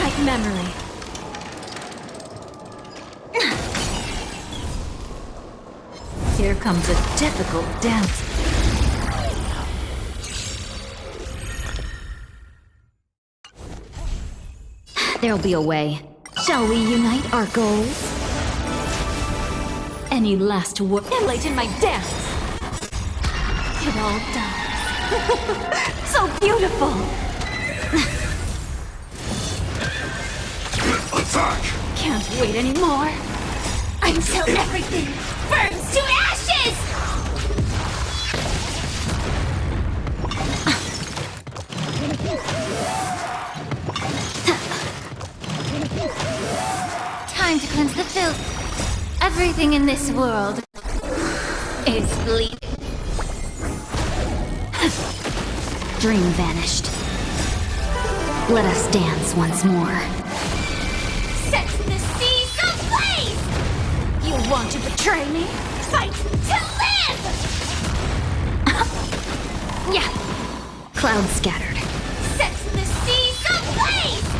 night memory. Here comes a difficult dance. There'll be a way. Shall we unite our goals? Any last word? Emulate in my dance. It all dies. So beautiful. Attack! Can't wait anymore. Until everything burns to ashes! Time to cleanse the filth. Everything in this world is bleeding. Dream vanished. Let us dance once more. Set the seas ablaze! You want to betray me? Fight to live! Yeah. Clouds scattered. Set the seas ablaze!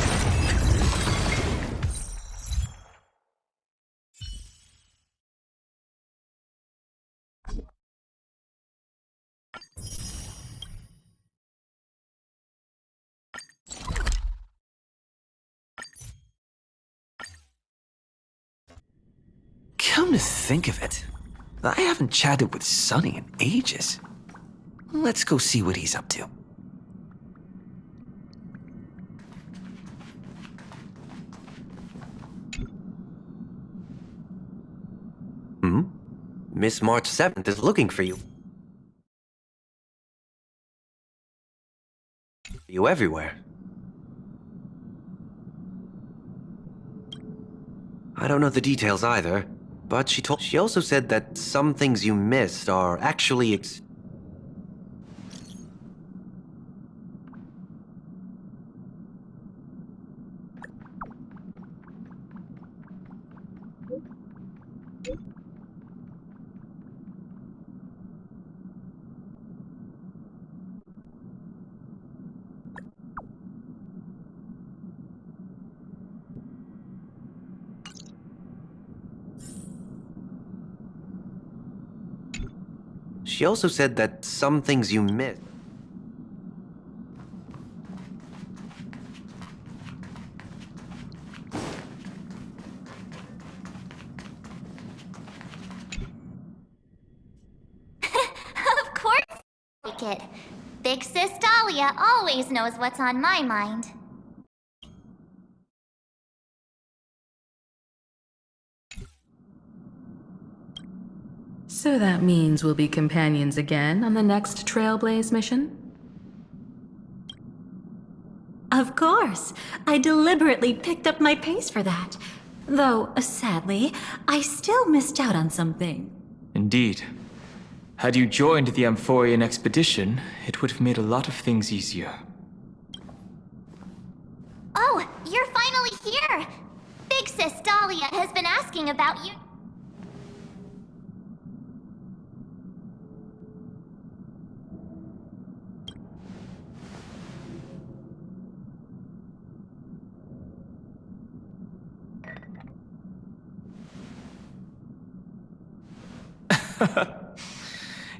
Come to think of it, I haven't chatted with Sonny in ages. Let's go see what he's up to. Miss March 7th is looking for you. You everywhere. I don't know the details either, but she also said that some things you missed are actually She also said that some things you missed. Of course, it. Big Sis Dahlia always knows what's on my mind. So that means we'll be companions again on the next Trailblaze mission? Of course. I deliberately picked up my pace for that. Though, sadly, I still missed out on something. Indeed. Had you joined the Amphorian expedition, it would have made a lot of things easier. Oh, you're finally here! Big Sis Dahlia has been asking about you.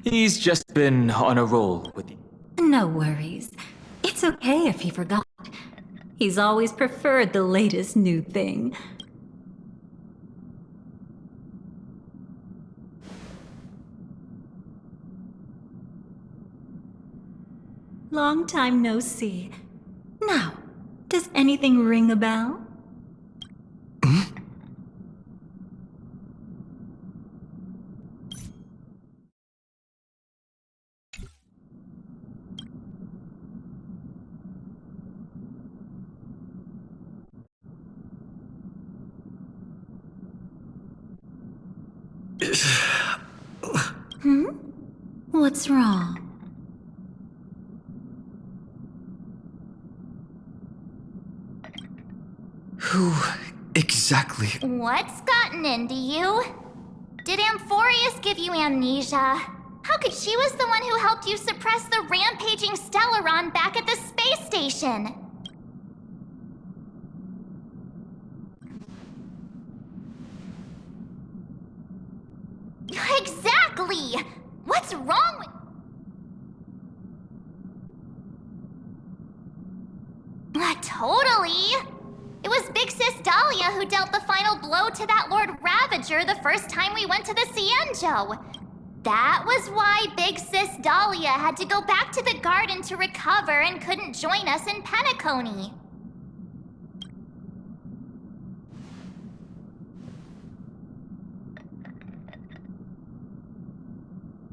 He's just been on a roll with you. No worries. It's okay if he forgot. He's always preferred the latest new thing. Long time no see. Now, does anything ring a bell? What's wrong? Who exactly? What's gotten into you? Did Amphorius give you amnesia? How could she was the one who helped you suppress the rampaging Stellaron back at the space station? Exactly! What's wrong with... Totally! It was Big Sis Dahlia who dealt the final blow to that Lord Ravager the first time we went to the Cienjo. That was why Big Sis Dahlia had to go back to the garden to recover and couldn't join us in Penacony.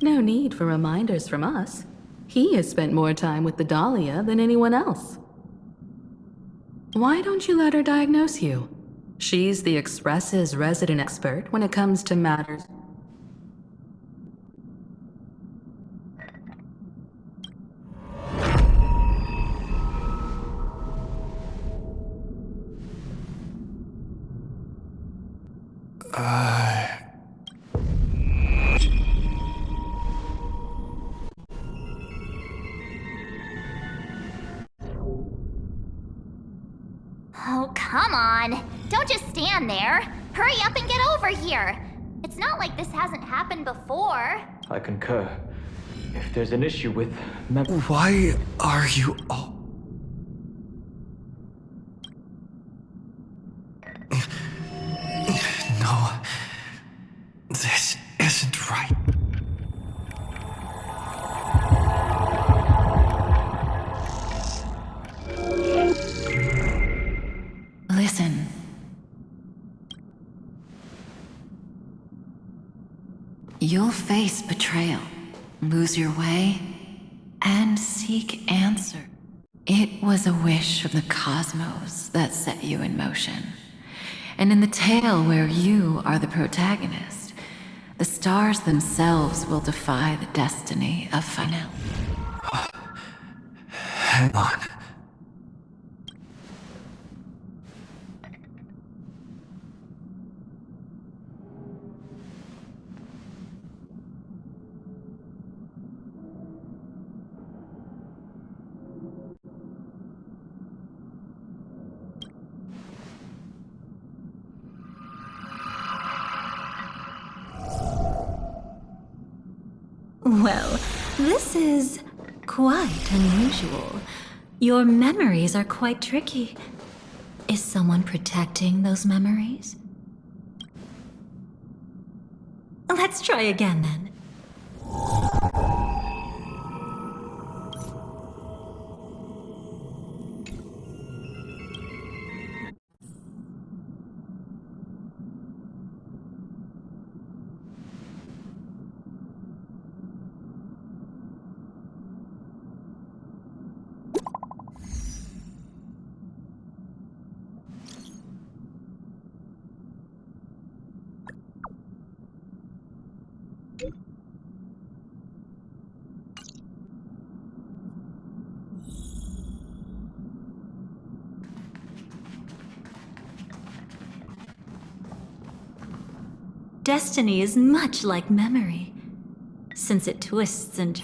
No need for reminders from us. He has spent more time with the Dahlia than anyone else. Why don't you let her diagnose you? She's the Express's resident expert when it comes to matters. Oh, come on. Don't just stand there. Hurry up and get over here. It's not like this hasn't happened before. I concur. If there's an issue with Why are you all... No. This isn't right. Listen. You'll face betrayal, lose your way, and seek answer. It was a wish from the cosmos that set you in motion. And in the tale where you are the protagonist, the stars themselves will defy the destiny of finality. Hang on. Well, this is quite unusual. Your memories are quite tricky. Is someone protecting those memories? Let's try again then. Destiny is much like memory, since it twists and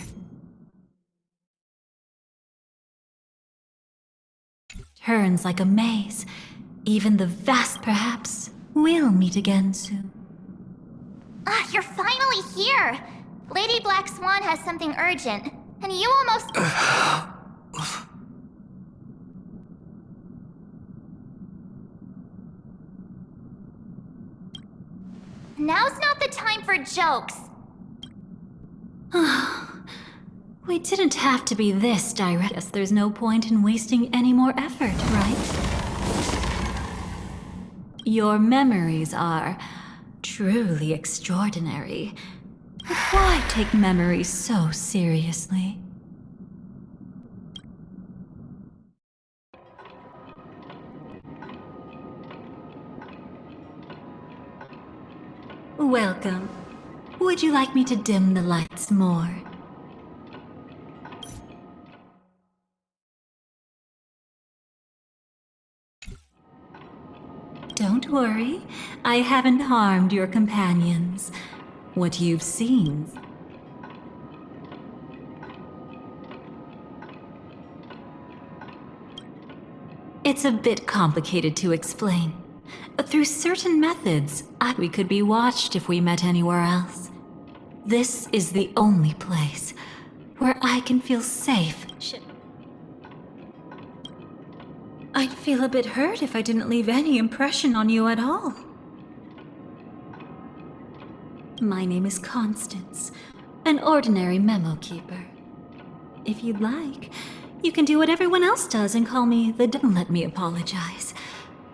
turns like a maze. Even the vast, perhaps, will meet again soon. Ah, you're finally here! Lady Black Swan has something urgent, and you almost... Now's not the time for jokes. We didn't have to be this direct. Guess there's no point in wasting any more effort, right? Your memories are truly extraordinary. But why take memories so seriously? Welcome. Would you like me to dim the lights more? Don't worry. I haven't harmed your companions. What you've seen... It's a bit complicated to explain. Through certain methods, we could be watched if we met anywhere else. This is the only place where I can feel safe. I'd feel a bit hurt if I didn't leave any impression on you at all. My name is Constance, an ordinary memo keeper. If you'd like, you can do what everyone else does and call me the... Don't let me apologize.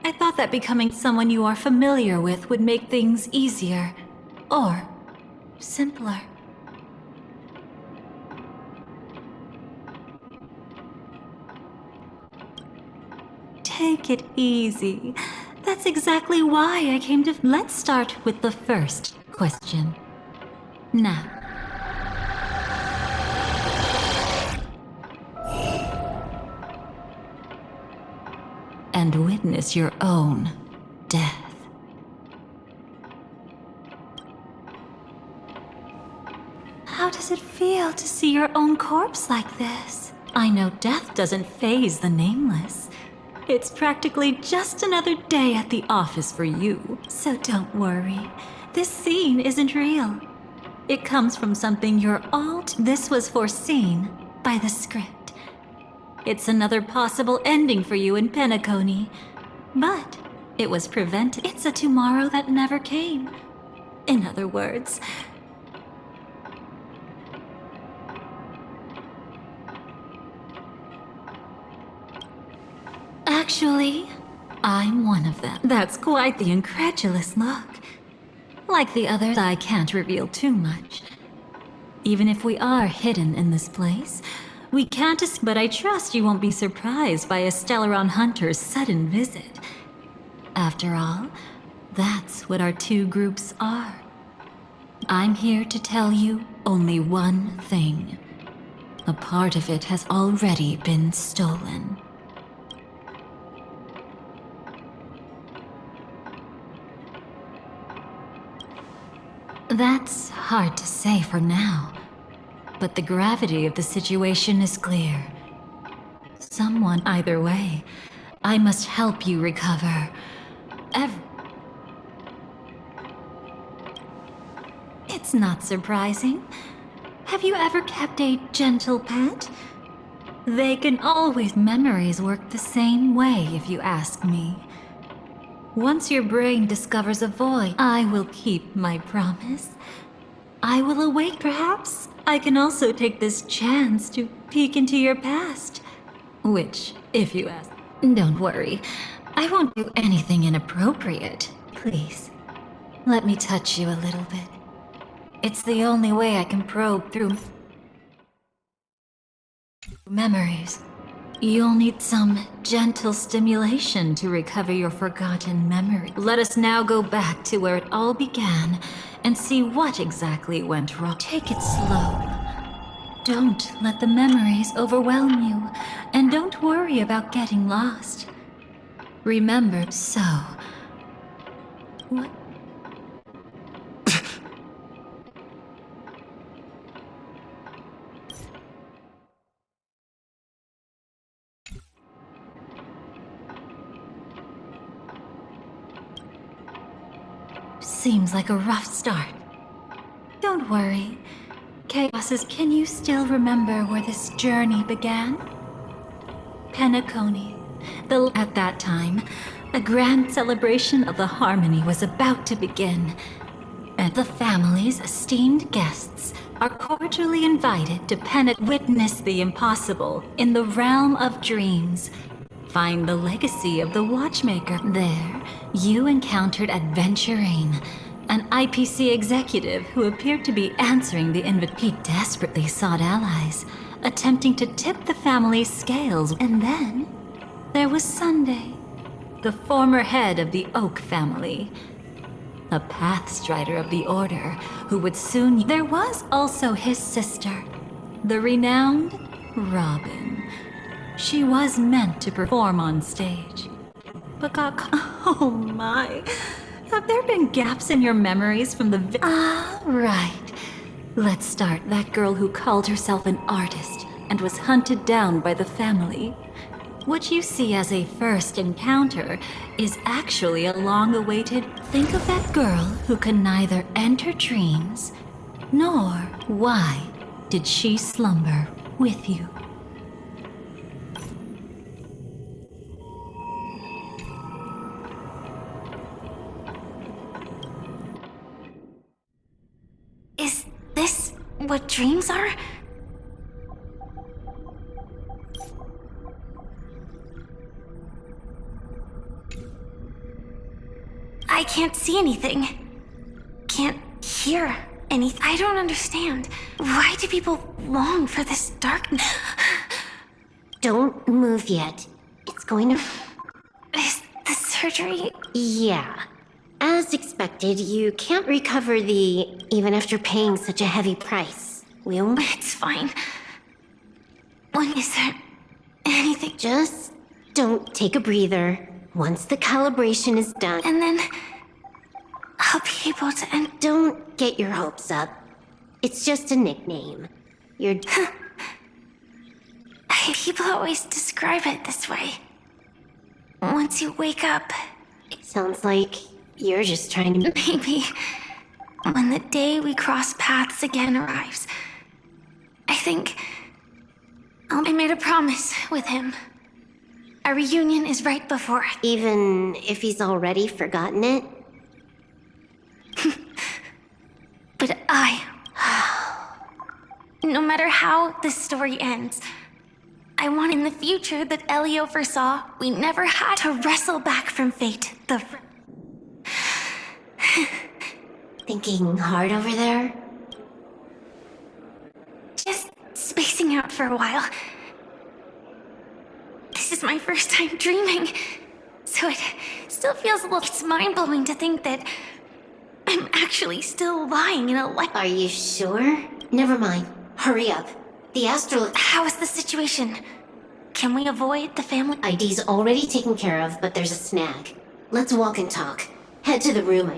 I thought that becoming someone you are familiar with would make things easier. Or simpler. Take it easy. That's exactly why I came to... Let's start with the first question. Now. And witness your own death. How does it feel to see your own corpse like this? I know death doesn't faze the nameless. It's practically just another day at the office for you. So don't worry. This scene isn't real. It comes from something you're all... This was foreseen by the script. It's another possible ending for you in Penacony. But it was prevented. It's a tomorrow that never came. In other words... Actually, I'm one of them. That's quite the incredulous look. Like the others, I can't reveal too much. Even if we are hidden in this place, we can't but I trust you won't be surprised by a Stellaron hunter's sudden visit. After all, that's what our two groups are. I'm here to tell you only one thing. A part of it has already been stolen. That's hard to say for now, but the gravity of the situation is clear. Someone, either way, I must help you recover. It's not surprising. Have you ever kept a gentle pet? They can always... Memories work the same way, if you ask me. Once your brain discovers a void, I will keep my promise. I will awake, perhaps. I can also take this chance to peek into your past. Which, if you ask... Don't worry, I won't do anything inappropriate. Please, let me touch you a little bit. It's the only way I can probe through memories. You'll need some gentle stimulation to recover your forgotten memory. Let us now go back to where it all began and see what exactly went wrong. Take it slow. Don't let the memories overwhelm you, and don't worry about getting lost. Remember, so... What? Seems like a rough start. Don't worry. Chaos, can you still remember where this journey began? Penacony. At that time, a grand celebration of the harmony was about to begin, and the family's esteemed guests are cordially invited to witness the impossible in the realm of dreams. Find the legacy of the Watchmaker. There, you encountered Adventurine, an IPC executive who appeared to be answering the invitation. He desperately sought allies, attempting to tip the family's scales. And then, there was Sunday, the former head of the Oak family, a Pathstrider of the Order who would soon... There was also his sister, the renowned Robin. She was meant to perform on stage, but got... Oh my... Have there been gaps in your memories from the... right. Let's start. That girl who called herself an artist and was hunted down by the family. What you see as a first encounter is actually a long-awaited... Think of that girl who can neither enter dreams nor why did she slumber with you. Is this what dreams are? I can't see anything. Can't hear anything. I don't understand. Why do people long for this darkness? Don't move yet. It's going to... Is the surgery? Yeah. As expected, you can't recover even after paying such a heavy price. It's fine. When is there anything? Just don't take a breather. Once the calibration is done... And then I'll be able to end. Don't get your hopes up. It's just a nickname. You're... People always describe it this way. Once you wake up... It sounds like you're just trying to... Maybe when the day we cross paths again arrives, I think I made a promise with him. Our reunion is right before it. Even if he's already forgotten it? But no matter how this story ends, I want in the future that Elio foresaw we never had to wrestle back from fate. Thinking hard over there? Just spacing out for a while. This is my first time dreaming, so it still feels a little... It's mind-blowing to think that I'm actually still lying in a life. Are you sure? Never mind. Hurry up. The astral... How is the situation? Can we avoid the family? ID's already taken care of, but there's a snag. Let's walk and talk. Head to the room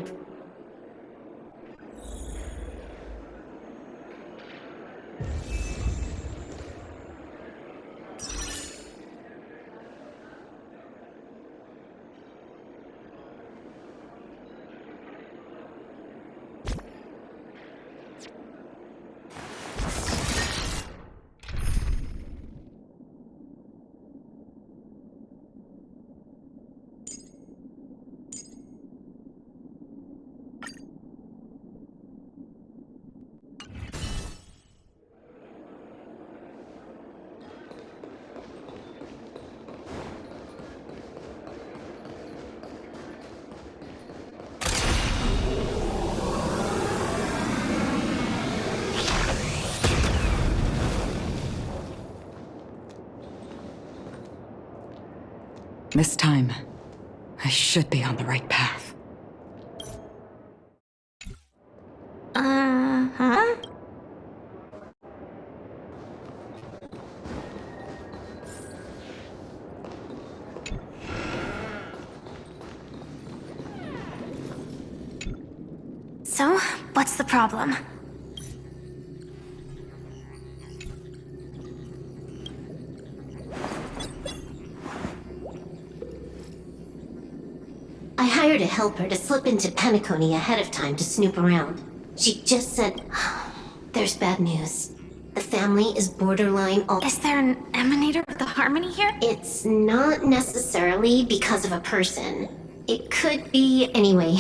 This time, I should be on the right path. Uh-huh. So, what's the problem? I hired a helper to slip into Penacony ahead of time to snoop around. She just said, there's bad news. The family is borderline Is there an emanator of the harmony here? It's not necessarily because of a person. It could be anyway.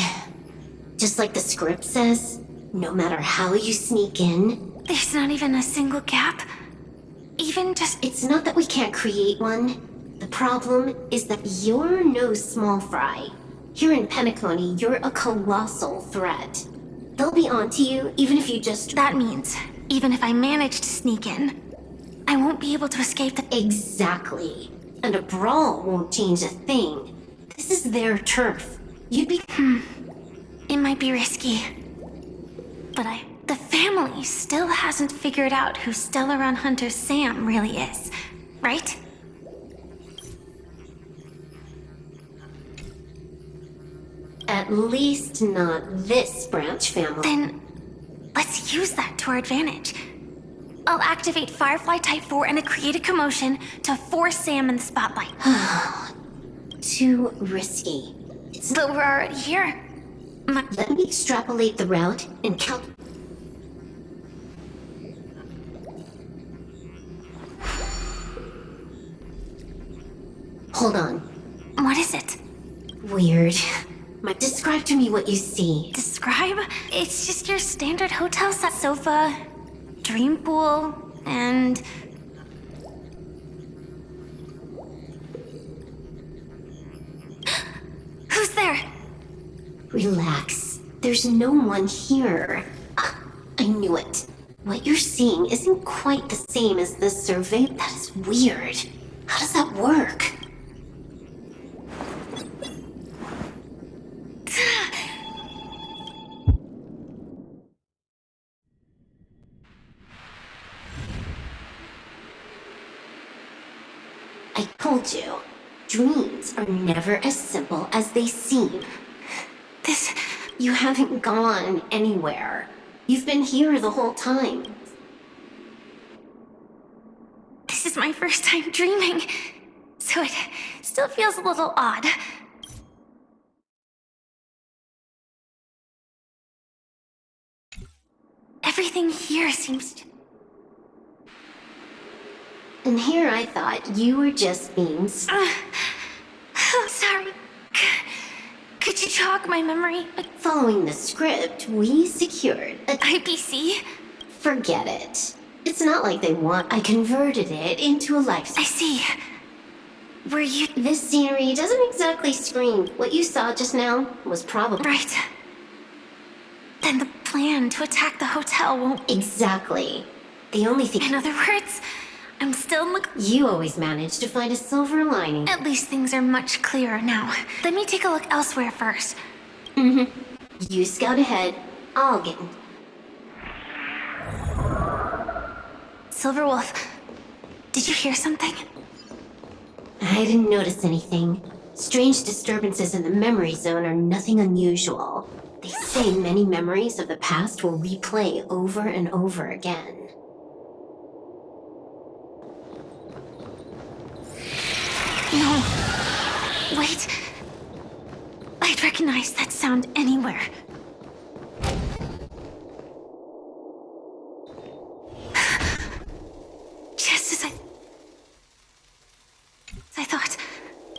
Just like the script says, no matter how you sneak in... There's not even a single gap? Even just... It's not that we can't create one. The problem is that you're no small fry. Here in Penacony, you're a colossal threat. They'll be onto you even if you just... That means, even if I manage to sneak in, I won't be able to escape the... Exactly. And a brawl won't change a thing. This is their turf. You'd be... It might be risky. But the family still hasn't figured out who Stellaron Hunter Sam really is, right? At least not this branch family. Then, let's use that to our advantage. I'll activate Firefly Type 4 and create a commotion to force Sam in the spotlight. Too risky. But we're already here. Let me extrapolate the route and count... Hold on. What is it? Weird. Describe to me what you see. Describe? It's just your standard hotel set sofa, dream pool, and... Who's there? Relax. There's no one here. I knew it. What you're seeing isn't quite the same as the survey. That is weird. How does that work? I told you, dreams are never as simple as they seem. You haven't gone anywhere. You've been here the whole time. This is my first time dreaming, so it still feels a little odd. Everything here seems to... And here I thought you were just being... I'm sorry. Could you jog my memory? Following the script, we secured a... IPC? Forget it. It's not like they want... I converted it into a lifestyle. I see. Were you... This scenery doesn't exactly scream. What you saw just now was probably... Right. Then the plan to attack the hotel won't... Exactly. The only thing... In other words, I'm still in the... You always manage to find a silver lining. At least things are much clearer now. Let me take a look elsewhere first. You scout ahead. I'll get... Silverwolf, did you hear something? I didn't notice anything. Strange disturbances in the memory zone are nothing unusual. They say many memories of the past will replay over and over again. No. Wait. I'd recognize that sound anywhere. Just as I thought.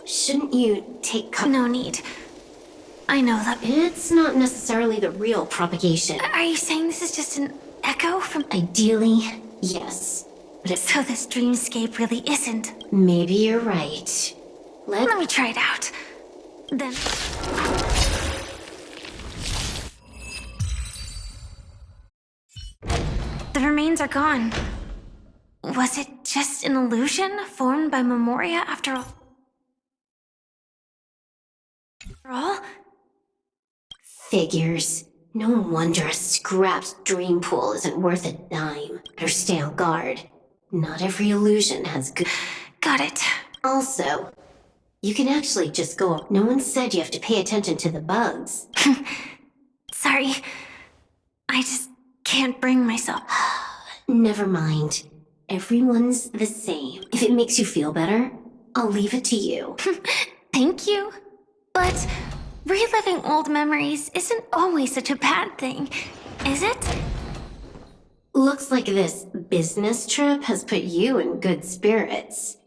Shouldn't you take cover? No need. I know that... It's not necessarily the real propagation. Are you saying this is just an echo from... Ideally, yes. But So this dreamscape really isn't. maybe you're right. Let me try it out. Then... The remains are gone. Was it just an illusion formed by Memoria after all? Figures. No wonder a scrapped dream pool isn't worth a dime. Better stay on guard. Not every illusion has good... Got it. Also, you can actually just go up. No one said you have to pay attention to the bugs. Sorry. I just can't bring myself. Never mind. Everyone's the same. If it makes you feel better, I'll leave it to you. Thank you. But reliving old memories isn't always such a bad thing, is it? Looks like this business trip has put you in good spirits.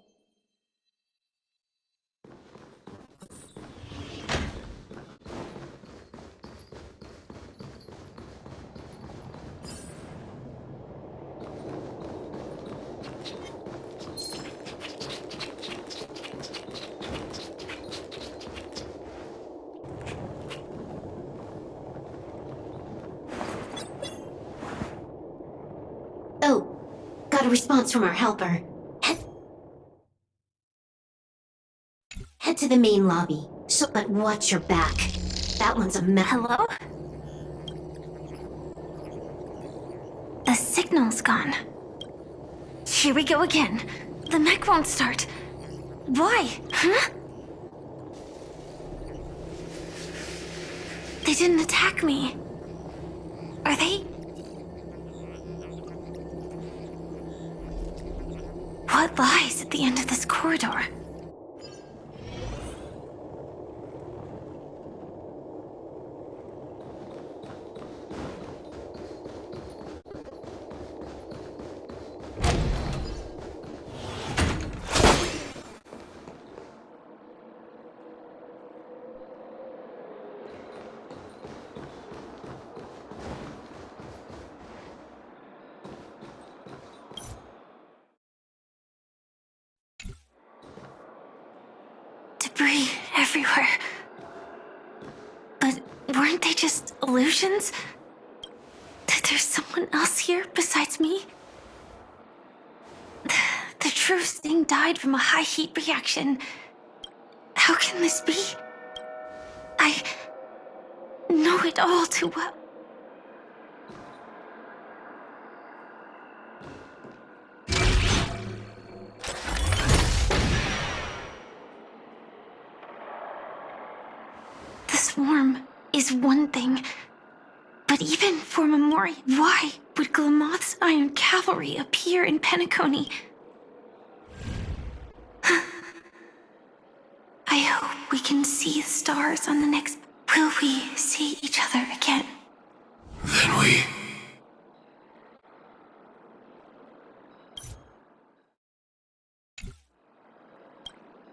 Oh, got a response from our helper. Head to the main lobby. But watch your back. That one's a mess. Hello? The signal's gone. Here we go again. The mech won't start. Why? Huh? They didn't attack me. Are they? What lies at the end of this corridor? memory everywhere. But weren't they just illusions? That there's someone else here besides me? The true Sting died from a high heat reaction. How can this be? I know it all too well. The swarm is one thing, but even for Memori, why would Glamoth's Iron Cavalry appear in Penacony? I hope we can see the stars on the next... Will we see each other again? Then we...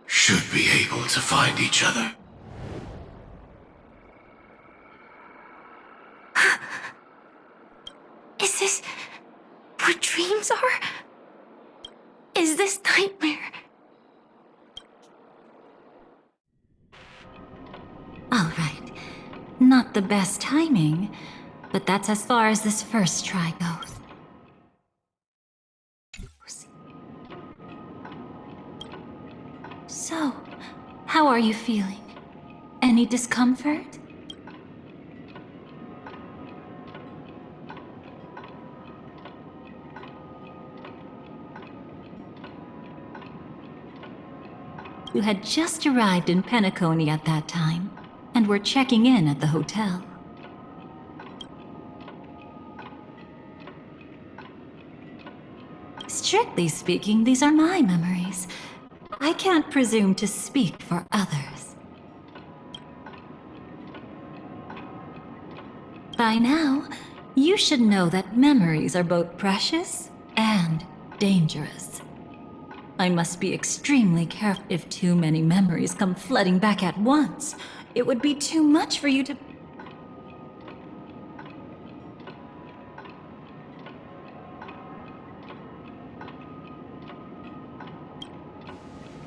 should be able to find each other. Is this what dreams are? Is this nightmare? All right. Not the best timing, but that's as far as this first try goes. So, how are you feeling? Any discomfort? You had just arrived in Penacony at that time, and were checking in at the hotel. Strictly speaking, these are my memories. I can't presume to speak for others. By now, you should know that memories are both precious and dangerous. I must be extremely careful. If too many memories come flooding back at once, it would be too much for you to...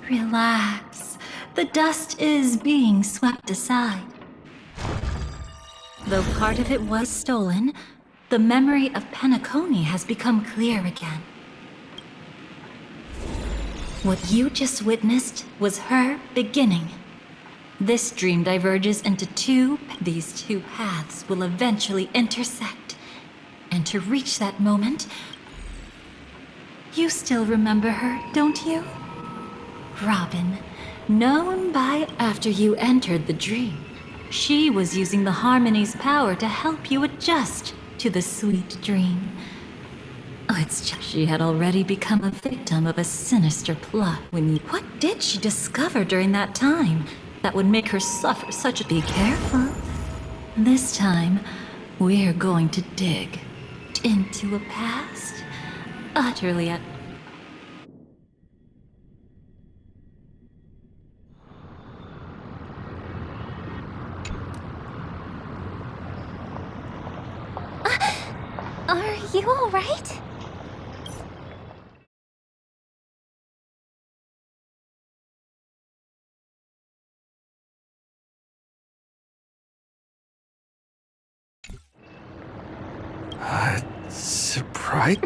Relax. The dust is being swept aside. Though part of it was stolen, the memory of Penacony has become clear again. What you just witnessed was her beginning. This dream diverges into two. These two paths will eventually intersect. And to reach that moment, you still remember her, don't you? Robin, known by after you entered the dream. She was using the Harmony's power to help you adjust to the sweet dream. Oh, it's just she had already become a victim of a sinister plot when you... What did she discover during that time that would make her suffer such a... Be careful. This time, we're going to dig into a past utterly at... Are you all right? Surprise?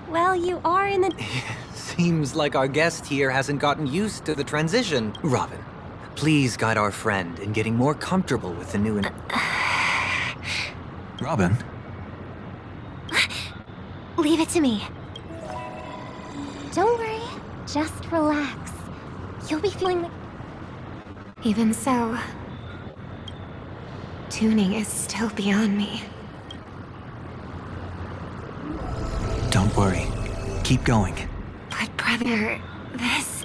Well, you are in the... Seems like our guest here hasn't gotten used to the transition. Robin, please guide our friend in getting more comfortable with the new... Robin? Leave it to me. Don't worry, just relax. You'll be feeling... Even so, tuning is still beyond me. Don't worry. Keep going. But brother, this...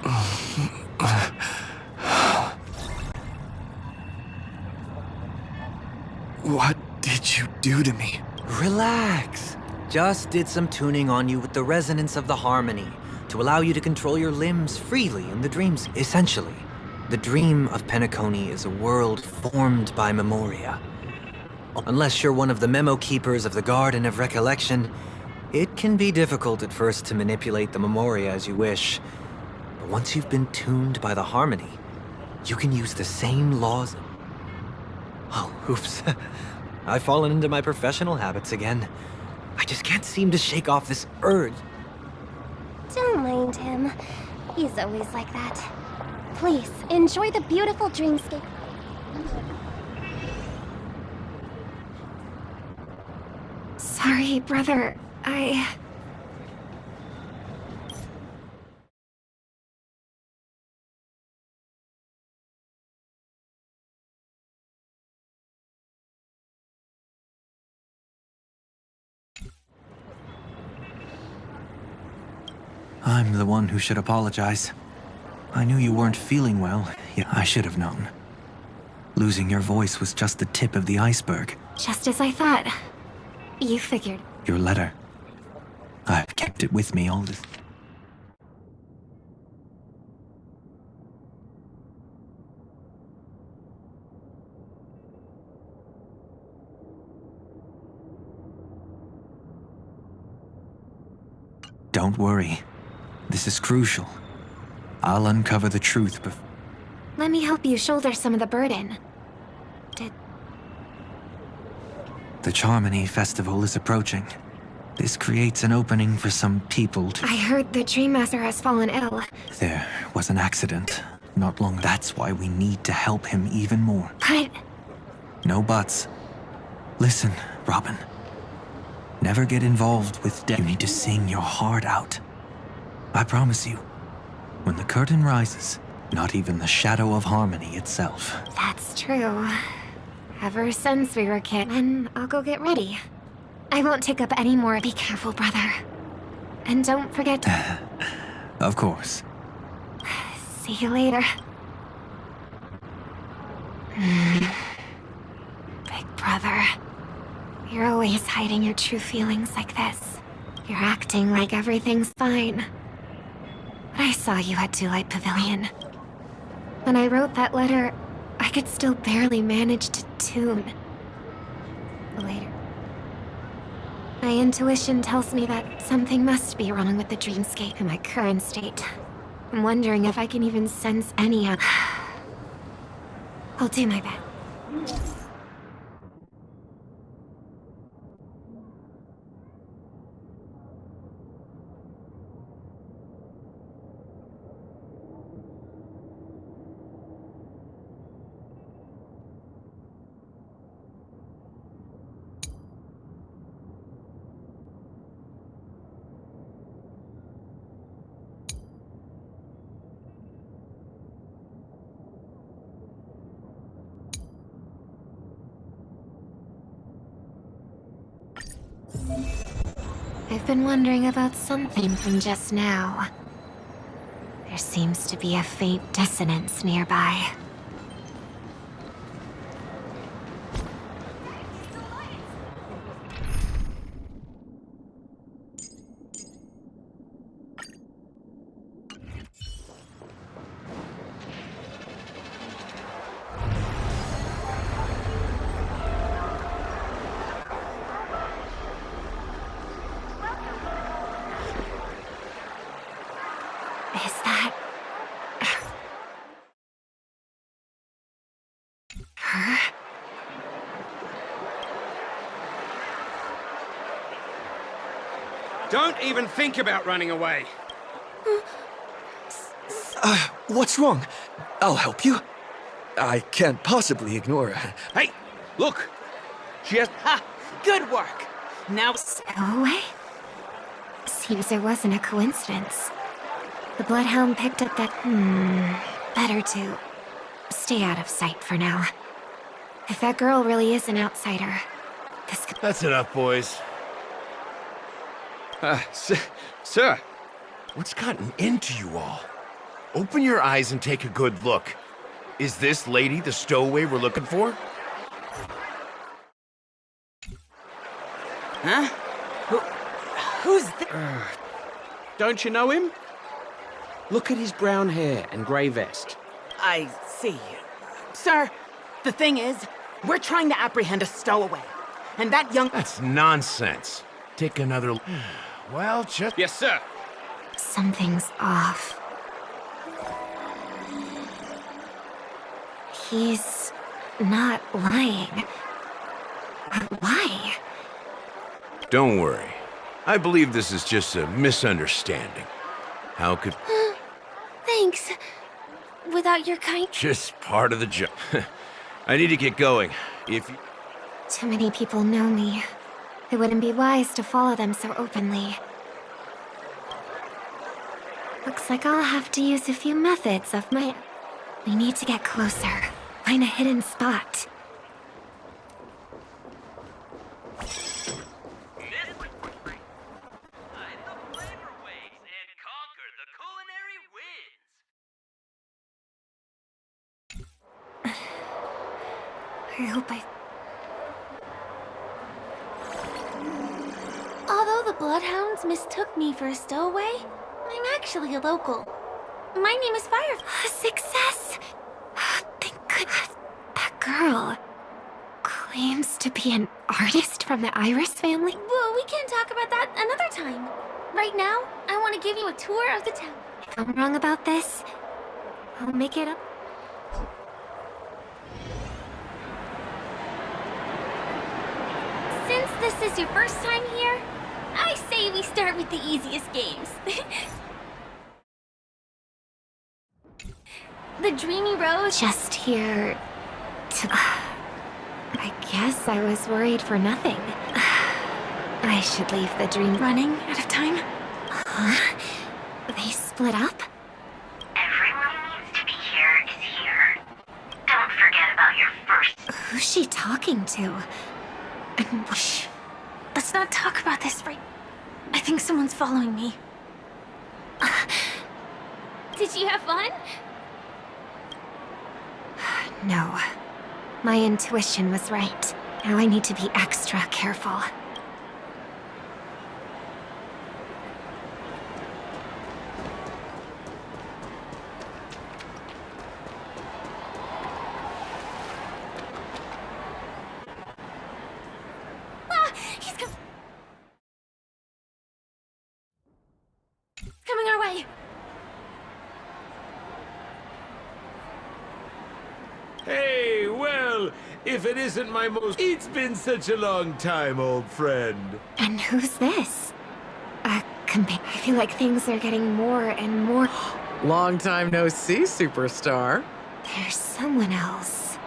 What did you do to me? Relax. Just did some tuning on you with the resonance of the harmony to allow you to control your limbs freely in the dreams. Essentially, the dream of Penacony is a world formed by memoria. Unless you're one of the memo keepers of the Garden of Recollection, it can be difficult at first to manipulate the memoria as you wish. But once you've been tuned by the harmony, you can use the same laws. Oh, oops. I've fallen into my professional habits again. I just can't seem to shake off this urge. Don't mind him. He's always like that. Please, enjoy the beautiful dreamscape. Sorry, brother. I'm the one who should apologize. I knew you weren't feeling well, yet I should have known. Losing your voice was just the tip of the iceberg. Just as I thought. You figured. Your letter. I've kept it with me all this. Don't worry. This is crucial. I'll uncover the truth before. Let me help you shoulder some of the burden. The Charmony Festival is approaching. This creates an opening for some people to... I heard the Dream Master has fallen ill. There was an accident not long. That's why we need to help him even more. But... No buts. Listen, Robin. Never get involved with death. You need to sing your heart out. I promise you, when the curtain rises, not even the shadow of harmony itself. That's true. Ever since we were kids, and I'll go get ready. I won't take up any more. Be careful, brother. And don't forget to... Of course. See you later. Big brother. You're always hiding your true feelings like this. You're acting like everything's fine. But I saw you at Daylight Pavilion. When I wrote that letter, I could still barely manage to tune. Later. My intuition tells me that something must be wrong with the dreamscape in my current state. I'm wondering if I can even sense any of... I'll do my best. I've been wondering about something from just now. There seems to be a faint dissonance nearby. Don't even think about running away. What's wrong? I'll help you. I can't possibly ignore her. Hey, look. She has... Ha! Good work. Now... Stowaway? Seems it wasn't a coincidence. The Bloodhound picked up that... Better to stay out of sight for now. If that girl really is an outsider, this could... That's enough, boys. Sir. What's gotten into you all? Open your eyes and take a good look. Is this lady the stowaway we're looking for? Huh? Who's this? Don't you know him? Look at his brown hair and grey vest. I see. Sir, the thing is, we're trying to apprehend a stowaway. And that young... That's nonsense. Take another... Well, just... Yes, sir. Something's off. He's not lying. Why? Don't worry. I believe this is just a misunderstanding. How could... Thanks. Without your kind... Just part of the job. I need to get going. If you... Too many people know me. It wouldn't be wise to follow them so openly. Looks like I'll have to use a few methods of my... We need to get closer. Find a hidden spot. I hope Although the Bloodhounds mistook me for a stowaway, I'm actually a local. My name is Firefly. Success! Thank goodness. That girl claims to be an artist from the Iris family? Well, we can talk about that another time. Right now, I want to give you a tour of the town. If I'm wrong about this, I'll make it up. Since this is your first time here, I say we start with the easiest games. The Dreamy Rose... Just here to... I guess I was worried for nothing. I should leave the dream running out of time. Huh? They split up? Everyone who needs to be here is here. Don't forget about your first... Who's she talking to? And shh. Let's not talk about this right... I think someone's following me. Did you have fun? No. My intuition was right. Now I need to be extra careful. He's coming our way. Hey, well, if it isn't my most... It's been such a long time, old friend. And who's this? I feel like things are getting more and more... Long time no see, superstar. There's someone else.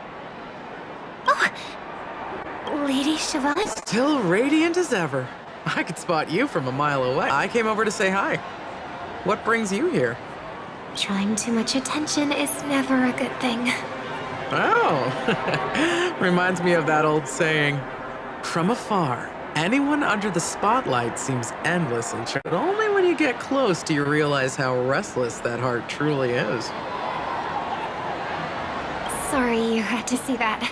Oh! Lady Chevalier? Still radiant as ever. I could spot you from a mile away. I came over to say hi. What brings you here? Drawing too much attention is never a good thing. Oh, reminds me of that old saying, from afar, anyone under the spotlight seems endlessly charming. But only when you get close do you realize how restless that heart truly is. Sorry you had to see that.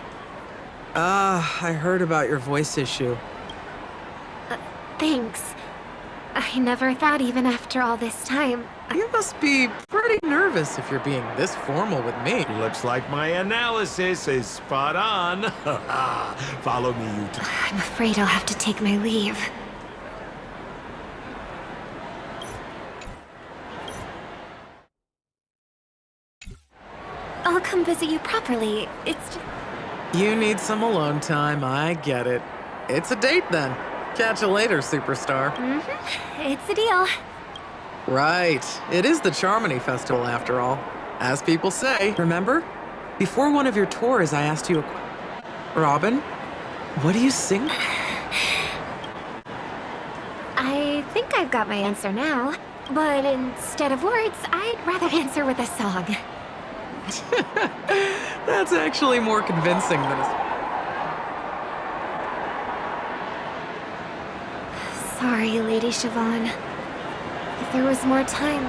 I heard about your voice issue. Thanks. I never thought even after all this time. You must be pretty nervous if you're being this formal with me. Looks like my analysis is spot on. Follow me, you two. I'm afraid I'll have to take my leave. I'll come visit you properly. It's just... You need some alone time, I get it. It's a date then. Catch you later, superstar. It's a deal. Right. It is the Charmony Festival, after all. As people say. Remember? Before one of your tours, I asked you... Robin, what do you sing? I think I've got my answer now. But instead of words, I'd rather answer with a song. That's actually more convincing than a... Sorry, Lady Siobhan. If there was more time...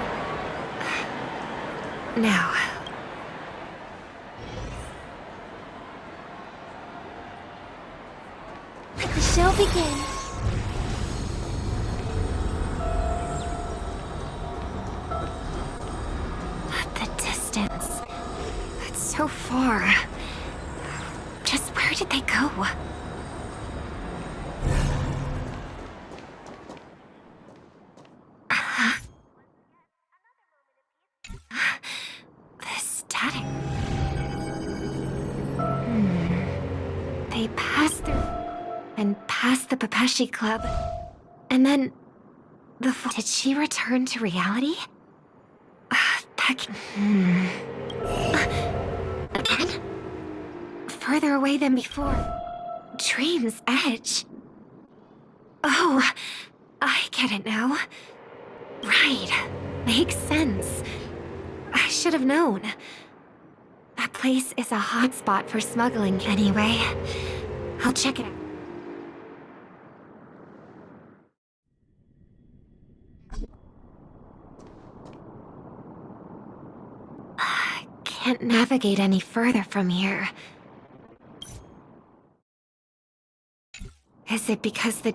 Now. Let the show begin. The distance. It's so far. Just where did they go? I passed through and past the Papeshi Club. And then did she return to reality? Again? Further away than before. Dream's edge. Oh, I get it now. Right. Makes sense. I should have known. That place is a hotspot for smuggling anyway. I'll check it out. I can't navigate any further from here. Is it because the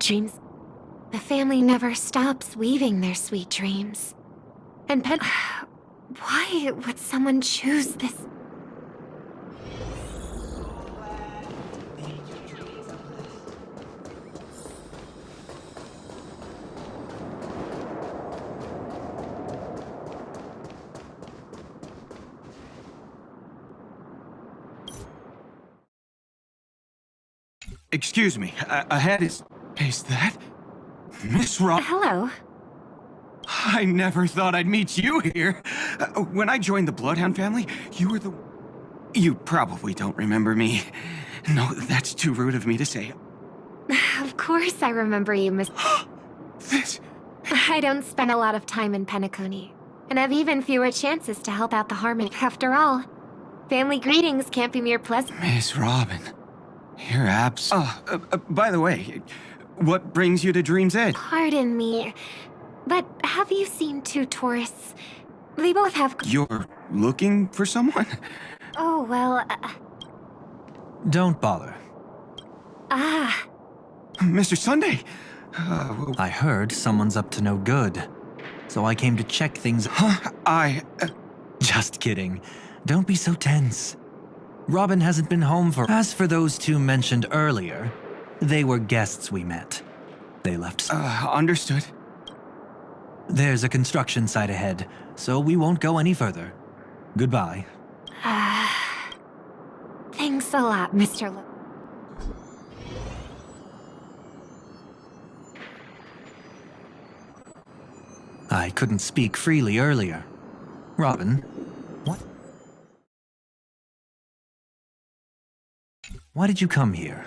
family never stops weaving their sweet dreams? And why would someone choose this? Excuse me, ahead is that Miss Rob? Hello. I never thought I'd meet you here. When I joined the Bloodhound family, you were the... You probably don't remember me. No, that's too rude of me to say. Of course I remember you, Miss... This... I don't spend a lot of time in Penacony, and have even fewer chances to help out the Harmony. After all, family greetings can't be mere pleasant. Miss Robin, you're by the way, what brings you to Dream's Edge? Pardon me, but have you seen two tourists? They both have... You're looking for someone? Oh, well... Don't bother. Mr. Sunday! I heard someone's up to no good, so I came to check things... Just kidding. Don't be so tense. Robin hasn't been home for... As for those two mentioned earlier, they were guests we met. They left... Understood. There's a construction site ahead, so we won't go any further. Goodbye. Thanks a lot, Mr. I couldn't speak freely earlier. Robin, what? Why did you come here?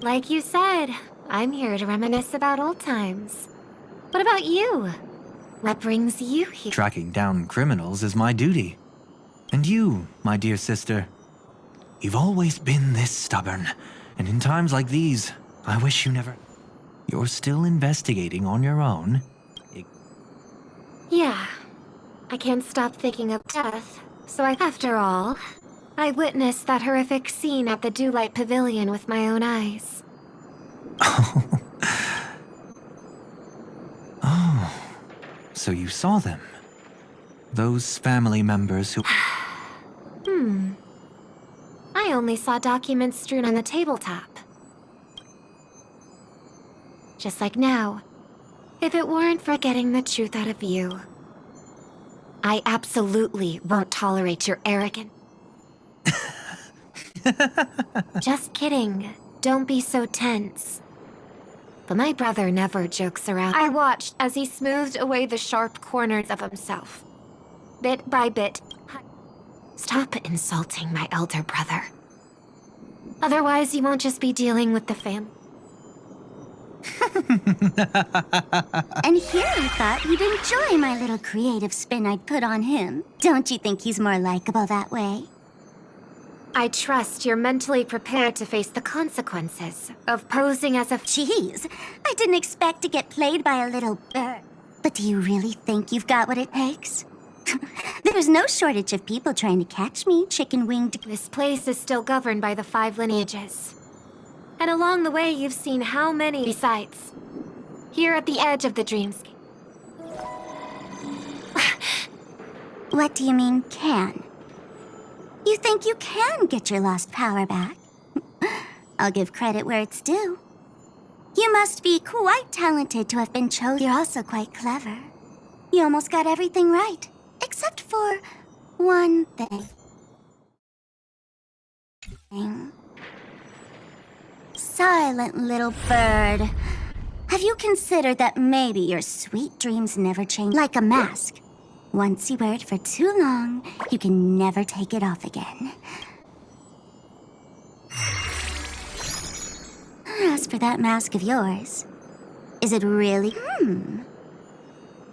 Like you said, I'm here to reminisce about old times. What about you? What brings you here? Tracking down criminals is my duty. And you, my dear sister, you've always been this stubborn. And in times like these, I wish you never... You're still investigating on your own? Yeah. I can't stop thinking of death. So after all, I witnessed that horrific scene at the Dewlight Pavilion with my own eyes. Oh, so you saw them? Those family members who... I only saw documents strewn on the tabletop. Just like now, if it weren't for getting the truth out of you, I absolutely won't tolerate your arrogance. Just kidding. Don't be so tense. But my brother never jokes around. I watched as he smoothed away the sharp corners of himself. Bit by bit. Stop insulting my elder brother. Otherwise, you won't just be dealing with the family. And here I thought you'd enjoy my little creative spin I'd put on him. Don't you think he's more likable that way? I trust you're mentally prepared to face the consequences of posing as a... Jeez, I didn't expect to get played by a little bird. But do you really think you've got what it takes? There's no shortage of people trying to catch me, chicken-winged... This place is still governed by the 5 lineages. And along the way, you've seen how many... Besides, here at the edge of the dreamscape. What do you mean, can? You think you can get your lost power back? I'll give credit where it's due. You must be quite talented to have been chosen. You're also quite clever. You almost got everything right, except for one thing. silent little bird. Have you considered that maybe your sweet dreams never change like a mask? Once you wear it for too long, you can never take it off again. As for that mask of yours, is it really,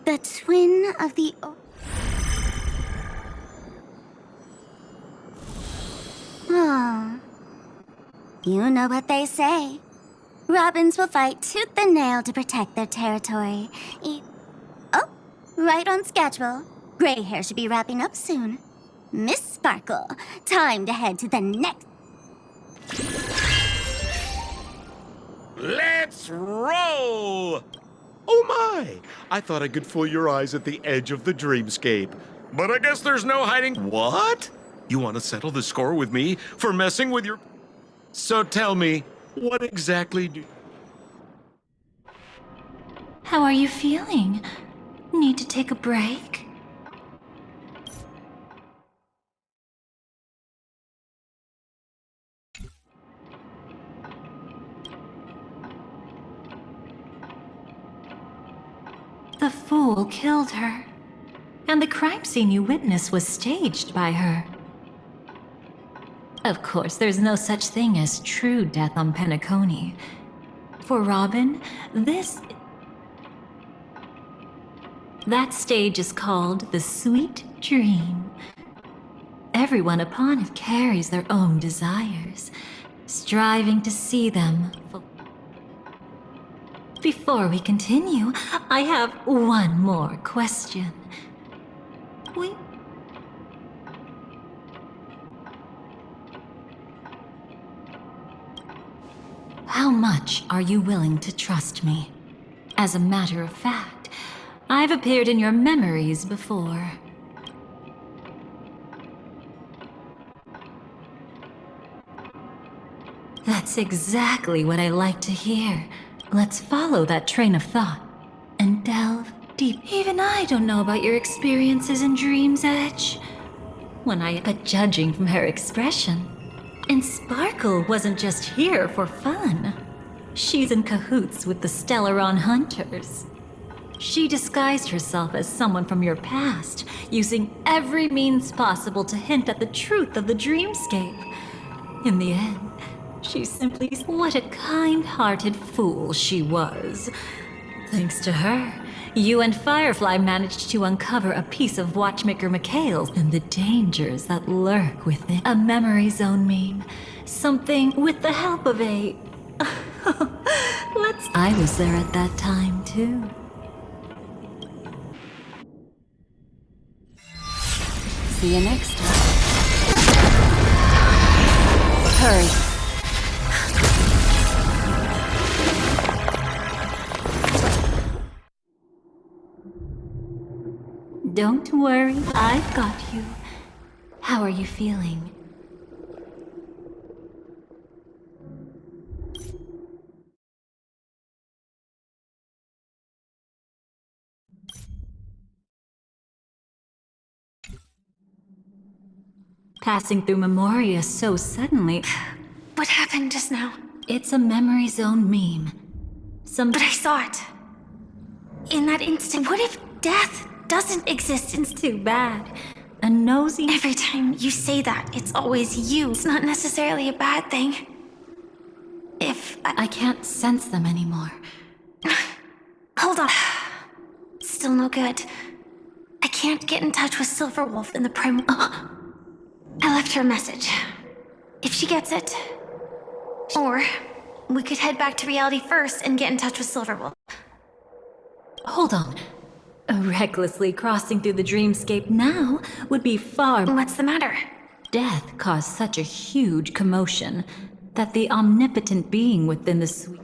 the twin of the... Oh. You know what they say. Robins will fight tooth and nail to protect their territory. Oh, right on schedule. Gray hair should be wrapping up soon. Miss Sparkle, time to head to the next... Let's roll! Oh my! I thought I could fool your eyes at the edge of the dreamscape. But I guess there's no hiding... What? You want to settle the score with me for messing with your... So tell me, what exactly do... How are you feeling? Need to take a break? The fool killed her, and the crime scene you witnessed was staged by her. Of course, there's no such thing as true death on Penacony. For Robin, that stage is called the Sweet Dream. Everyone upon it carries their own desires, striving to see them fulfilled. Before we continue, I have one more question. How much are you willing to trust me? As a matter of fact, I've appeared in your memories before. That's exactly what I like to hear. Let's follow that train of thought and delve deep. Even I don't know about your experiences in Dream's Edge. But judging from her expression, and Sparkle wasn't just here for fun. She's in cahoots with the Stellaron Hunters. She disguised herself as someone from your past, using every means possible to hint at the truth of the dreamscape. In the end, she simply... What a kind-hearted fool she was. Thanks to her, you and Firefly managed to uncover a piece of Watchmaker McHale's and the dangers that lurk within. A memory zone meme. Something with the help of a... I was there at that time, too. See you next time. Hurry. Don't worry, I've got you. How are you feeling? Passing through Memoria so suddenly... What happened just now? It's a memory zone meme. But I saw it. In that instant, what if death doesn't exist? It's too bad. A nosy... Every time you say that, it's always you. It's not necessarily a bad thing. If I can't sense them anymore. Hold on. Still no good. I can't get in touch with Silverwolf in the Prime... I left her a message. If she gets it... Or we could head back to reality first and get in touch with Silverwolf. Hold on. Recklessly crossing through the dreamscape now would be far... What's the matter? Death caused such a huge commotion that the omnipotent being within the suite...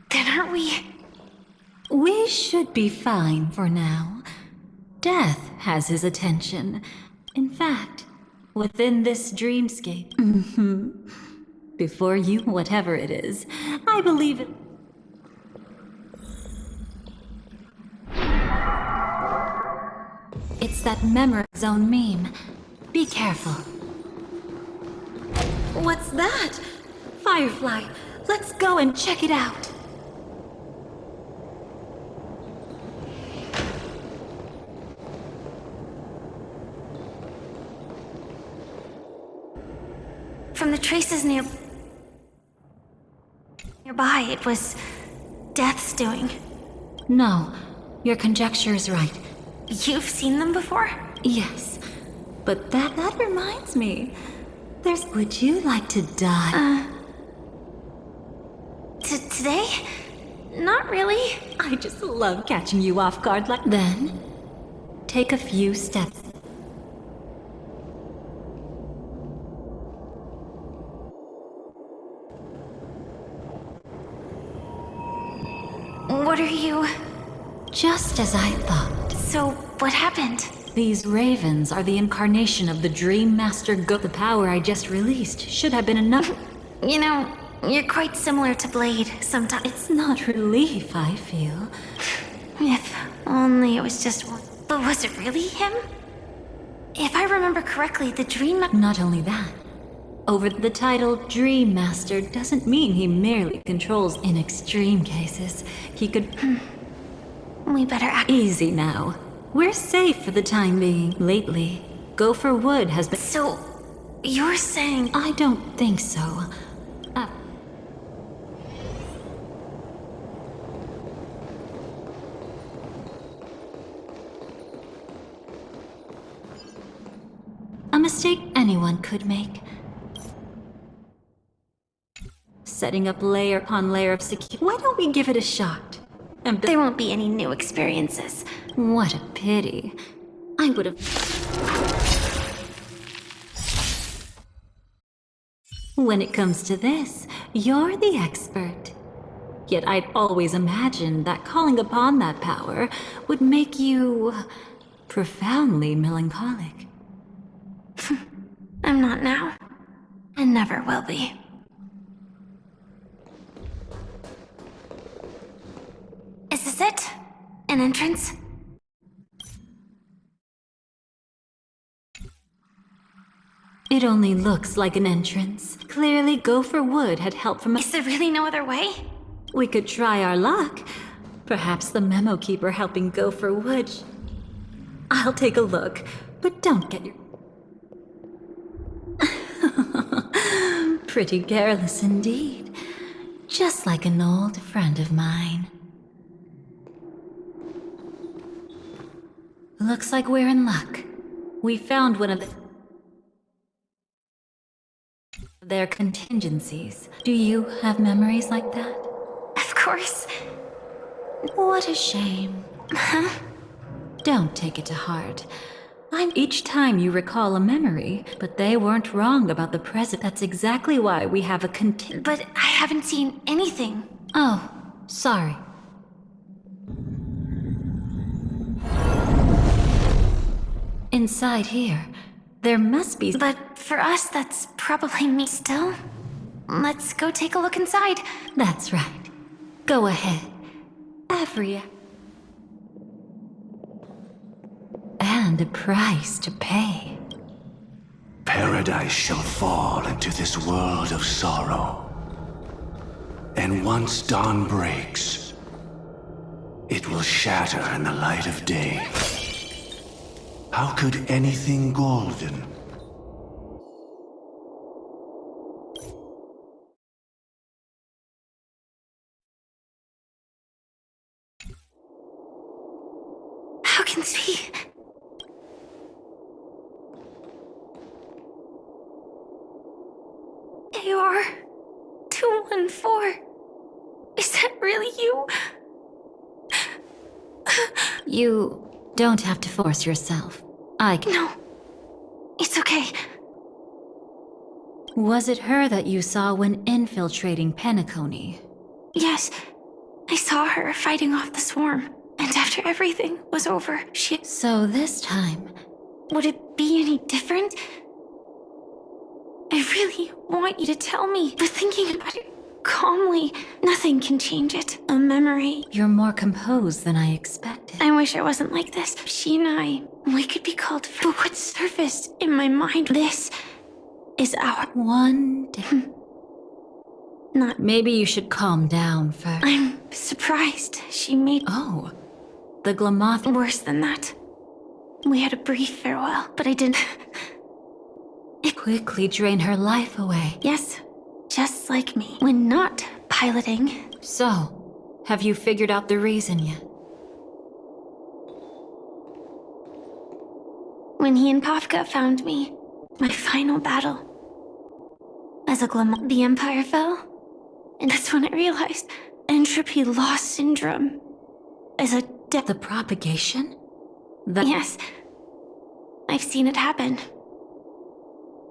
Then aren't we... We should be fine for now. Death has his attention. In fact, within this dreamscape... Before you, whatever it is, I believe it... It's that memory zone meme. Be careful. What's that? Firefly, Let's go and check it out. From the traces nearby, it was Death's doing. No, your conjecture is right. You've seen them before? Yes, but that reminds me. Would you like to die? Today? Not really. I just love catching you off guard like... Then, take a few steps. What are you... Just as I thought. So, what happened? These ravens are the incarnation of the Dream Master Go. The power I just released should have been enough. You know, you're quite similar to Blade sometimes. It's not relief, I feel. If only it was just one. But was it really him? If I remember correctly, the Dream... Not only that. Over the title Dream Master doesn't mean he merely controls in extreme cases. He could... We better act... Easy now. We're safe for the time being. Lately, Gopher Wood has been... So, you're saying... I don't think so. A mistake anyone could make. Setting up layer upon layer of security. Why don't we give it a shot? There won't be any new experiences. What a pity. I would have... When it comes to this, you're the expert. Yet I'd always imagined that calling upon that power would make you... profoundly melancholic. I'm not now. And never will be. Is this it? An entrance? It only looks like an entrance. Clearly, Gopher Wood had help from... Is there really no other way? We could try our luck. Perhaps the memo keeper helping Gopher Wood... I'll take a look, but don't get your... Pretty careless indeed. Just like an old friend of mine. Looks like we're in luck. We found one of their contingencies. Do you have memories like that? Of course. What a shame. Huh? Don't take it to heart. Each time you recall a memory, but they weren't wrong about the present. That's exactly why we have a But I haven't seen anything. Oh, sorry. Inside here, there must be... But for us, that's probably me still. Let's go take a look inside. That's right. Go ahead. And a price to pay. Paradise shall fall into this world of sorrow. And once dawn breaks, it will shatter in the light of day. How could anything golden How can this be? AR 214. Is that really you? You don't have to force yourself. I can. No. It's okay. Was it her that you saw when infiltrating Penacony? Yes. I saw her fighting off the swarm. And after everything was over, she... So this time... Would it be any different? I really want you to tell me, but thinking about it calmly, nothing can change it. A memory. You're more composed than I expected. I wish I wasn't like this. She and I, we could be called friends. But what surfaced in my mind, this is our... One day... Not. Maybe you should calm down first. I'm surprised she made. Oh, the Glamoth. Worse than that. We had a brief farewell, but I didn't. It quickly drained her life away. Yes, just like me. When not piloting. So, have you figured out the reason yet? When he and Kafka found me, my final battle. As a Glamoth, the Empire fell. And that's when I realized entropy loss syndrome is a The propagation? Yes. I've seen it happen.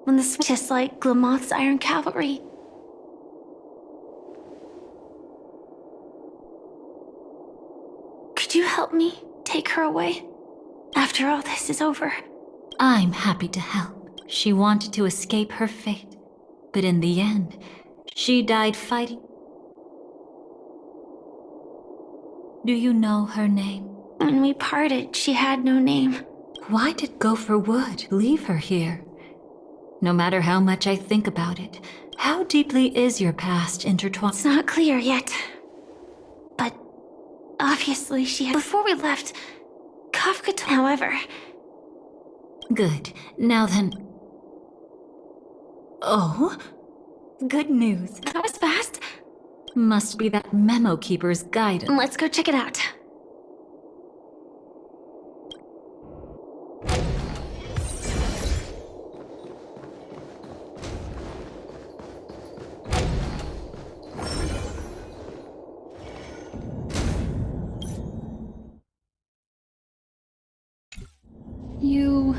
When the just like Glamoth's Iron Cavalry. Could you help me take her away? After all this is over. I'm happy to help. She wanted to escape her fate. But in the end, she died fighting. Do you know her name? When we parted, she had no name. Why did Gopher Wood leave her here? No matter how much I think about it, how deeply is your past intertwined? It's not clear yet. But obviously she had. Before we left, Kafka. However. Good. Now then. Oh? Good news. That was fast. Must be that memo keeper's guidance. Let's go check it out. You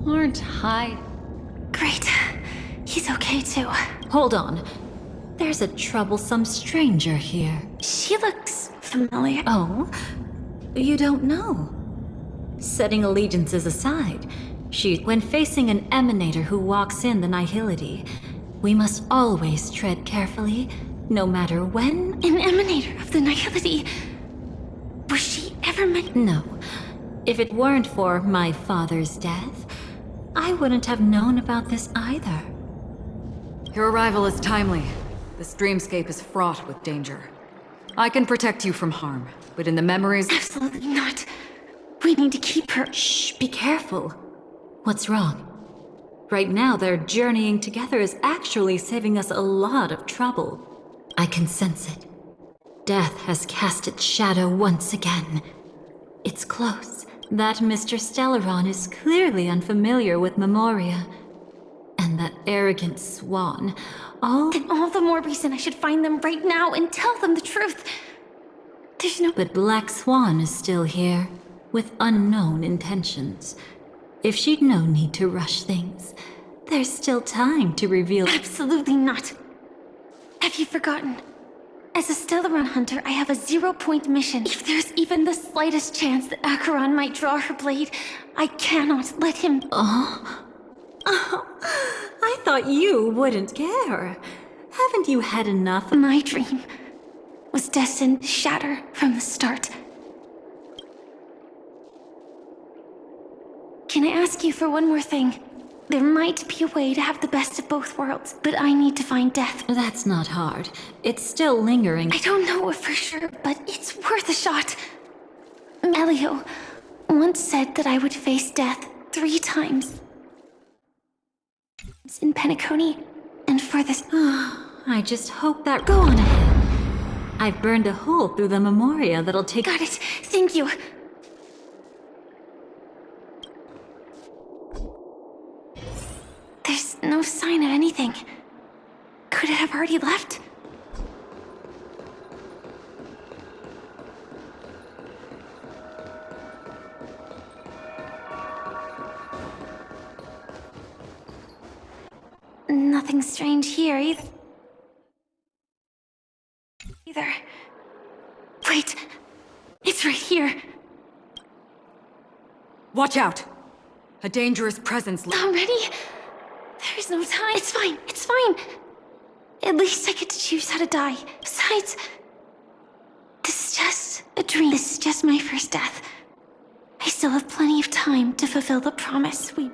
aren't high. Great. He's okay too. Hold on. There's a troublesome stranger here. She looks familiar. Oh? You don't know? Setting allegiances aside, when facing an emanator who walks in the nihility, we must always tread carefully, no matter when. An emanator of the nihility? Was she ever meant? No. If it weren't for my father's death, I wouldn't have known about this either. Your arrival is timely. This dreamscape is fraught with danger. I can protect you from harm, but in the memories... Absolutely not. We need to keep her. Shh, be careful. What's wrong? Right now, their journeying together is actually saving us a lot of trouble. I can sense it. Death has cast its shadow once again. It's close. That Mr. Stellaron is clearly unfamiliar with Memoria. And that arrogant swan, Then all the more reason I should find them right now and tell them the truth. There's no... But Black Swan is still here, with unknown intentions. If she'd no need to rush things, there's still time to reveal... Absolutely not. Have you forgotten? As a Stellaron hunter, I have a 0-point mission. If there's even the slightest chance that Acheron might draw her blade, I cannot let him... I thought you wouldn't care. Haven't you had enough? My dream was destined to shatter from the start. Can I ask you for one more thing? There might be a way to have the best of both worlds, but I need to find death. That's not hard. It's still lingering. I don't know for sure, but it's worth a shot. Elio once said that I would face death 3 times. In Penacony, and for this... I just hope that... Go on ahead. I've burned a hole through the Memoria that'll take... Got it. Thank you. There's no sign of anything. Could it have already left? Nothing strange here either. Wait, it's right here. Watch out! A dangerous presence. Already? There's no time. It's fine, it's fine. At least I get to choose how to die. Besides, this is just a dream. This is just my first death. I still have plenty of time to fulfill the promise we...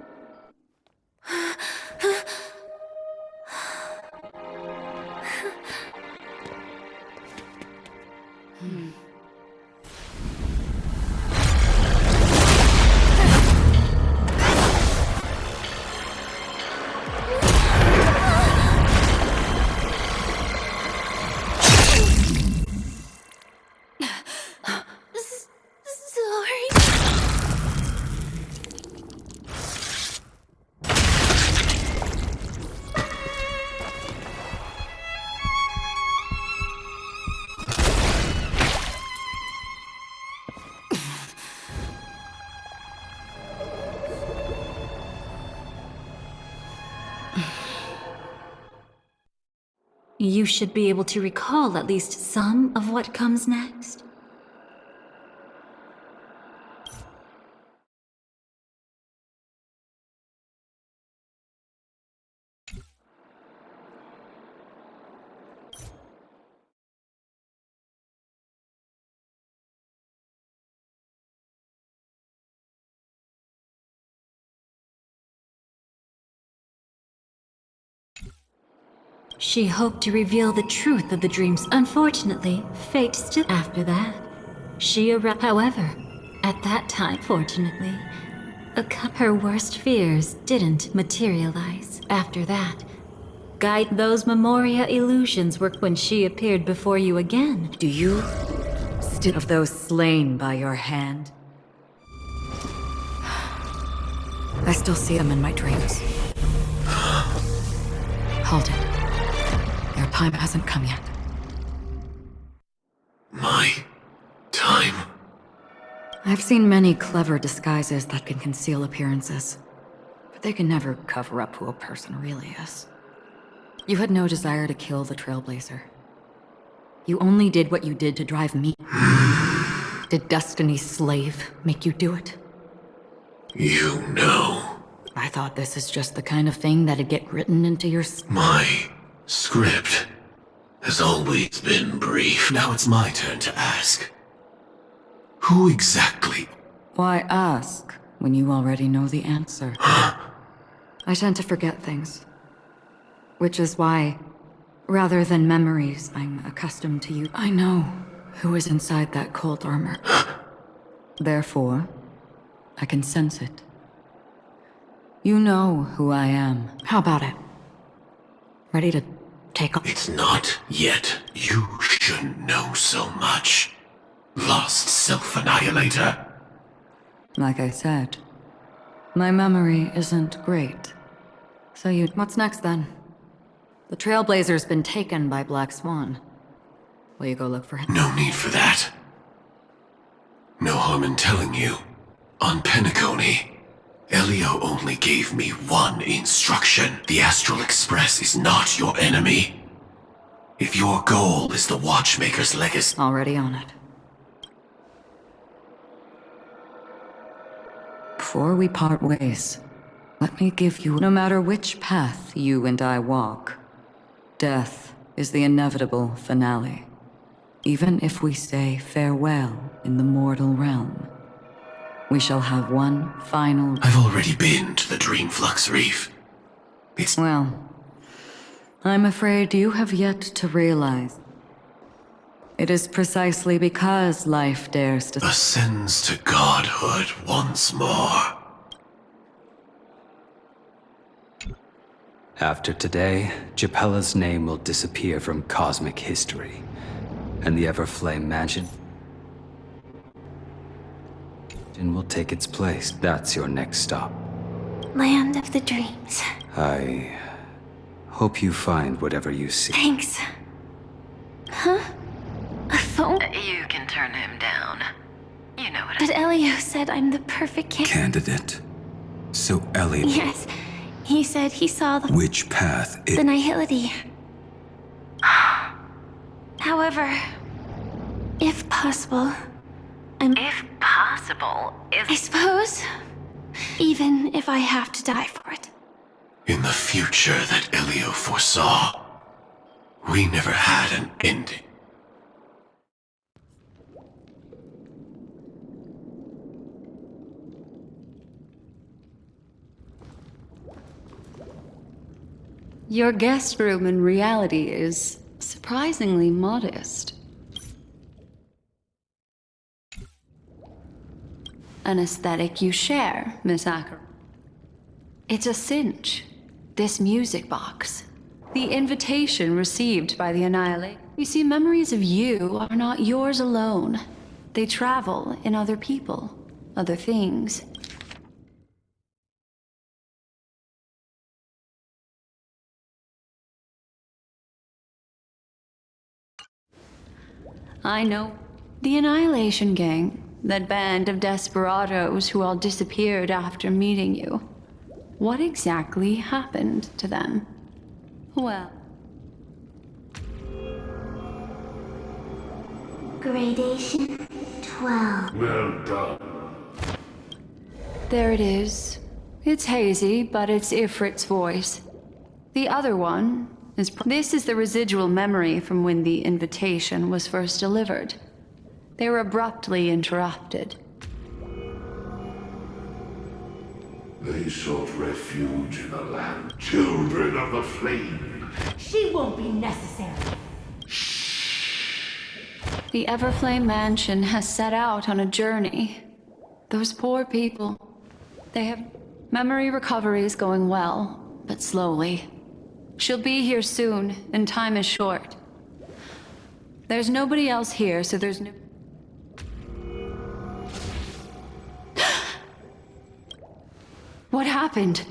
You should be able to recall at least some of what comes next. She hoped to reveal the truth of the dreams. Unfortunately, fate still after that. She arrived. However, at that time, fortunately, her worst fears didn't materialize. After that, guide those Memoria illusions were when she appeared before you again. Do you still of those slain by your hand? I still see them in my dreams. Hold it. Their time hasn't come yet. My time? I've seen many clever disguises that can conceal appearances, but they can never cover up who a person really is. You had no desire to kill the Trailblazer. You only did what you did to drive me. Did Destiny's slave make you do it? You know. I thought this is just the kind of thing that'd get written into your... My script has always been brief. Now it's my turn to ask. Who exactly? Why ask when you already know the answer? I tend to forget things. Which is why, rather than memories, I'm accustomed to you. I know who is inside that cold armor. Therefore, I can sense it. You know who I am. How about it? Ready to take off? It's not yet. You shouldn't know so much. Lost self-annihilator. Like I said, my memory isn't great. So what's next then? The Trailblazer's been taken by Black Swan. Will you go look for him? No need for that. No harm in telling you. On Penacony, Elio only gave me one instruction. The Astral Express is not your enemy. If your goal is the Watchmaker's legacy... Already on it. Before we part ways, let me give you... No matter which path you and I walk, death is the inevitable finale. Even if we say farewell in the mortal realm, we shall have one final... I've already been to the Dreamflux Reef. It's... Well, I'm afraid you have yet to realize. It is precisely because life dares to... ascends to godhood once more. After today, Japella's name will disappear from cosmic history, and the Everflame Mansion will take its place. That's your next stop. Land of the Dreams. I hope you find whatever you seek. Thanks. Huh? A phone? You can turn him down. You know what But Elio said I'm the perfect Candidate. So Ellie... Yes. He said he saw the... Which path The nihility. However, if possible, If possible, I suppose, even if I have to die for it. In the future that Elio foresaw, we never had an ending. Your guest room in reality is surprisingly modest. An aesthetic you share, Miss Acker. It's a cinch. This music box. The invitation received by the Annihilate. You see, memories of you are not yours alone. They travel in other people, other things. I know. The Annihilation Gang. That band of desperados who all disappeared after meeting you. What exactly happened to them? Well, Gradation 12. Well done. There it is. It's hazy, but it's Ifrit's voice. The other one is... This is the residual memory from when the invitation was first delivered. They were abruptly interrupted. They sought refuge in the land. Children of the flame. She won't be necessary. The Everflame Mansion has set out on a journey. Those poor people, they have... Memory recovery is going well, but slowly. She'll be here soon, and time is short. There's nobody else here, so there's no... What happened?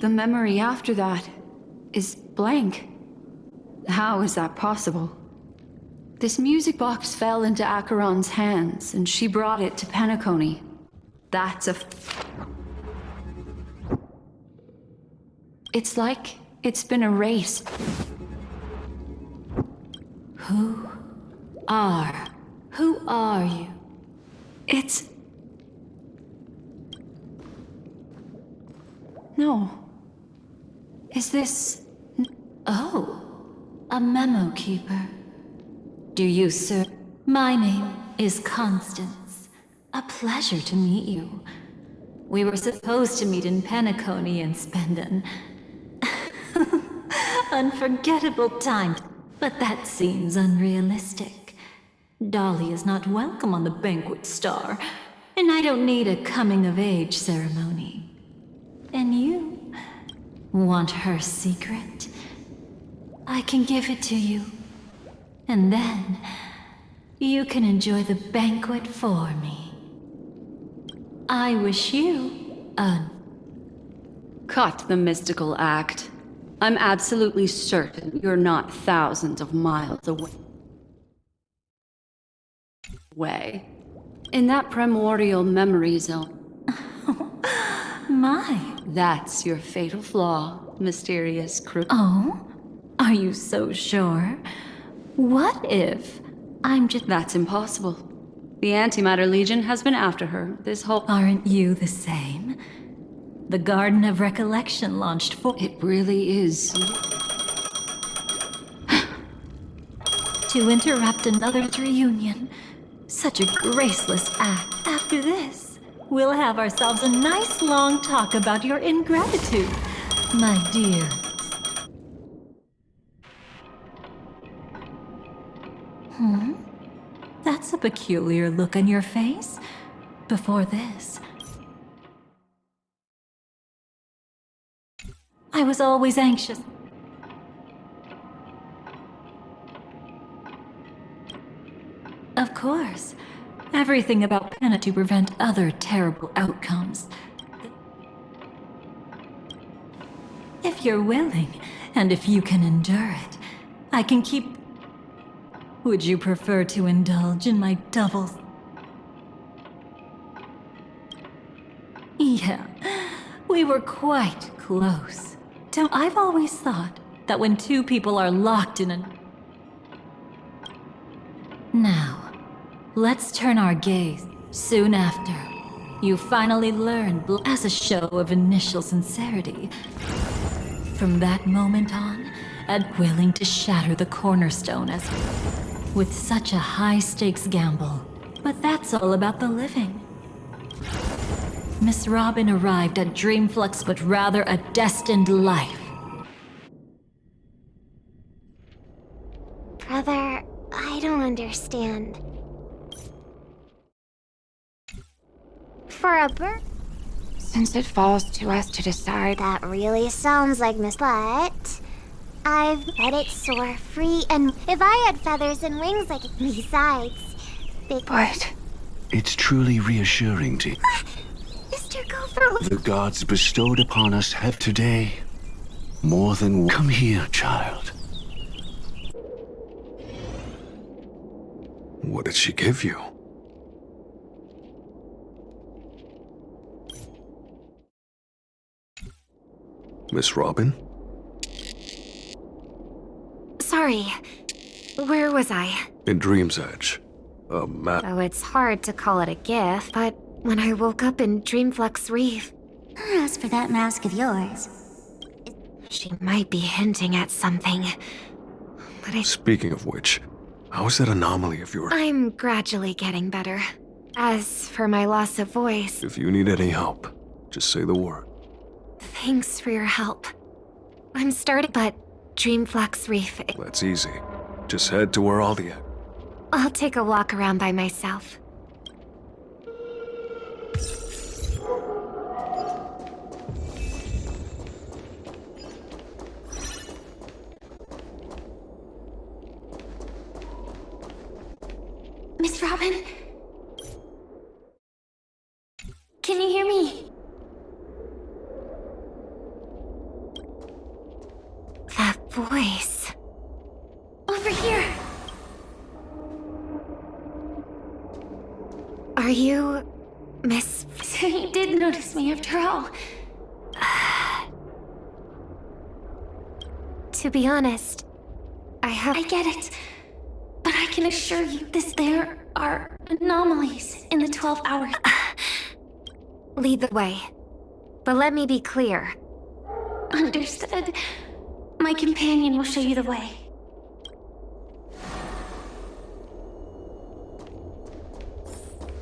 The memory after that is blank. How is that possible? This music box fell into Acheron's hands, and she brought it to Penacony. That's a... It's like it's been erased. Who are you? It's... No. Is this... Oh, a memo keeper. Do you, sir? My name is Constance. A pleasure to meet you. We were supposed to meet in Penacony and spend an unforgettable time, but that seems unrealistic. Dolly is not welcome on the banquet star, and I don't need a coming-of-age ceremony. And you want her secret? I can give it to you. And then you can enjoy the banquet for me. I wish you Cut the mystical act. I'm absolutely certain you're not thousands of miles away. In that primordial memory zone. My. That's your fatal flaw, mysterious crew. Oh? Are you so sure? What if I'm just... That's impossible. The Antimatter Legion has been after her this whole... Aren't you the same? The Garden of Recollection launched for... It really is. To interrupt another's reunion. Such a graceless act. After this, we'll have ourselves a nice long talk about your ingratitude, my dear. That's a peculiar look on your face. Before this, I was always anxious. Of course. Everything about Penna to prevent other terrible outcomes. If you're willing, and if you can endure it, I can keep... Would you prefer to indulge in my doubles? Yeah, we were quite close. I've always thought that when two people are locked in a... Now, let's turn our gaze. Soon after, you finally learn as a show of initial sincerity. From that moment on, willing to shatter the cornerstone as... with such a high-stakes gamble. But that's all about the living. Miss Robin arrived at Dreamflux, but rather a destined life. Brother, I don't understand. For a bird? Since it falls to us to decide... That really sounds like Miss... But... I've let it soar free, and if I had feathers and wings like it... Besides... But... It's truly reassuring to... Mr. Gopher... The gods bestowed upon us have today more than... Come here, child. What did she give you? Miss Robin? Sorry. Where was I? In Dream's Edge. Oh, it's hard to call it a gift, but when I woke up in Dreamflux Reef... As for that mask of yours... She might be hinting at something, but Speaking of which, how's that anomaly of yours? I'm gradually getting better. As for my loss of voice... If you need any help, just say the word. Thanks for your help. I'm starting, but Dreamflux Reef... That's easy. Just head to where all the... I'll take a walk around by myself. Miss Robin? Can you hear me? That voice... Over here! Are you... Miss... So you did notice me after all. To be honest, I get it. But I can assure you there are anomalies in the 12 hours. Lead the way. But let me be clear. Understood. My companion will show you the way.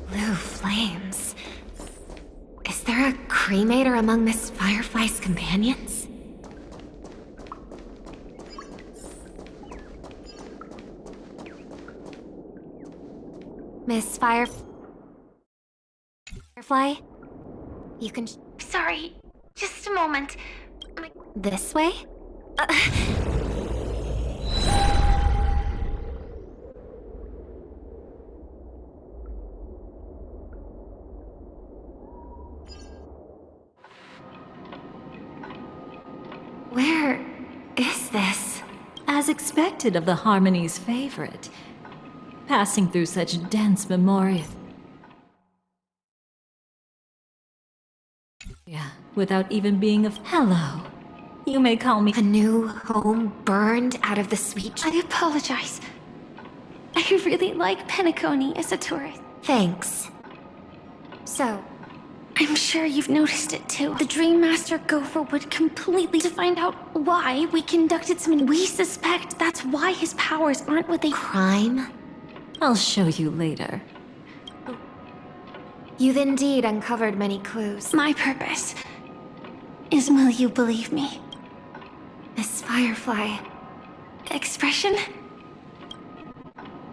Blue flames. Is there a cremator among Miss Firefly's companions? Miss Firefly? You can... Sorry, just a moment. This way? Where is this? As expected of the Harmony's favorite. Passing through such dense memoria. Yeah, without even being hello. You may call me... A new home burned out of the sweet... I apologize. I really like Penacony as a tourist. Thanks. So... I'm sure you've noticed it too. The Dream Master Gopher would completely to find out why we conducted some... We suspect that's why his powers aren't what they... Crime? I'll show you later. You've indeed uncovered many clues. My purpose is, will you believe me? Miss Firefly. Expression?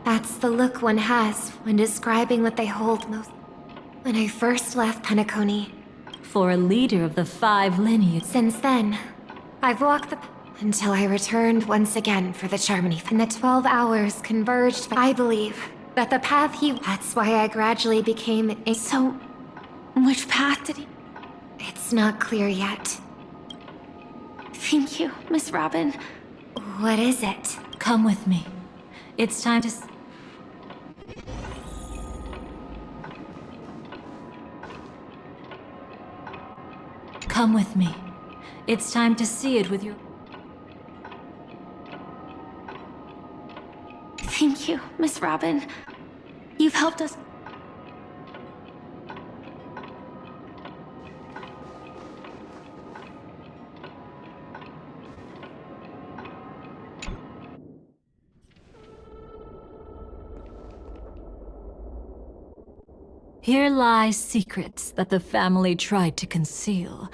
That's the look one has when describing what they hold most. When I first left Penacony. For a leader of the 5 lineage. Since then, I've walked the... until I returned once again for the Charmony. And the 12 hours converged. I believe that the path he... That's why I gradually became a... So, which path did he... It's not clear yet. Thank you, Miss Robin. What is it? Come with me. It's time to... Come with me. It's time to see it with your... Thank you, Miss Robin. You've helped us... Here lie secrets that the family tried to conceal.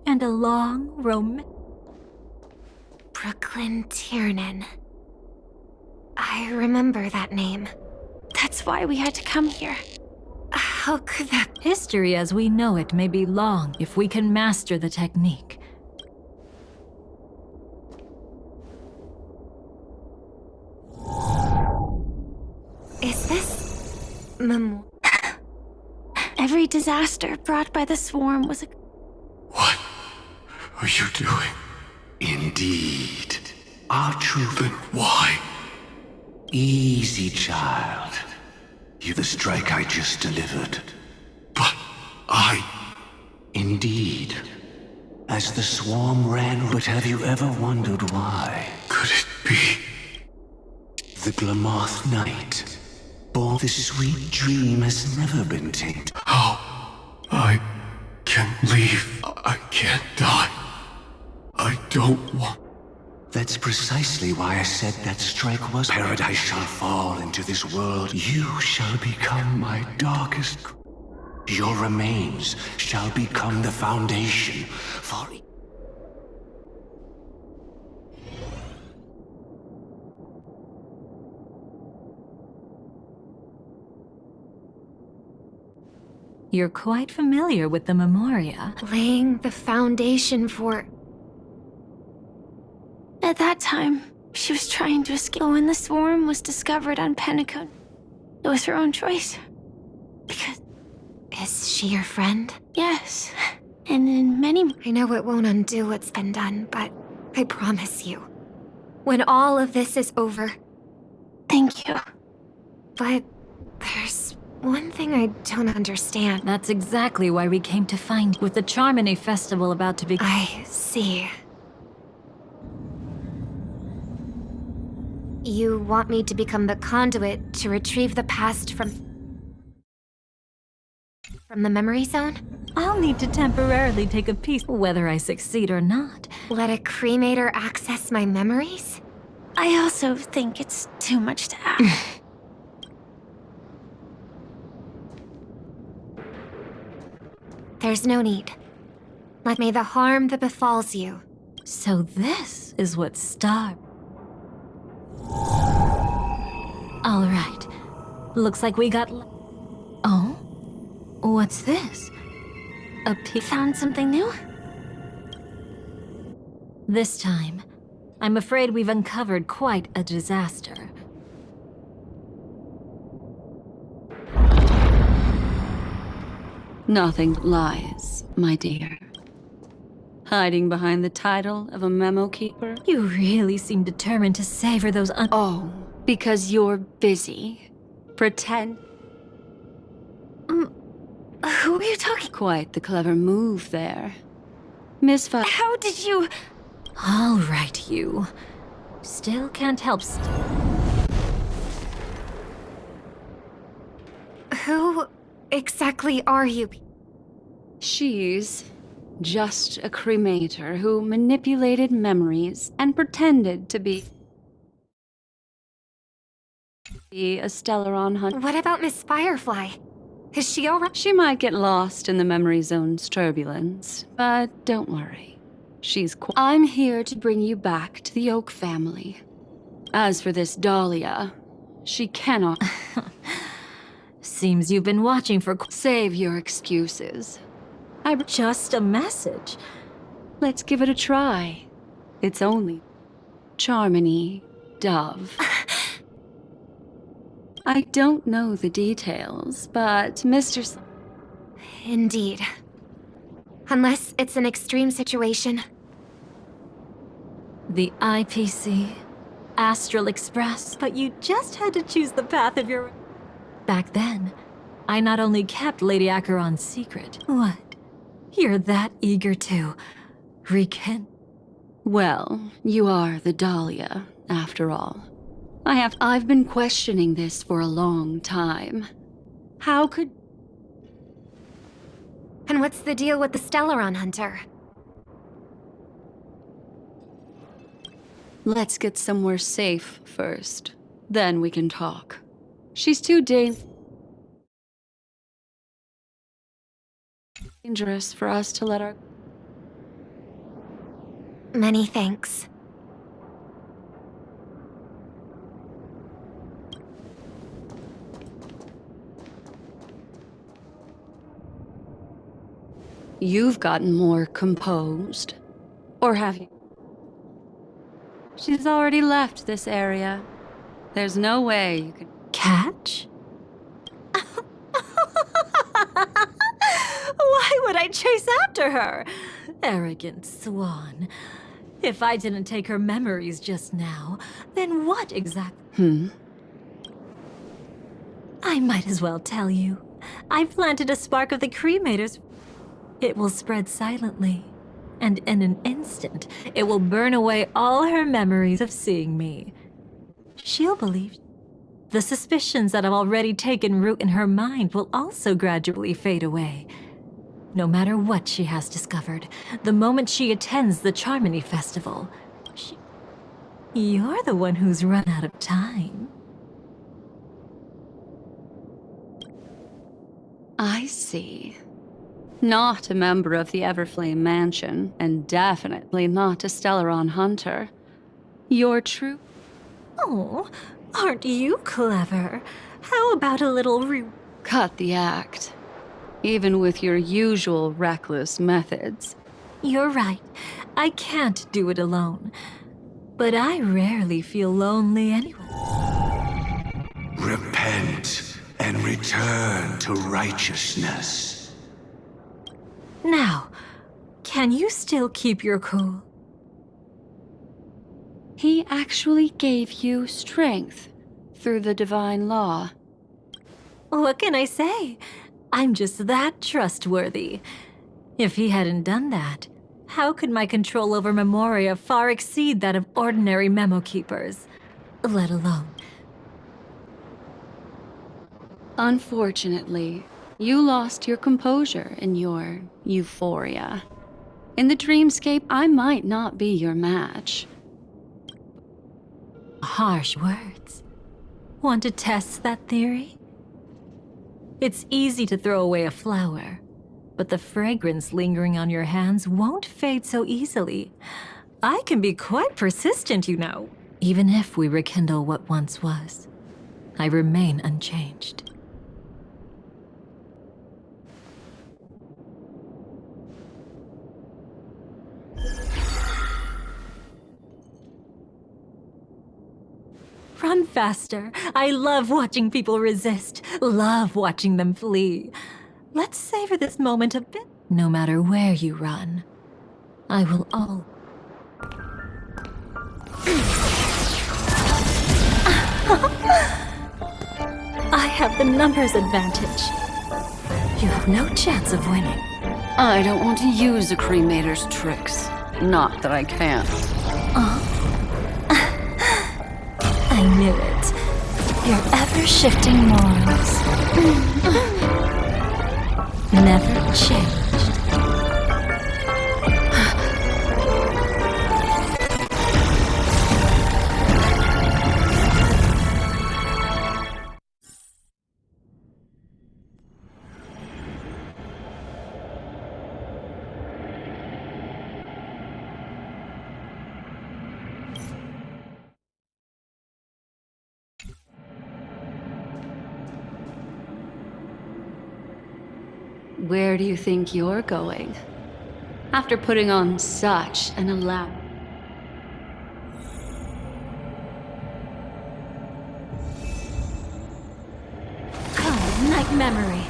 And a long Brooklyn Tiernan. I remember that name. That's why we had to come here. How could that... History as we know it may be long if we can master the technique. Is this... Every disaster brought by the swarm was a... What are you doing? Indeed. Our children. Why? Easy, child. You the strike I just delivered. But I... Indeed. as the swarm ran. But have you ever wondered why? Could it be the Glamoth Night? Born this sweet dream has never been tainted. How? I can leave. I can't die. I don't want... That's precisely why I said that strike was... Paradise shall fall into this world. You shall become my darkest... Your remains shall become the foundation for... You're quite familiar with the Memoria. Laying the foundation for... At that time, she was trying to escape. When the swarm was discovered on Penacone, it was her own choice. Because... Is she your friend? Yes. And in many... I know it won't undo what's been done, but I promise you, when all of this is over... Thank you. But there's one thing I don't understand. That's exactly why we came to find you. With the Charmony Festival about to begin. I see. You want me to become the conduit to retrieve the past from the memory zone? I'll need to temporarily take a piece, whether I succeed or not. Let a cremator access my memories? I also think it's too much to ask. There's no need. Let me the harm that befalls you. So this is what starved. All right. Looks like we got... Oh? What's this? A pig... Found something new? This time, I'm afraid we've uncovered quite a disaster. Nothing lies, my dear. Hiding behind the title of a memo keeper? You really seem determined to savor those Oh, because you're busy. Pretend... Who are you talking? Quite the clever move there. Miss How did you... All right, you. Still can't help Who exactly are you? She's just a cremator who manipulated memories and pretended to be a Stellaron hunter. What about Miss Firefly? Is she alright? She might get lost in the memory zone's turbulence, but don't worry. She's I'm here to bring you back to the Oak family. As for this Dahlia, she cannot... Seems you've been watching for... Save your excuses. Just a message. Let's give it a try. It's only... Charmony Dove. I don't know the details, but Mr. Indeed. Unless it's an extreme situation. The IPC, Astral Express, but you just had to choose the path of your... Back then, I not only kept Lady Acheron's secret. What? You're that eager to... rekindle? Well, you are the Dahlia, after all. I've been questioning this for a long time. How could... And what's the deal with the Stellaron hunter? Let's get somewhere safe first. Then we can talk. She's too dangerous for us to let our... Many thanks. You've gotten more composed. Or have you? She's already left this area. There's no way you could... Catch? Why would I chase after her? Arrogant swan. If I didn't take her memories just now, then what exactly? I might as well tell you. I planted a spark of the cremators. It will spread silently, and in an instant, it will burn away all her memories of seeing me. She'll believe. The suspicions that have already taken root in her mind will also gradually fade away. No matter what she has discovered, the moment she attends the Charmony Festival, you're the one who's run out of time. I see. Not a member of the Everflame Mansion, and definitely not a Stellaron hunter. You're true. Oh, aren't you clever? How about a little Cut the act. Even with your usual reckless methods. You're right. I can't do it alone. But I rarely feel lonely anyway. Repent and return to righteousness. Now, can you still keep your cool? He actually gave you strength through the divine law. What can I say? I'm just that trustworthy. If he hadn't done that, how could my control over Memoria far exceed that of ordinary memo keepers? Let alone... Unfortunately, you lost your composure in your euphoria. In the dreamscape, I might not be your match. Harsh words. Want to test that theory? It's easy to throw away a flower, but the fragrance lingering on your hands won't fade so easily. I can be quite persistent, you know. Even if we rekindle what once was, I remain unchanged. Run faster. I love watching people resist, love watching them flee. Let's savor this moment a bit. No matter where you run, I will all... I have the numbers advantage. You have no chance of winning. I don't want to use a cremator's tricks. Not that I can't. I knew it. Your ever-shifting morals. Never changed. Where do you think you're going? After putting on such an elaborate... Oh, night memory.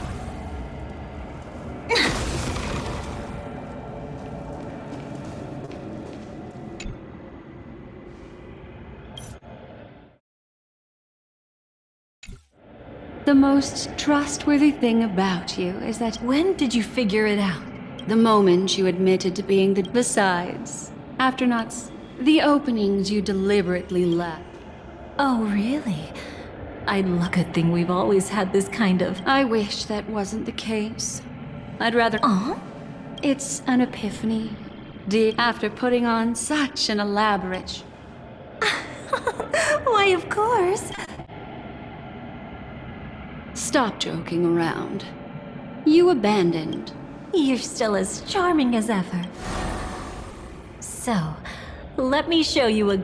The most trustworthy thing about you is that... When did you figure it out? The moment you admitted to being the... Besides, after not... The openings you deliberately left. Oh, really? I'd a good thing we've always had this kind of... I wish that wasn't the case. I'd rather... It's an epiphany. After putting on such an elaborate... Why, of course. Stop joking around. You abandoned. You're still as charming as ever. So, let me show you a...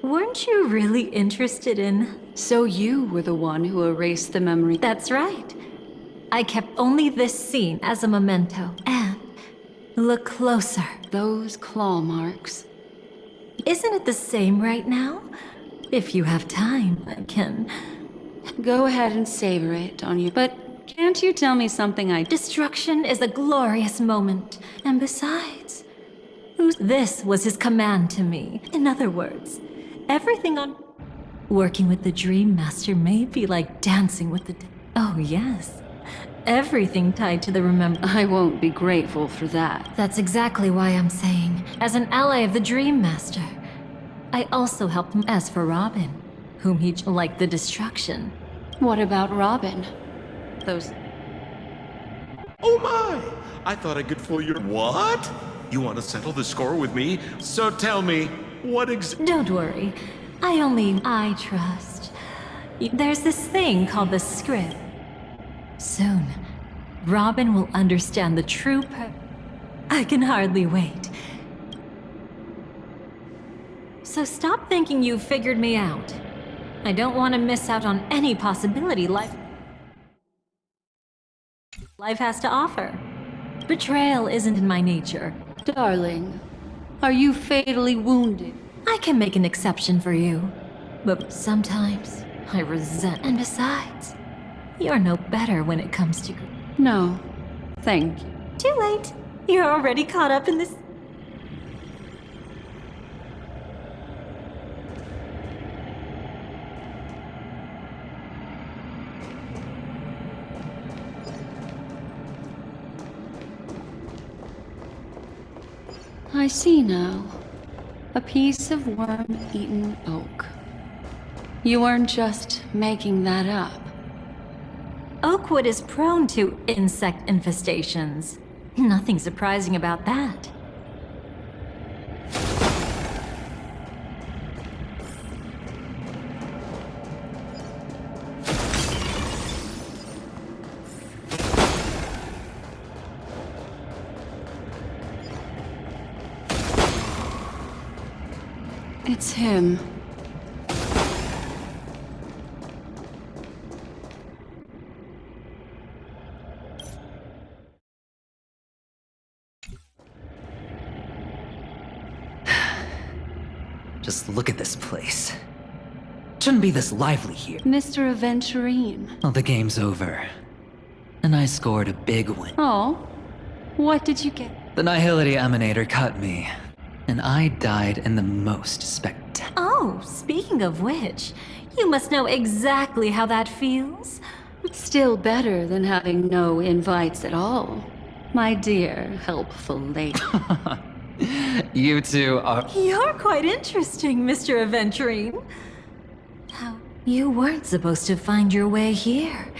Weren't you really interested in... So you were the one who erased the memory. That's right. I kept only this scene as a memento. And look closer. Those claw marks. Isn't it the same right now? If you have time, I can... Go ahead and savor it on you. But can't you tell me something I... Destruction is a glorious moment. And besides, this was his command to me. In other words, everything on... Working with the Dream Master may be like dancing with the... Oh, yes. everything tied to the I won't be grateful for that. That's exactly why I'm saying, as an ally of the Dream Master, I also helped him. As for Robin, whom he like the destruction. What about Robin? Those... Oh my! I thought I could fool your... What? You want to settle the score with me? So tell me, what Don't worry. I trust. There's this thing called the script. Soon, Robin will understand the true I can hardly wait. So stop thinking you've figured me out. I don't want to miss out on any possibility life has to offer. Betrayal isn't in my nature. Darling, are you fatally wounded? I can make an exception for you, but sometimes I resent. And besides, you're no better when it comes to... No, thank you. Too late. You're already caught up in this... I see now. A piece of worm-eaten oak. You weren't just making that up. Oakwood is prone to insect infestations. Nothing surprising about that. It's him. Just look at this place. Shouldn't be this lively here. Mr. Aventurine. Well, the game's over. And I scored a big win. Oh? What did you get? The Nihility Emanator cut me. And I died in the most spectacular... Oh, speaking of which, you must know exactly how that feels. Still better than having no invites at all. My dear, helpful lady. You two are... You're quite interesting, Mr. Aventurine. How... You weren't supposed to find your way here.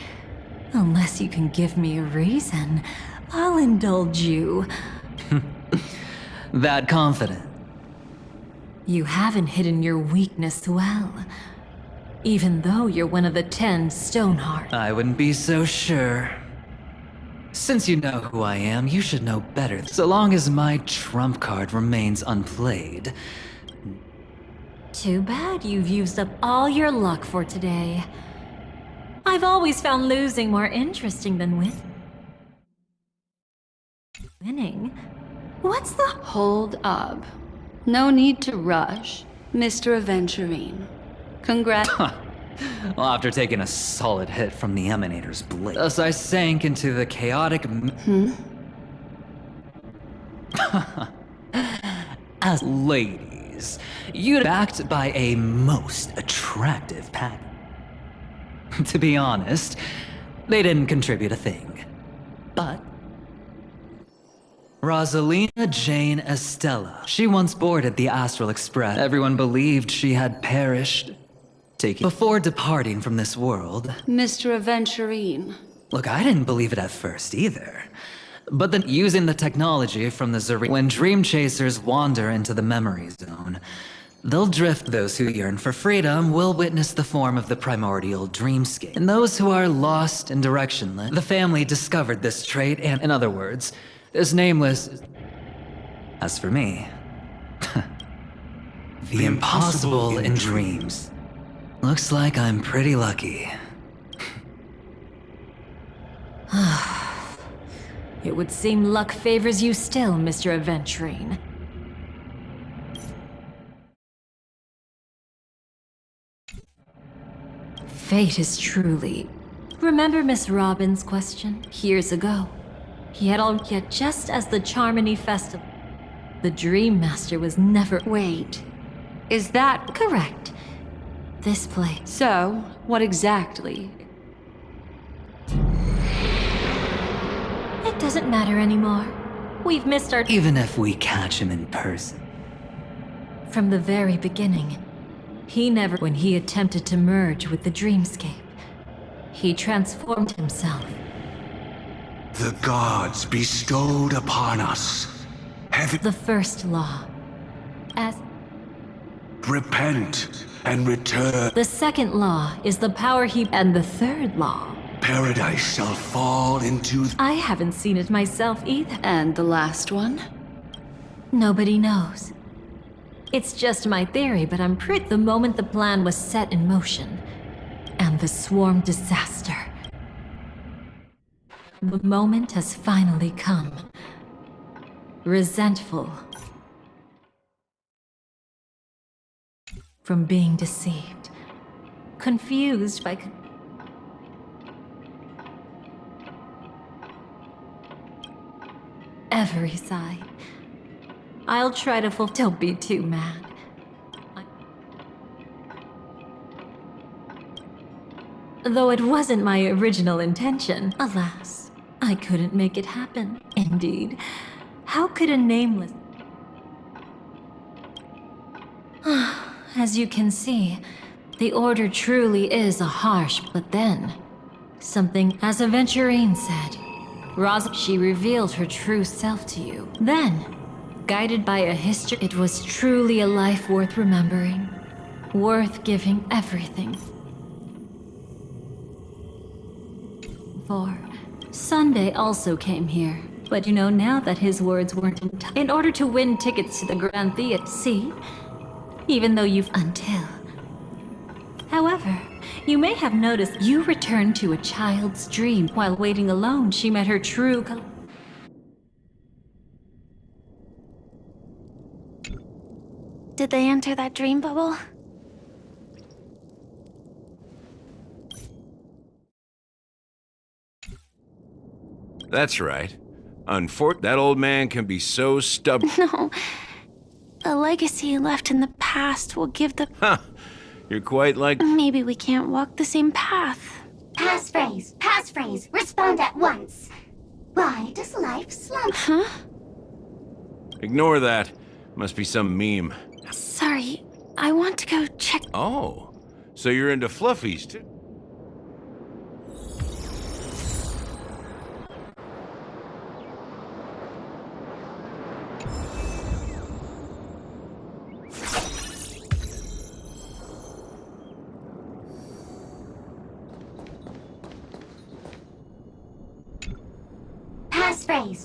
Unless you can give me a reason, I'll indulge you. That confident. You haven't hidden your weakness well. Even though you're one of the 10 Stoneheart. I wouldn't be so sure. Since you know who I am, you should know better. So long as my trump card remains unplayed. Too bad you've used up all your luck for today. I've always found losing more interesting than winning. What's the... Hold up. No need to rush, Mr. Aventurine. Congrats. Well, after taking a solid hit from the Emanator's blade, thus I sank into the chaotic... As ladies, you'd backed by a most attractive pack. To be honest, they didn't contribute a thing. But... Rosalina Jane Estella. She once boarded the Astral Express. Everyone believed she had perished. Before departing from this world. Mr. Aventurine. Look, I didn't believe it at first either. But then using the technology from the Zuri, when dream chasers wander into the memory zone, they'll drift. Those who yearn for freedom will witness the form of the primordial dreamscape. And those who are lost and directionless, the family discovered this trait and, in other words, this nameless... As for me... the impossible in dreams. Looks like I'm pretty lucky. It would seem luck favors you still, Mr. Aventurine. Fate is truly... Remember Miss Robin's question years ago? Yet just as the Charmony Festival, the Dream Master was never... Wait, is that... Correct. This place. So, what exactly? doesn't matter anymore. We've missed our... Even if we catch him in person. From the very beginning, he never... When he attempted to merge with the dreamscape, he transformed himself. The gods bestowed upon us The first law. As... Repent and return. The second law is the power he... And the third law. Paradise shall fall into... I haven't seen it myself either. And the last one? Nobody knows. It's just my theory, but I'm pretty... The moment the plan was set in motion, and the swarm disaster. The moment has finally come. Resentful. From being deceived. Confused by... Every side. I'll try to Don't be too mad. Though it wasn't my original intention, alas, I couldn't make it happen. Indeed. How could a nameless... As you can see, the Order truly is a harsh... But then, something... As Aventurine said, she revealed her true self to you. Then, guided by a history... It was truly a life worth remembering. Worth giving everything. For Sunday also came here. But you know now that his words weren't in order to win tickets to the Grand Theatre. See? Even though you've... Until... However, you may have noticed you returned to a child's dream. While waiting alone, she met her true... Did they enter that dream bubble? That's right. That old man can be so stubborn. No. The legacy left in the past will give the... Huh. You're quite like... Maybe we can't walk the same path. Passphrase, passphrase, respond at once. Why does life slump? Huh? Ignore that. Must be some meme. Sorry, I want to go check... Oh, so you're into fluffies too?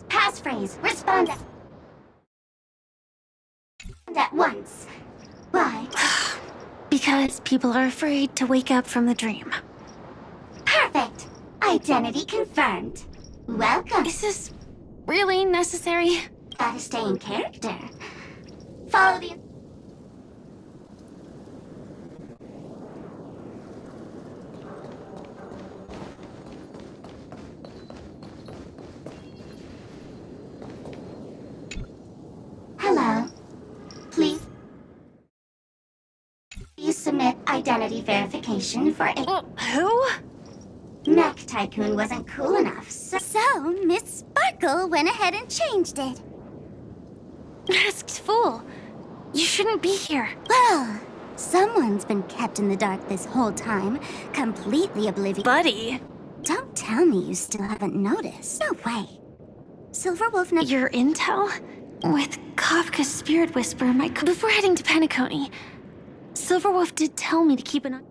Passphrase, respond at once. Why? Because people are afraid to wake up from the dream. Perfect. Identity confirmed. Welcome. Is this really necessary? Gotta stay in character. Follow the... Hello. Please submit identity verification for a... Who? Mech Tycoon wasn't cool enough, So Miss Sparkle went ahead and changed it. Masked fool. You shouldn't be here. Well, someone's been kept in the dark this whole time, completely oblivious. Buddy. Don't tell me you still haven't noticed. No way. Silverwolf... Your intel? With Kafka's spirit whisper, before heading to Penacony, Silverwolf did tell me to keep an eye...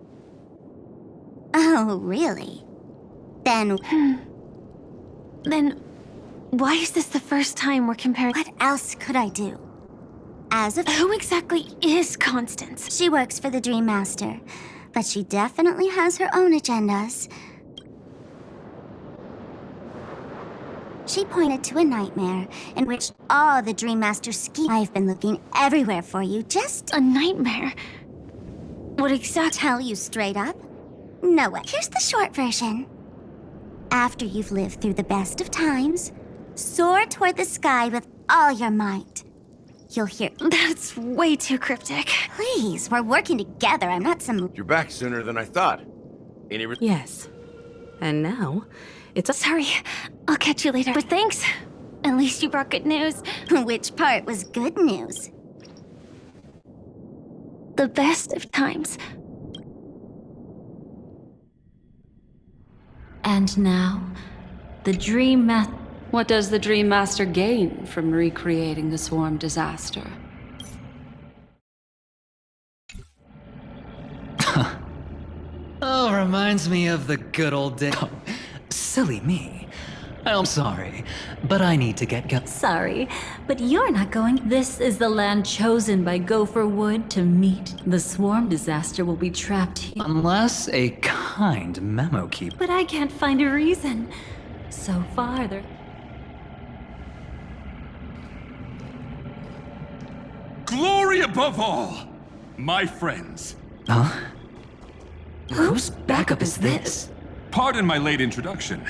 Oh, really? Then... Then, why is this the first time we're comparing... What else could I do? As of... Who exactly is Constance? She works for the Dream Master, but she definitely has her own agendas. She pointed to a nightmare in which all the Dream Master schemes. I've been looking everywhere for you, just... A nightmare? What exactly? Tell you straight up? No way. Here's the short version. After you've lived through the best of times, soar toward the sky with all your might. You'll hear... That's way too cryptic. Please, we're working together. I'm not some... You're back sooner than I thought. Yes. And now, Sorry, I'll catch you later. But thanks. At least you brought good news. Which part was good news? The best of times. And now, the Dream Master. What does the Dream Master gain from recreating the swarm disaster? Oh, reminds me of the good old day. Oh, silly me. I'm sorry, but I need to get going. Sorry, but you're not going. This is the land chosen by Gopher Wood to meet. The swarm disaster will be trapped here. Unless a kind memo keeper. But I can't find a reason. So far, there. Glory above all, my friends. Huh? Whose backup is this? Pardon my late introduction.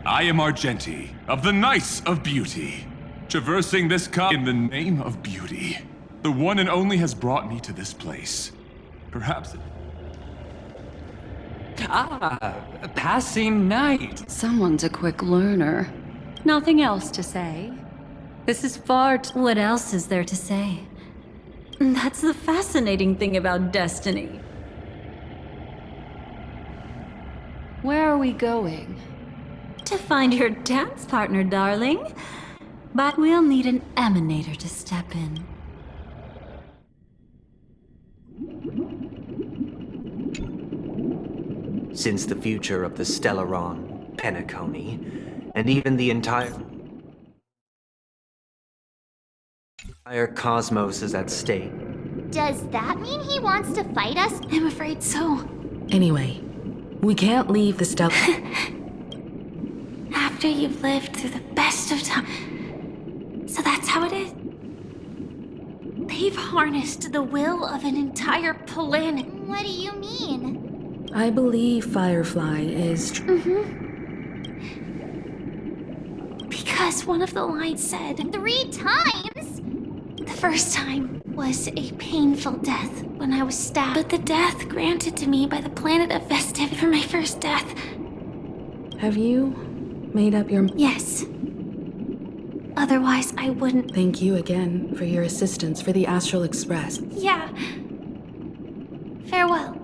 I am Argenti, of the Knights of Beauty. Traversing this in the name of beauty. The one and only has brought me to this place. Perhaps... Passing night. Someone's a quick learner. Nothing else to say. This is far too... What else is there to say? That's the fascinating thing about destiny. Where are we going? To find your dance partner, darling. But we'll need an emanator to step in. Since the future of the Stellaron, Penacony, and even the entire cosmos is at stake. Does that mean he wants to fight us? I'm afraid so. Anyway, we can't leave the Stella... After you've lived through the best of times. So that's how it is. They've harnessed the will of an entire planet. What do you mean? I believe Firefly is... Because one of the lines said... 3 times? The first time was a painful death when I was stabbed. But the death granted to me by the planet of festivity for my first death. Have you made up your... Yes. Otherwise, I wouldn't... Thank you again for your assistance for the Astral Express. Yeah. Farewell.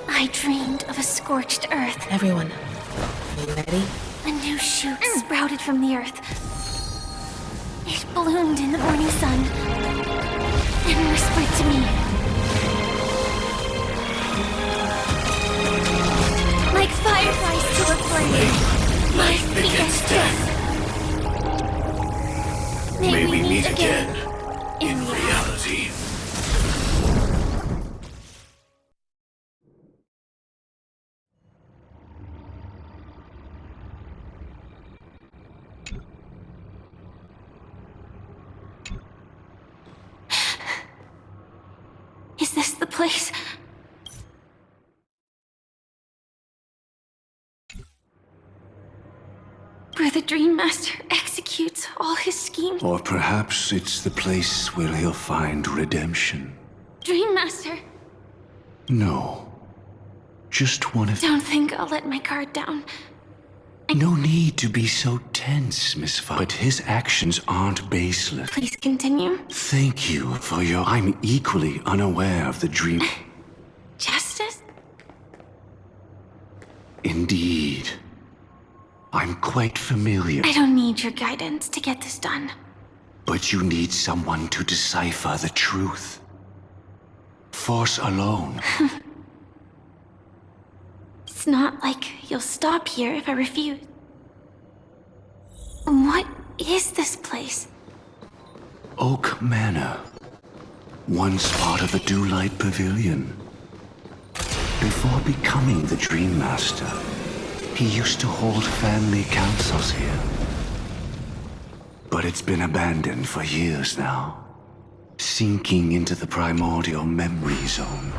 I dreamed of a scorched earth. Everyone, you ready? A new shoot sprouted from the earth. It bloomed in the morning sun and whispered to me. Like fireflies to a flame, life begets death. May we meet again in reality. Is this the place? Where the Dream Master executes all his schemes? Or perhaps it's the place where he'll find redemption. Dream Master! No. Just one of... Don't think I'll let my guard down. No need to be so tense, Miss But his actions aren't baseless. Please continue. Thank you for your... I'm equally unaware of the dream... Justice? Indeed. I'm quite familiar. I don't need your guidance to get this done. But you need someone to decipher the truth. Force alone. It's not like you'll stop here if I refuse. What is this place? Oak Manor. Once part of the Dewlight Pavilion. Before becoming the Dream Master, he used to hold family councils here. But it's been abandoned for years now, sinking into the primordial memory zone.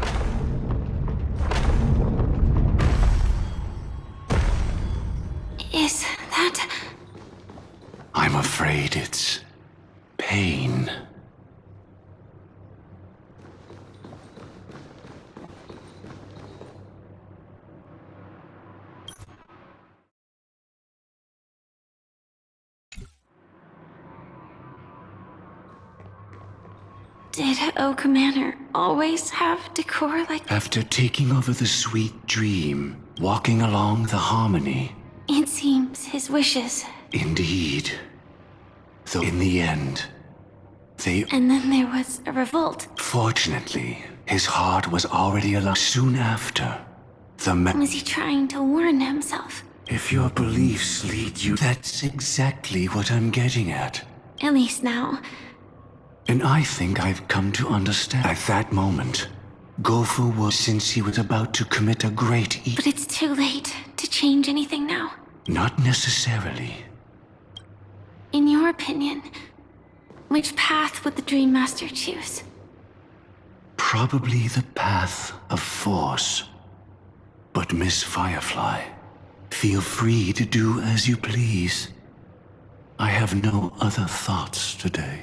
Is that... I'm afraid it's... pain. Did Oak Manor always have decor like... After taking over the sweet dream, walking along the harmony. It seems his wishes. Indeed. Though in the end, they... And then there was a revolt. Fortunately, his heart was already alive. Soon after, Was he trying to warn himself? If your beliefs lead you, that's exactly what I'm getting at. At least now. And I think I've come to understand. At that moment, Gopher was, since he was about to commit a great But it's too late to change anything now. Not necessarily. In your opinion, which path would the Dream Master choose? Probably the path of force. But Miss Firefly, feel free to do as you please. I have no other thoughts today.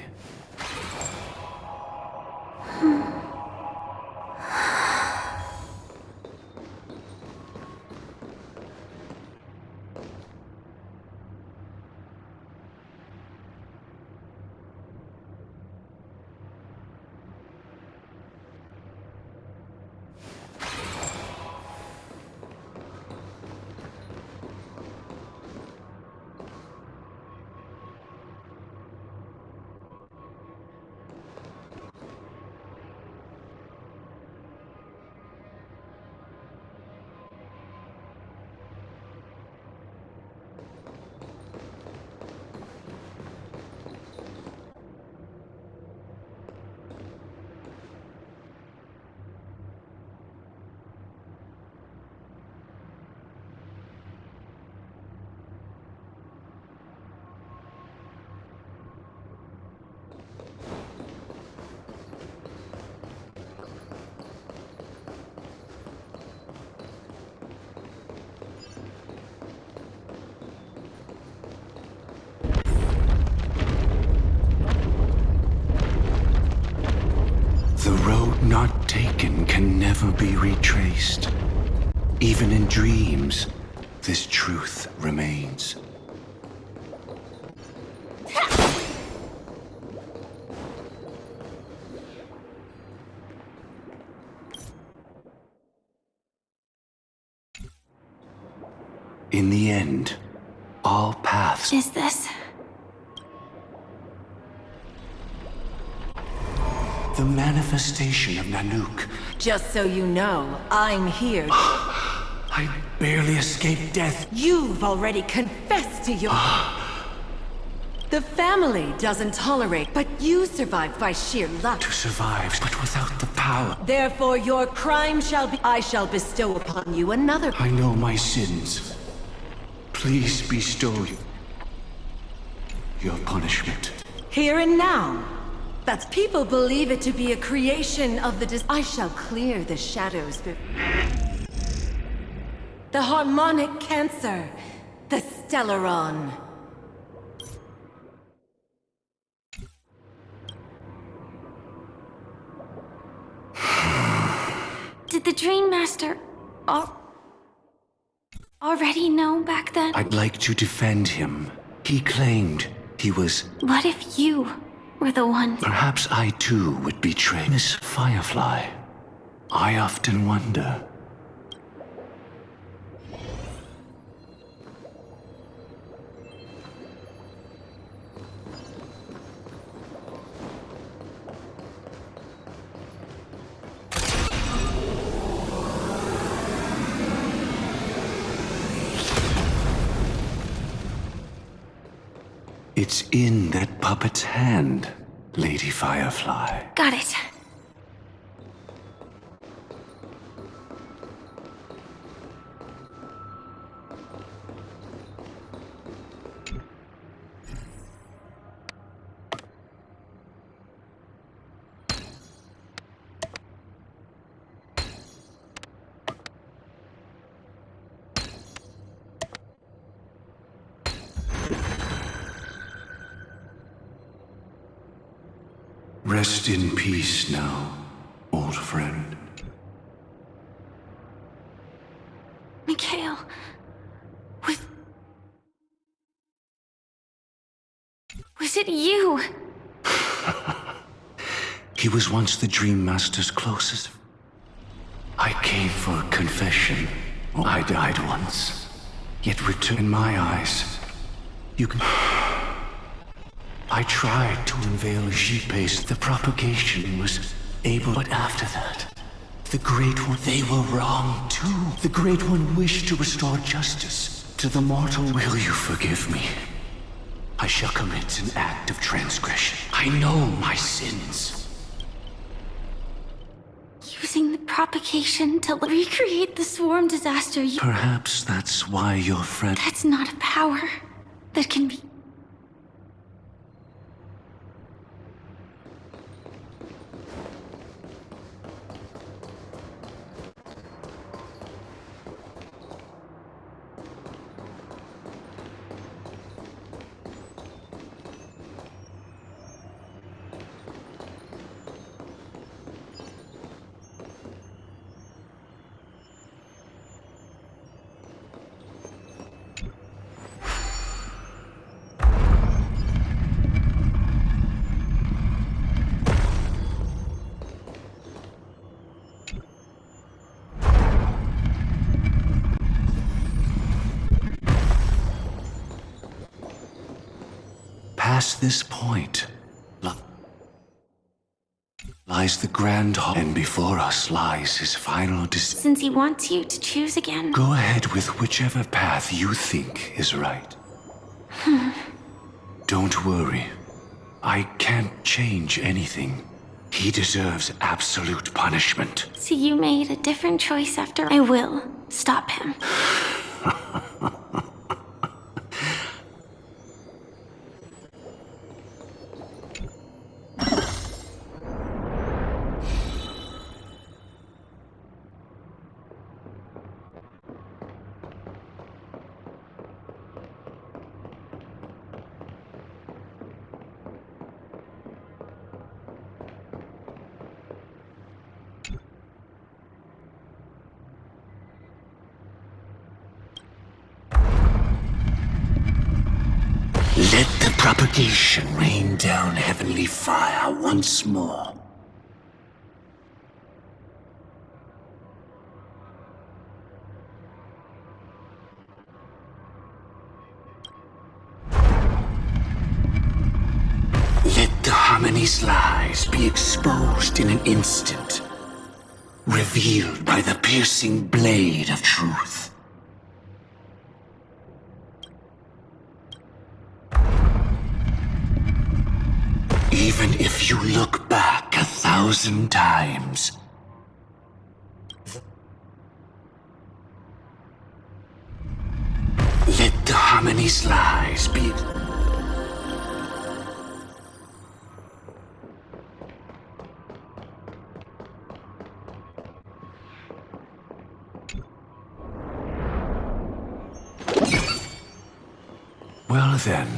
The road not taken can never be retraced. Even in dreams, this truth remains. In the end, all paths... Is this? The manifestation of Nanook. Just so you know, I'm here. I barely escaped death. You've already confessed to your... The family doesn't tolerate, but you survived by sheer luck. To survive, but without the power. Therefore, your crime shall be... I shall bestow upon you another... I know my sins. Please bestow your punishment. Here and now. That people believe it to be a creation of the I shall clear the shadows the harmonic cancer, the Stellaron. Did the Dream Master already know back then? I'd like to defend him. He claimed he was... What if you were the one? Perhaps I too would betray Miss Firefly. I often wonder. It's in that puppet's hand, Lady Firefly. Got it. Rest in peace now, old friend. Mikhail, was it you? He was once the Dream Master's closest. I came for confession. I died once, yet returned in my eyes. You can... I tried to unveil Jipe's. The propagation was able, but after that, the Great One, they were wrong too. The Great One wished to restore justice to the mortal. Will you forgive me? I shall commit an act of transgression. I know my sins. Using the propagation to recreate the swarm disaster, Perhaps that's why your friend... That's not a power that can be... Past this point lies the Grand Hall, and before us lies his final decision. Since he wants you to choose again. Go ahead with whichever path you think is right. Don't worry. I can't change anything. He deserves absolute punishment. So you made a different choice after... I will stop him. Let the propagation rain down heavenly fire once more. Let the harmony's lies be exposed in an instant, revealed by the piercing blade of truth. Even if you look back 1,000 times, let the harmony's lies be... Well then,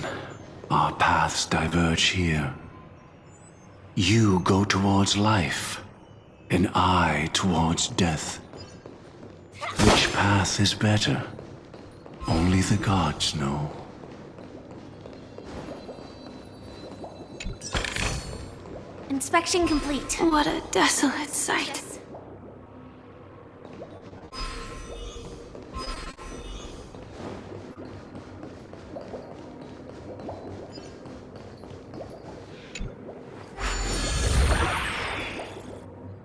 our paths diverge here. You go towards life, and I towards death. Which path is better? Only the gods know. Inspection complete. What a desolate sight.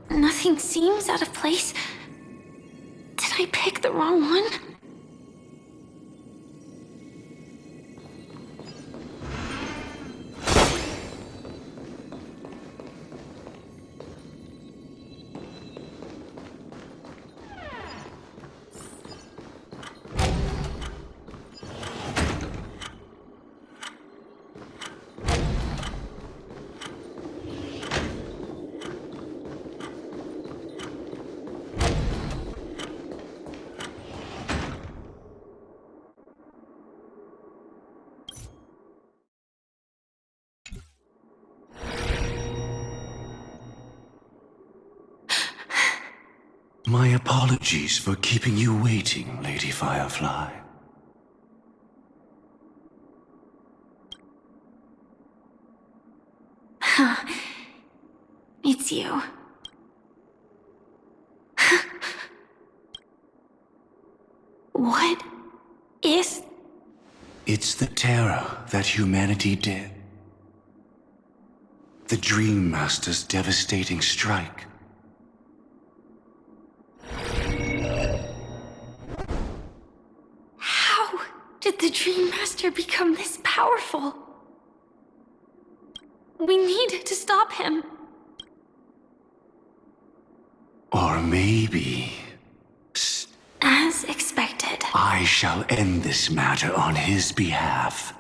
Nothing seems out of place. Did I pick the wrong one? My apologies for keeping you waiting, Lady Firefly. It's you. What is... It's the terror that humanity did. The Dream Master's devastating strike. How did the Dream Master become this powerful? We need to stop him. Or maybe... As expected. I shall end this matter on his behalf.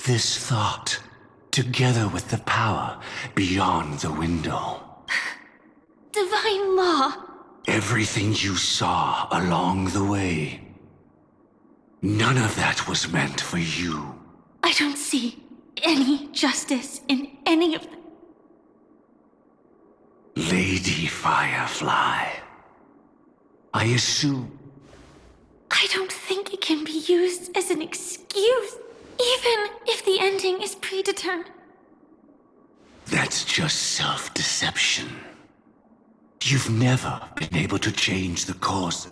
This thought, together with the power beyond the window. Divine law. Everything you saw along the way. None of that was meant for you. I don't see any justice in any of them. Lady Firefly. I assume... I don't think it can be used as an excuse, even if the ending is predetermined. That's just self-deception. You've never been able to change the course.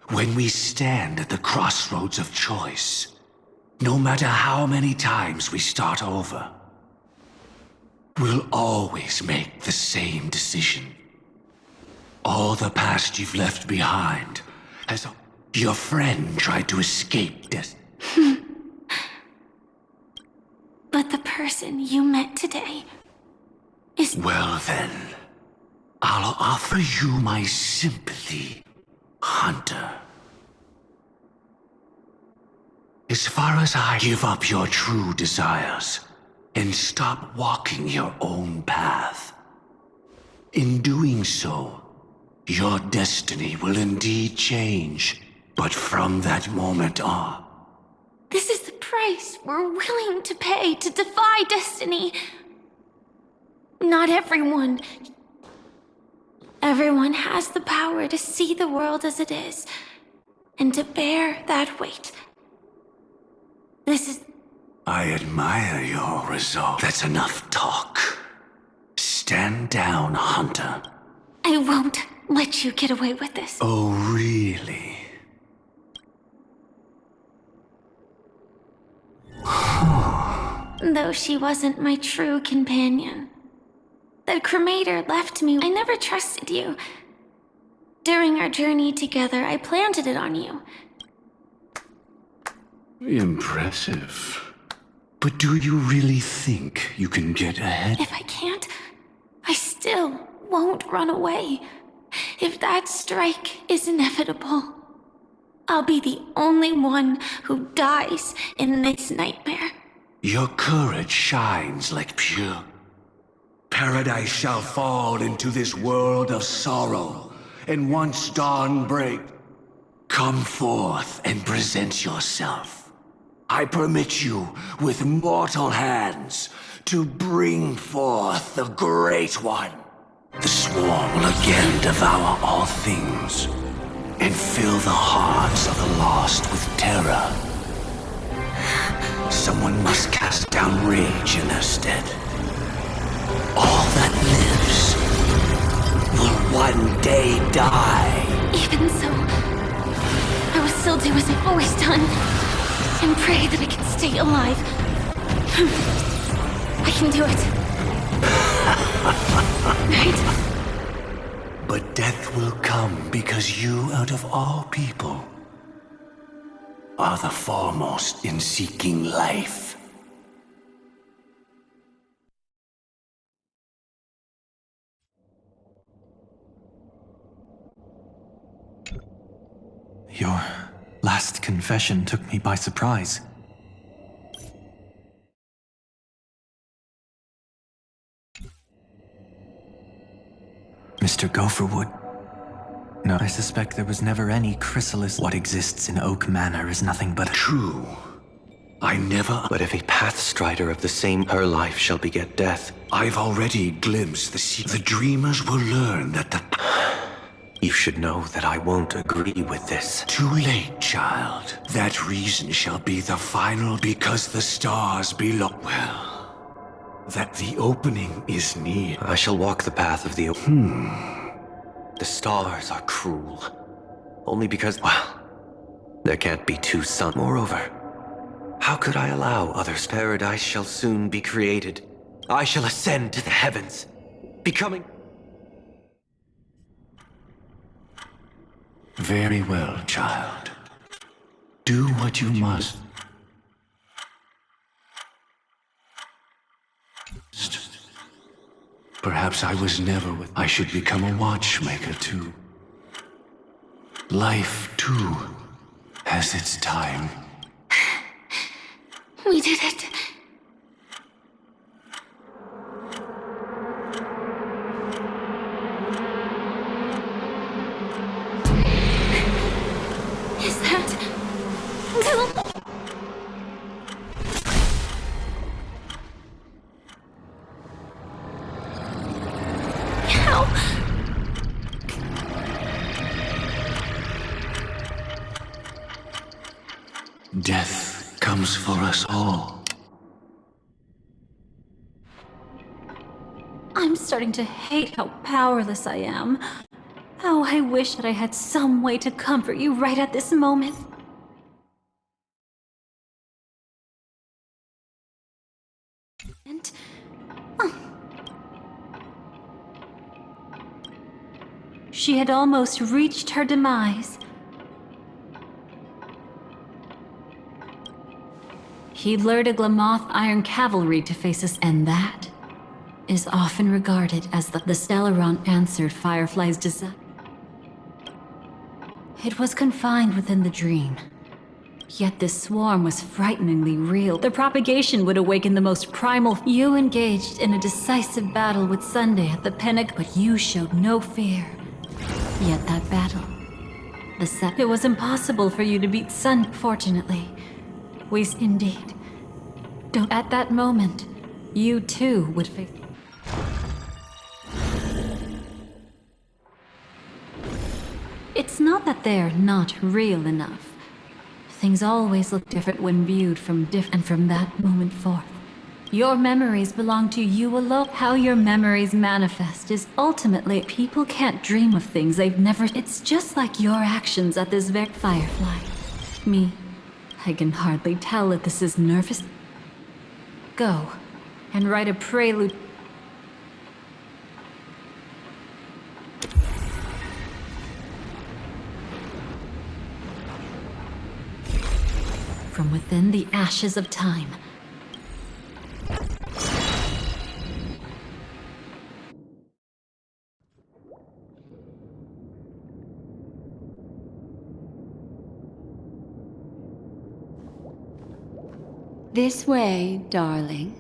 When we stand at the crossroads of choice, no matter how many times we start over, we'll always make the same decision. All the past you've left behind has... Your friend tried to escape this. But the person you met today is... Well then, I'll offer you my sympathy, Hunter. As far as I give up your true desires and stop walking your own path, in doing so, your destiny will indeed change. But from that moment on... This is the price we're willing to pay to defy destiny. Not everyone. Everyone has the power to see the world as it is, and to bear that weight. This is... I admire your resolve. That's enough talk. Stand down, Hunter. I won't let you get away with this. Oh, really? Though she wasn't my true companion. The cremator left me. I never trusted you. During our journey together, I planted it on you. Impressive. But do you really think you can get ahead? If I can't, I still won't run away. If that strike is inevitable, I'll be the only one who dies in this nightmare. Your courage shines like pure. Paradise shall fall into this world of sorrow, and once dawn break, come forth and present yourself. I permit you, with mortal hands, to bring forth the Great One. The swarm will again devour all things, and fill the hearts of the lost with terror. Someone must cast down rage in their stead. All that lives will one day die. Even so, I will still do as I've always done, and pray that I can stay alive. I can do it. Right? But death will come because you, out of all people, are the foremost in seeking life. Your last confession took me by surprise. Mr. Gopherwood. No, I suspect there was never any chrysalis. What exists in Oak Manor is nothing but... True. I never... But if a pathstrider of the same, her life shall beget death. I've already glimpsed the dreamers will learn that the... You should know that I won't agree with this. Too late, child. That reason shall be the final because the stars belong. Well, that the opening is near. I shall walk the path of the... The stars are cruel. Only because, well, there can't be two suns. Moreover, how could I allow others? Paradise shall soon be created. I shall ascend to the heavens, becoming... Very well, child. Do what you must. Perhaps I was never with... I should become a watchmaker, too. Life, too, has its time. We did it. Is that... Death comes for us all. I'm starting to hate how powerless I am. Oh, I wish that I had some way to comfort you right at this moment. And... She had almost reached her demise. He lured a Glamoth Iron Cavalry to face us, and that is often regarded as the Stellaron answered Firefly's desire. It was confined within the dream. Yet this swarm was frighteningly real. The propagation would awaken the most primal. You engaged in a decisive battle with Sunday at the pinnacle, but you showed no fear. Yet that battle, it was impossible for you to beat Sun, fortunately. We indeed. Don't. At that moment, you too would face. It's not that they're not real enough. Things always look different when viewed from and from that moment forth. Your memories belong to you alone. How your memories manifest is ultimately... People can't dream of things they've never... It's just like your actions at this very Firefly. Me. I can hardly tell if this is nervous. Go, and write a prelude. From within the ashes of time. This way, darling.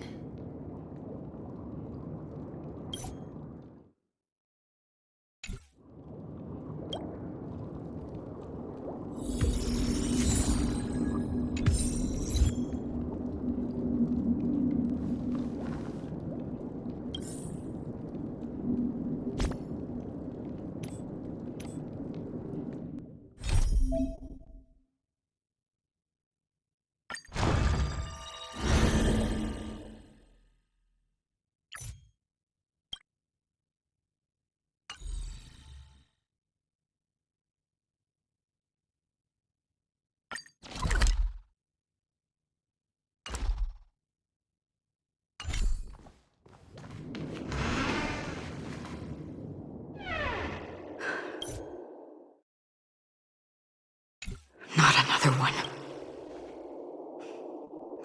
Not another one.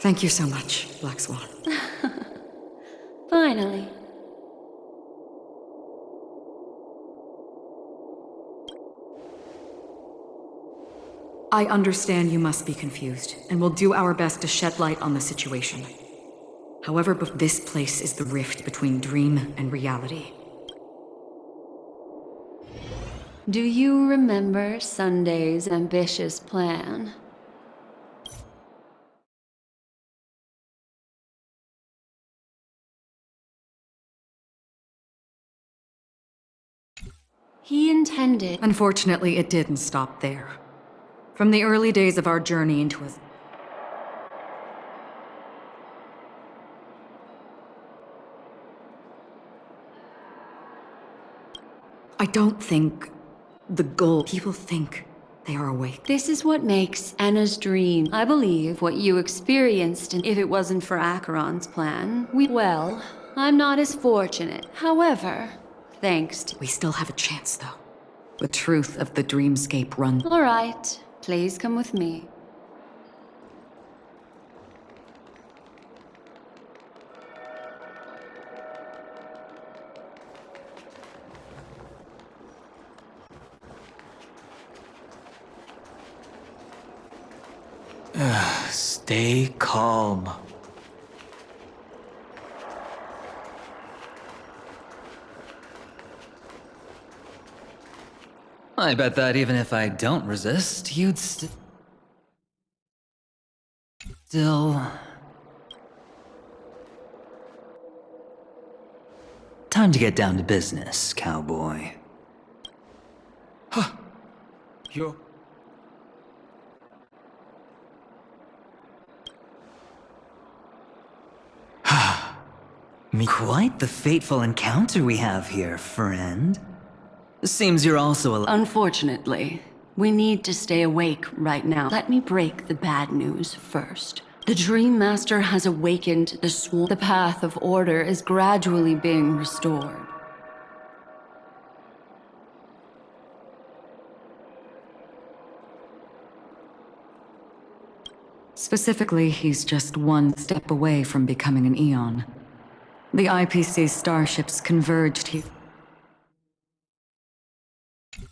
Thank you so much, Black Swan. Finally. I understand you must be confused, and we'll do our best to shed light on the situation. However, this place is the rift between dream and reality. Do you remember Sunday's ambitious plan? He intended... Unfortunately, it didn't stop there. From the early days of our journey into a... I don't think the goal... People think they are awake. This is what makes Anna's dream. I believe what you experienced, and if it wasn't for Acheron's plan, well, I'm not as fortunate. However, thanks to... We still have a chance, though. The truth of the dreamscape runs... All right, please come with me. Stay calm. I bet that even if I don't resist, you'd still... Time to get down to business, cowboy. Huh. You're... Quite the fateful encounter we have here, friend. Seems you're also a... Unfortunately, we need to stay awake right now. Let me break the bad news first. The Dream Master has awakened the swarm. The path of order is gradually being restored. Specifically, he's just one step away from becoming an Eon. The IPC starships converged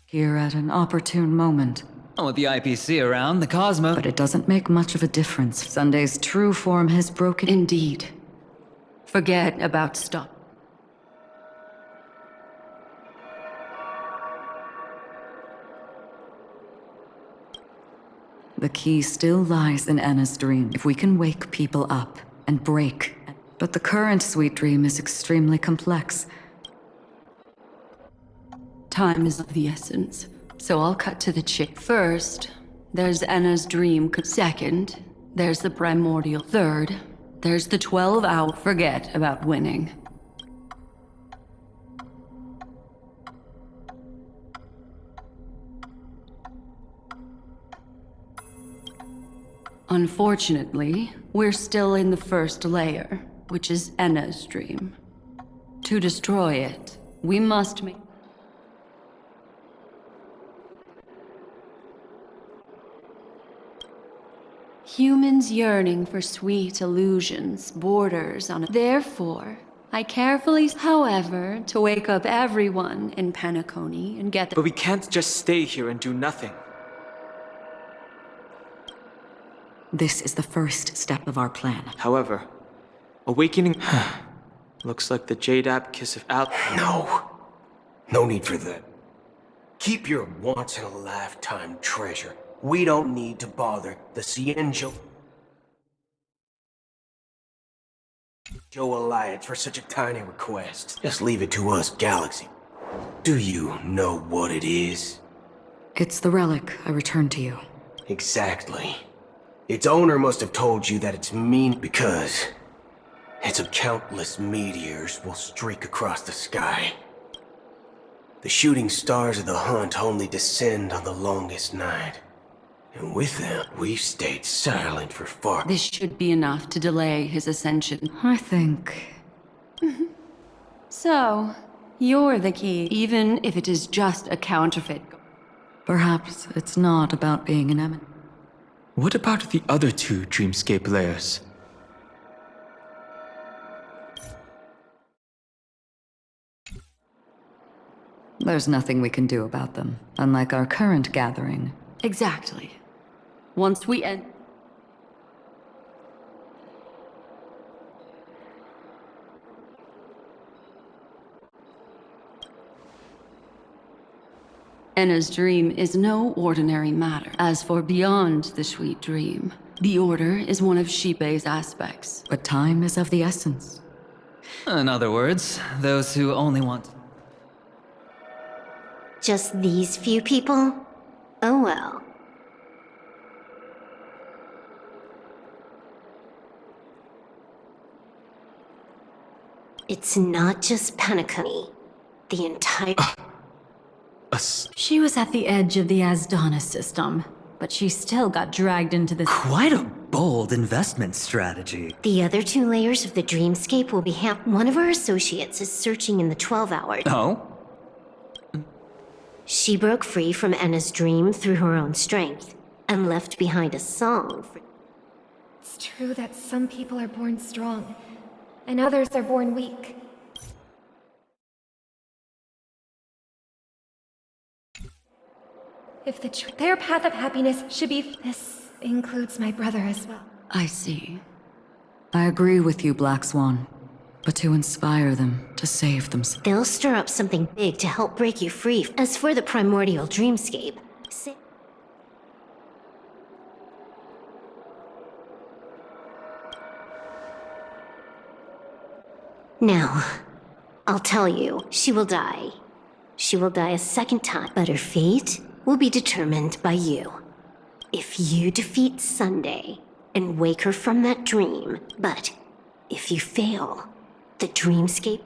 here at an opportune moment. With the IPC around, the Cosmos... But it doesn't make much of a difference. Sunday's true form has broken... Indeed. Forget about stop. The key still lies in Anna's dream. If we can wake people up and break... But the current sweet dream is extremely complex. Time is of the essence, so I'll cut to the chase. First, there's Anna's dream. Second, there's the primordial. Third, there's the 12-hour. Forget about winning. Unfortunately, we're still in the first layer, which is Anna's dream. To destroy it, we must make... Humans yearning for sweet illusions, borders on... Therefore, I carefully... However, to wake up everyone in Penacony and get... But we can't just stay here and do nothing. This is the first step of our plan. However, awakening... looks like the Jade-App kiss of Al... No need for that. Keep your once-in-a-lifetime treasure. We don't need to bother the Cienjo Alliance for such a tiny request. Just leave it to us, Galaxy. Do you know what it is? It's the relic I returned to you. Exactly. Its owner must have told you that it's mean because its countless meteors will streak across the sky. The shooting stars of the hunt only descend on the longest night. And with them, we've stayed silent for far. This should be enough to delay his ascension. I think... So, you're the key, even if it is just a counterfeit. Perhaps it's not about being an eminent. What about the other two dreamscape layers? There's nothing we can do about them, unlike our current gathering. Exactly. Once we end... Anna's dream is no ordinary matter. As for beyond the sweet dream, the Order is one of Shibe's aspects. But time is of the essence. In other words, those who only want... Just these few people? Oh well. It's not just Penacony. The entire... She was at the edge of the Asdana system, but she still got dragged into this. Quite a bold investment strategy. The other 2 layers of the dreamscape will be one of our associates is searching in the 12-hour. Oh? She broke free from Enna's dream through her own strength, and left behind a song for... It's true that some people are born strong, and others are born weak. If their path of happiness should be... This includes my brother as well. I see. I agree with you, Black Swan. But to inspire them, to save themselves. They'll stir up something big to help break you free. As for the primordial dreamscape, now, I'll tell you, she will die. She will die a second time, but her fate will be determined by you. If you defeat Sunday and wake her from that dream, but if you fail, the dreamscape...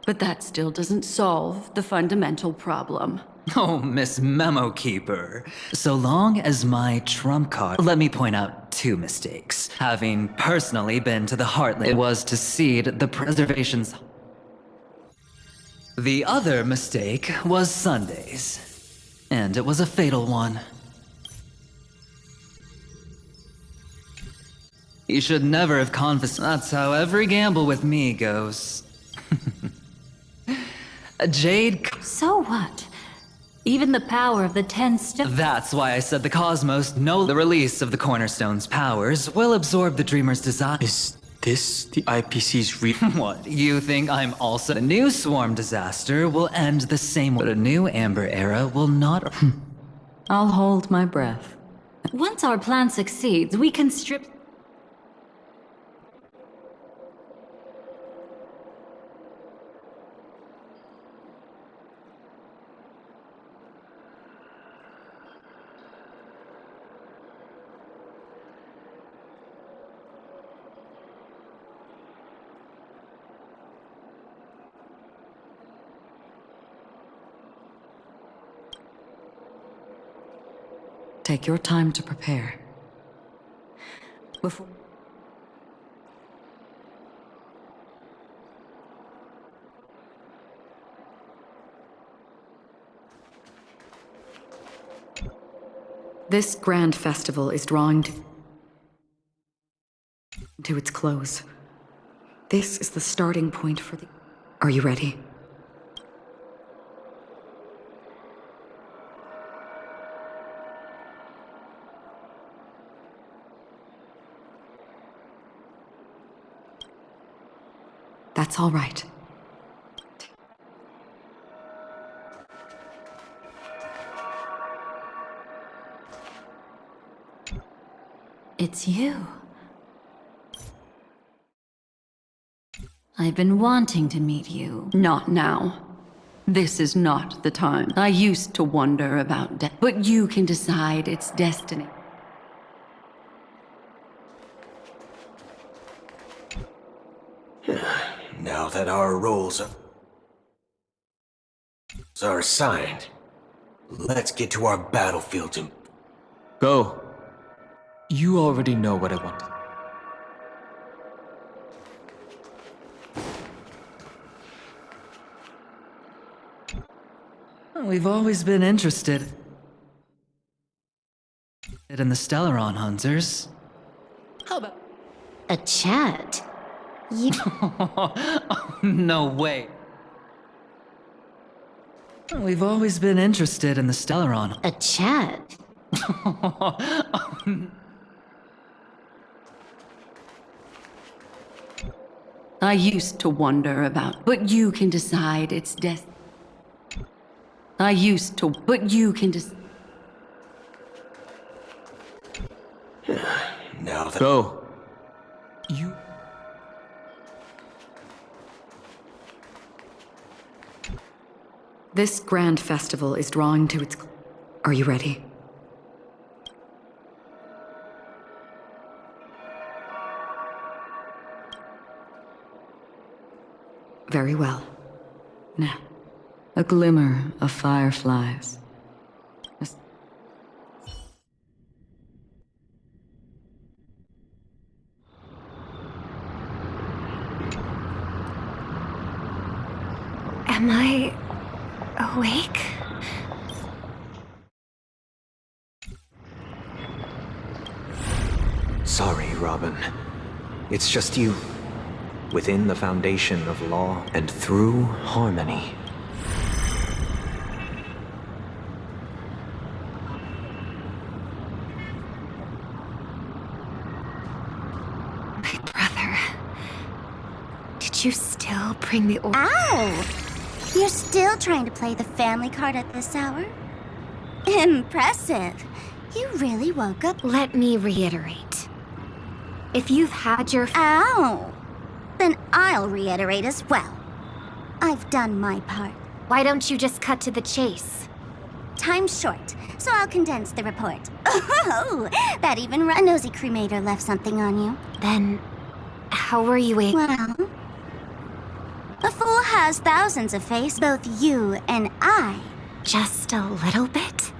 But that still doesn't solve the fundamental problem. Oh, Miss Memo Keeper. So long as my trump card... Let me point out 2 mistakes. Having personally been to the Heartland, it was to cede the preservation's... The other mistake was Sundays. And it was a fatal one. You should never have confiscated. That's how every gamble with me goes. A Jade... So what? Even the power of the 10 stones... That's why I said the Cosmos know the release of the Cornerstone's powers will absorb the Dreamer's desire. Is this the IPC's What, you think I'm also... The new swarm disaster will end the same way, but a new Amber Era will not... I'll hold my breath. Once our plan succeeds, we can strip... Take your time to prepare. Before... This grand festival is drawing to its close. This is the starting point for the... Are you ready? That's all right. It's you. I've been wanting to meet you. Not now. This is not the time. I used to wonder about death, but you can decide its destiny. Now that our roles are assigned, let's get to our battlefields and... Go. You already know what I want. We've always been interested in the Stellaron Hunters. How about... a chat? You... Oh, no way. We've always been interested in the Stellaron. A chat? I used to wonder about, but you can decide its destiny. I used to, but you can decide. Now that... Go. You... This grand festival is drawing to its... Are you ready? Very well. Now, a glimmer of fireflies. Am I awake? Sorry, Robin. It's just you. Within the foundation of law and through harmony. My brother. Did you still bring the order? Ow! You're still trying to play the family card at this hour? Impressive. You really woke up. Let me reiterate. If you've had your... Ow! Then I'll reiterate as well. I've done my part. Why don't you just cut to the chase? Time's short, so I'll condense the report. Oh, that even a nosy cremator left something on you. Then, how were you able... Well, a fool has thousands of faces, both you and I. Just a little bit?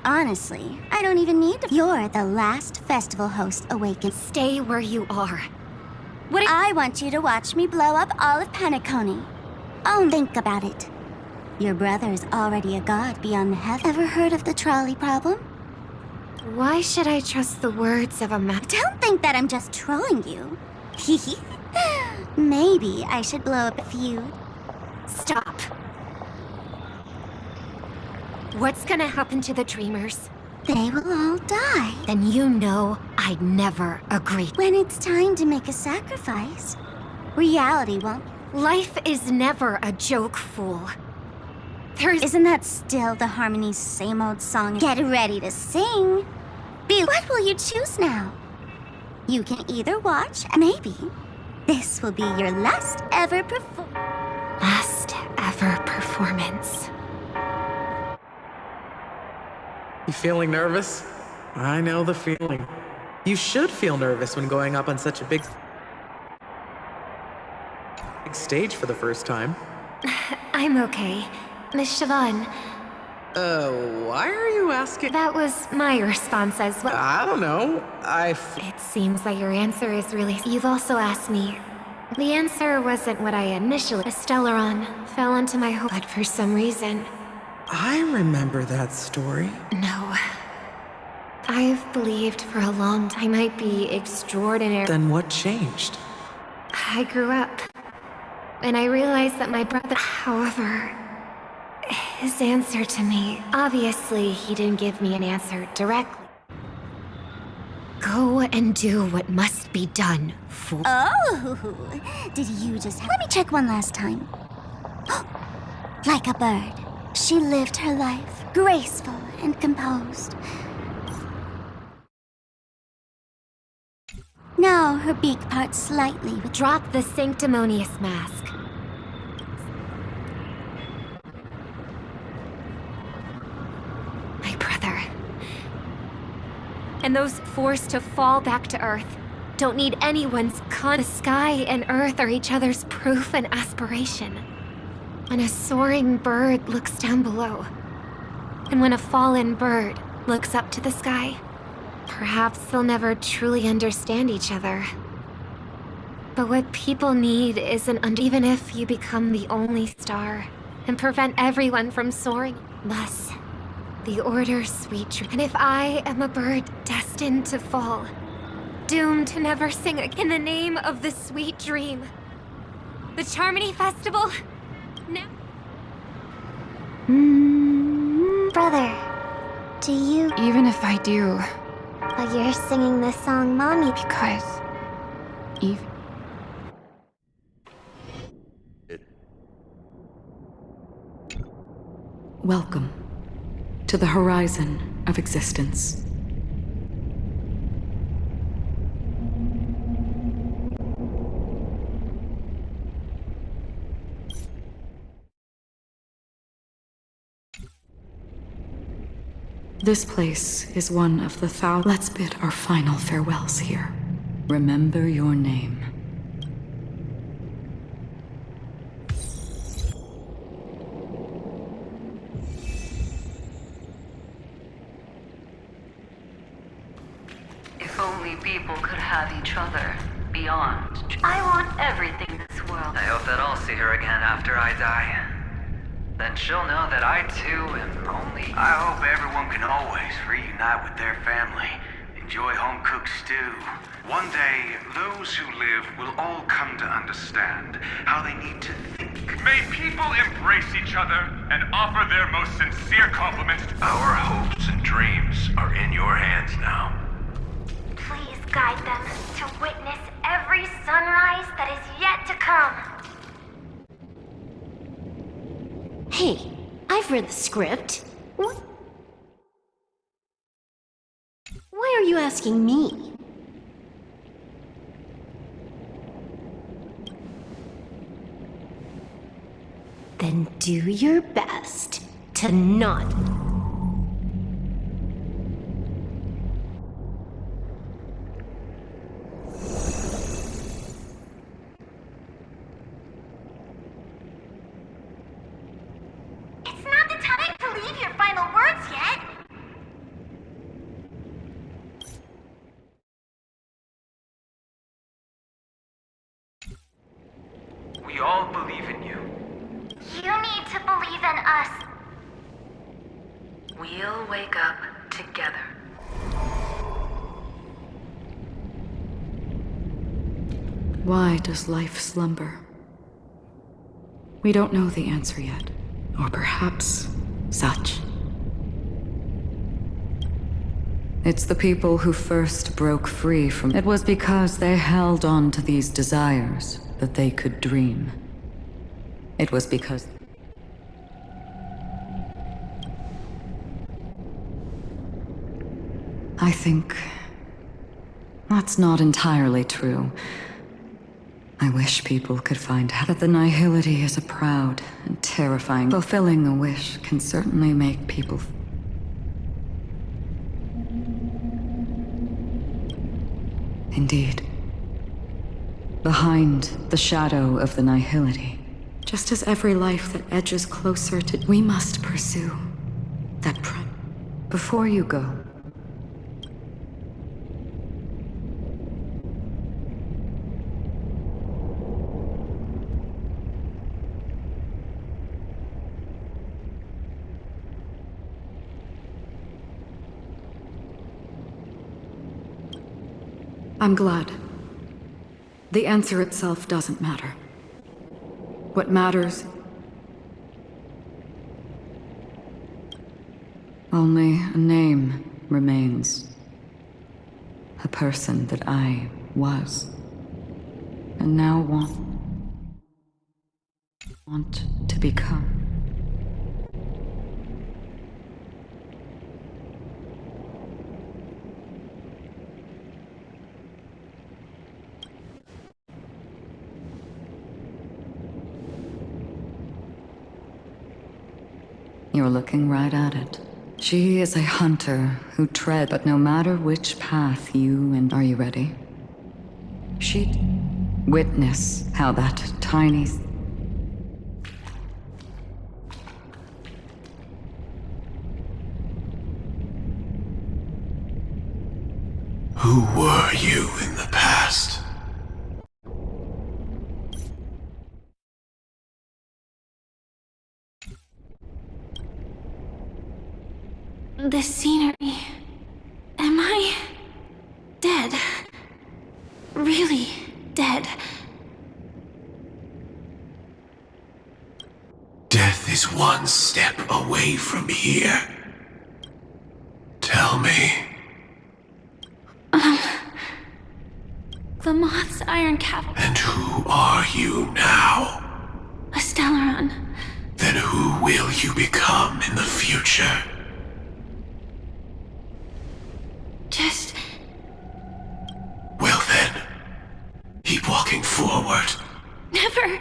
Honestly, I don't even need to. You're the last festival host awakened. Stay where you are. I want you to watch me blow up all of Penacony. Oh, think about it. Your brother's already a god beyond the heaven. Ever heard of the trolley problem? Why should I trust the words of a man? Don't think that I'm just trolling you. Maybe I should blow up a feud. Stop. What's gonna happen to the dreamers? They will all die. Then you know I'd never agree. When it's time to make a sacrifice, reality won't. Life is never a joke, fool. Isn't that still the Harmony's same old song? Get ready to sing. What will you choose now? You can either watch, maybe this will be your last ever performance. You feeling nervous? I know the feeling. You should feel nervous when going up on such a big stage for the first time. I'm okay. Miss Siobhan. Why are you asking? That was my response as well. I don't know. It seems that your answer is really... You've also asked me. The answer wasn't what I initially... Stellaron fell into my hope, but for some reason... I remember that story. No. I've believed for a long time I might be extraordinary. Then what changed? I grew up, and I realized that my brother... However, his answer to me... Obviously, he didn't give me an answer directly. Go and do what must be done, fool. Oh, did you just... Let me check one last time. Like a bird. She lived her life, graceful and composed. Now her beak parts slightly. Drop the sanctimonious mask. My brother. And those forced to fall back to Earth don't need anyone's The sky and Earth are each other's proof and aspiration. When a soaring bird looks down below, and when a fallen bird looks up to the sky, perhaps they'll never truly understand each other. But what people need isn't even if you become the only star and prevent everyone from soaring. Thus, the order's sweet dream. And if I am a bird destined to fall, doomed to never sing again in the name of the sweet dream, the Charmony Festival... Now. Brother, do you... Even if I do... But you're singing this song, Mommy. Because... Even... Welcome to the horizon of existence. This place is one of the thousands. Let's bid our final farewells here. Remember your name. people could have each other beyond. I want everything this world. I hope that I'll see her again after I die. Then she'll know that I too am only... I hope everyone can always reunite with their family. Enjoy home-cooked stew. One day, those who live will all come to understand how they need to think. May people embrace each other and offer their most sincere compliments. Our hopes and dreams are in your hands now. Please guide them to witness every sunrise that is yet to come. Hey, I've read the script. What? Why are you asking me? Then do your best to not... It's not the time to leave your final words yet. We all believe in you. You need to believe in us. We'll wake up together. Why does life slumber? We don't know the answer yet. Or perhaps such. It's the people who first broke free from... It was because they held on to these desires that they could dream. It was because... I think... that's not entirely true. I wish people could find out that the nihility is a proud and terrifying... Fulfilling a wish can certainly make people... Indeed. Behind the shadow of the nihility, just as every life that edges closer to... We must pursue that Before you go... I'm glad. The answer itself doesn't matter. What matters... only a name remains. A person that I was. And now want to become. You're looking right at it. She is a hunter who treads, but no matter which path you and... Are you ready? She'd witness how that tiny... Who were you in the past? The scenery. Am I dead? Really dead? Death is one step away from here. Tell me. The Moth's iron cavalry. And who are you now? A Stellaron. Then who will you become in the future? Just... Well then, keep walking forward. Never!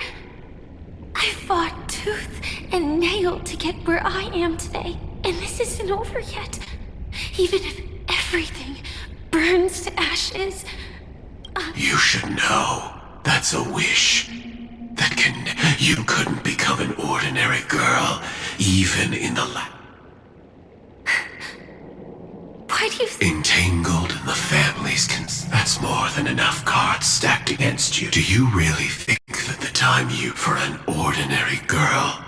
I fought tooth and nail to get where I am today, and this isn't over yet. Even if everything burns to ashes... You should know that's a wish. You couldn't become an ordinary girl, even in the What Why do you Entangled in the family's That's more than enough cards stacked against you. Do you really think that the time you for an ordinary girl,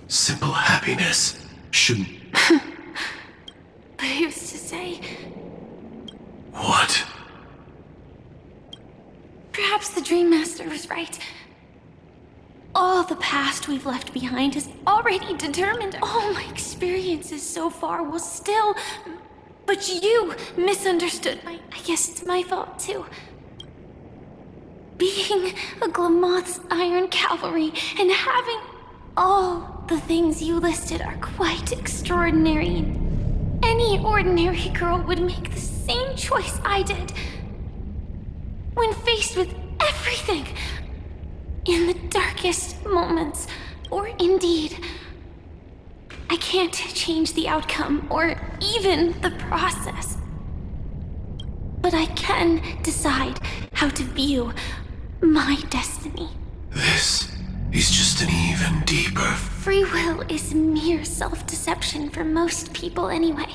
simple happiness, should... But who's to say? What? Perhaps the Dream Master was right. All the past we've left behind is already determined. All my experiences so far will still... But you misunderstood I guess it's my fault too. Being a Glamoth's Iron Cavalry and having all the things you listed are quite extraordinary. Any ordinary girl would make the same choice I did. When faced with everything, in the darkest moments, or indeed, I can't change the outcome or even the process. But I can decide how to view my destiny. This is just an even deeper... Free will is mere self-deception for most people anyway.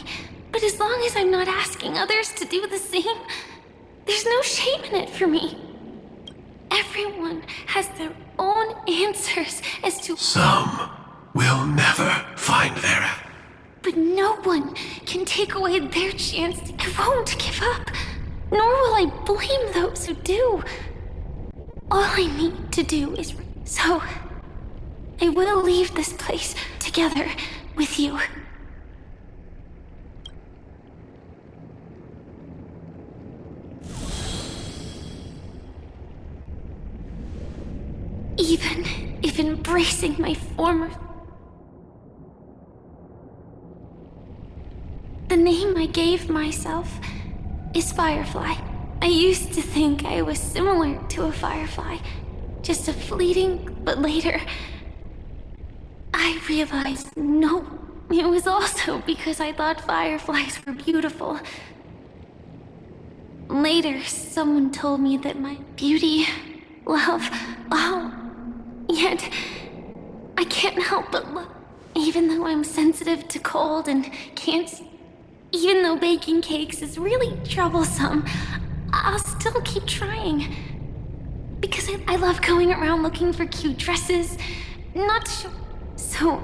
But as long as I'm not asking others to do the same, there's no shame in it for me. Everyone has their own answers as to... Some will never find their... But no one can take away their chance. I won't give up, nor will I blame those who do. All I need to do is... So, I will leave this place together with you. Even if embracing my former... The name I gave myself is Firefly. I used to think I was similar to a firefly, just a fleeting, but later I realized no, it was also because I thought fireflies were beautiful. Later, someone told me that my beauty, love, yet I can't help but love. Even though I'm sensitive to cold and can't... Even though baking cakes is really troublesome, I'll still keep trying. Because I love going around looking for cute dresses, not sure. So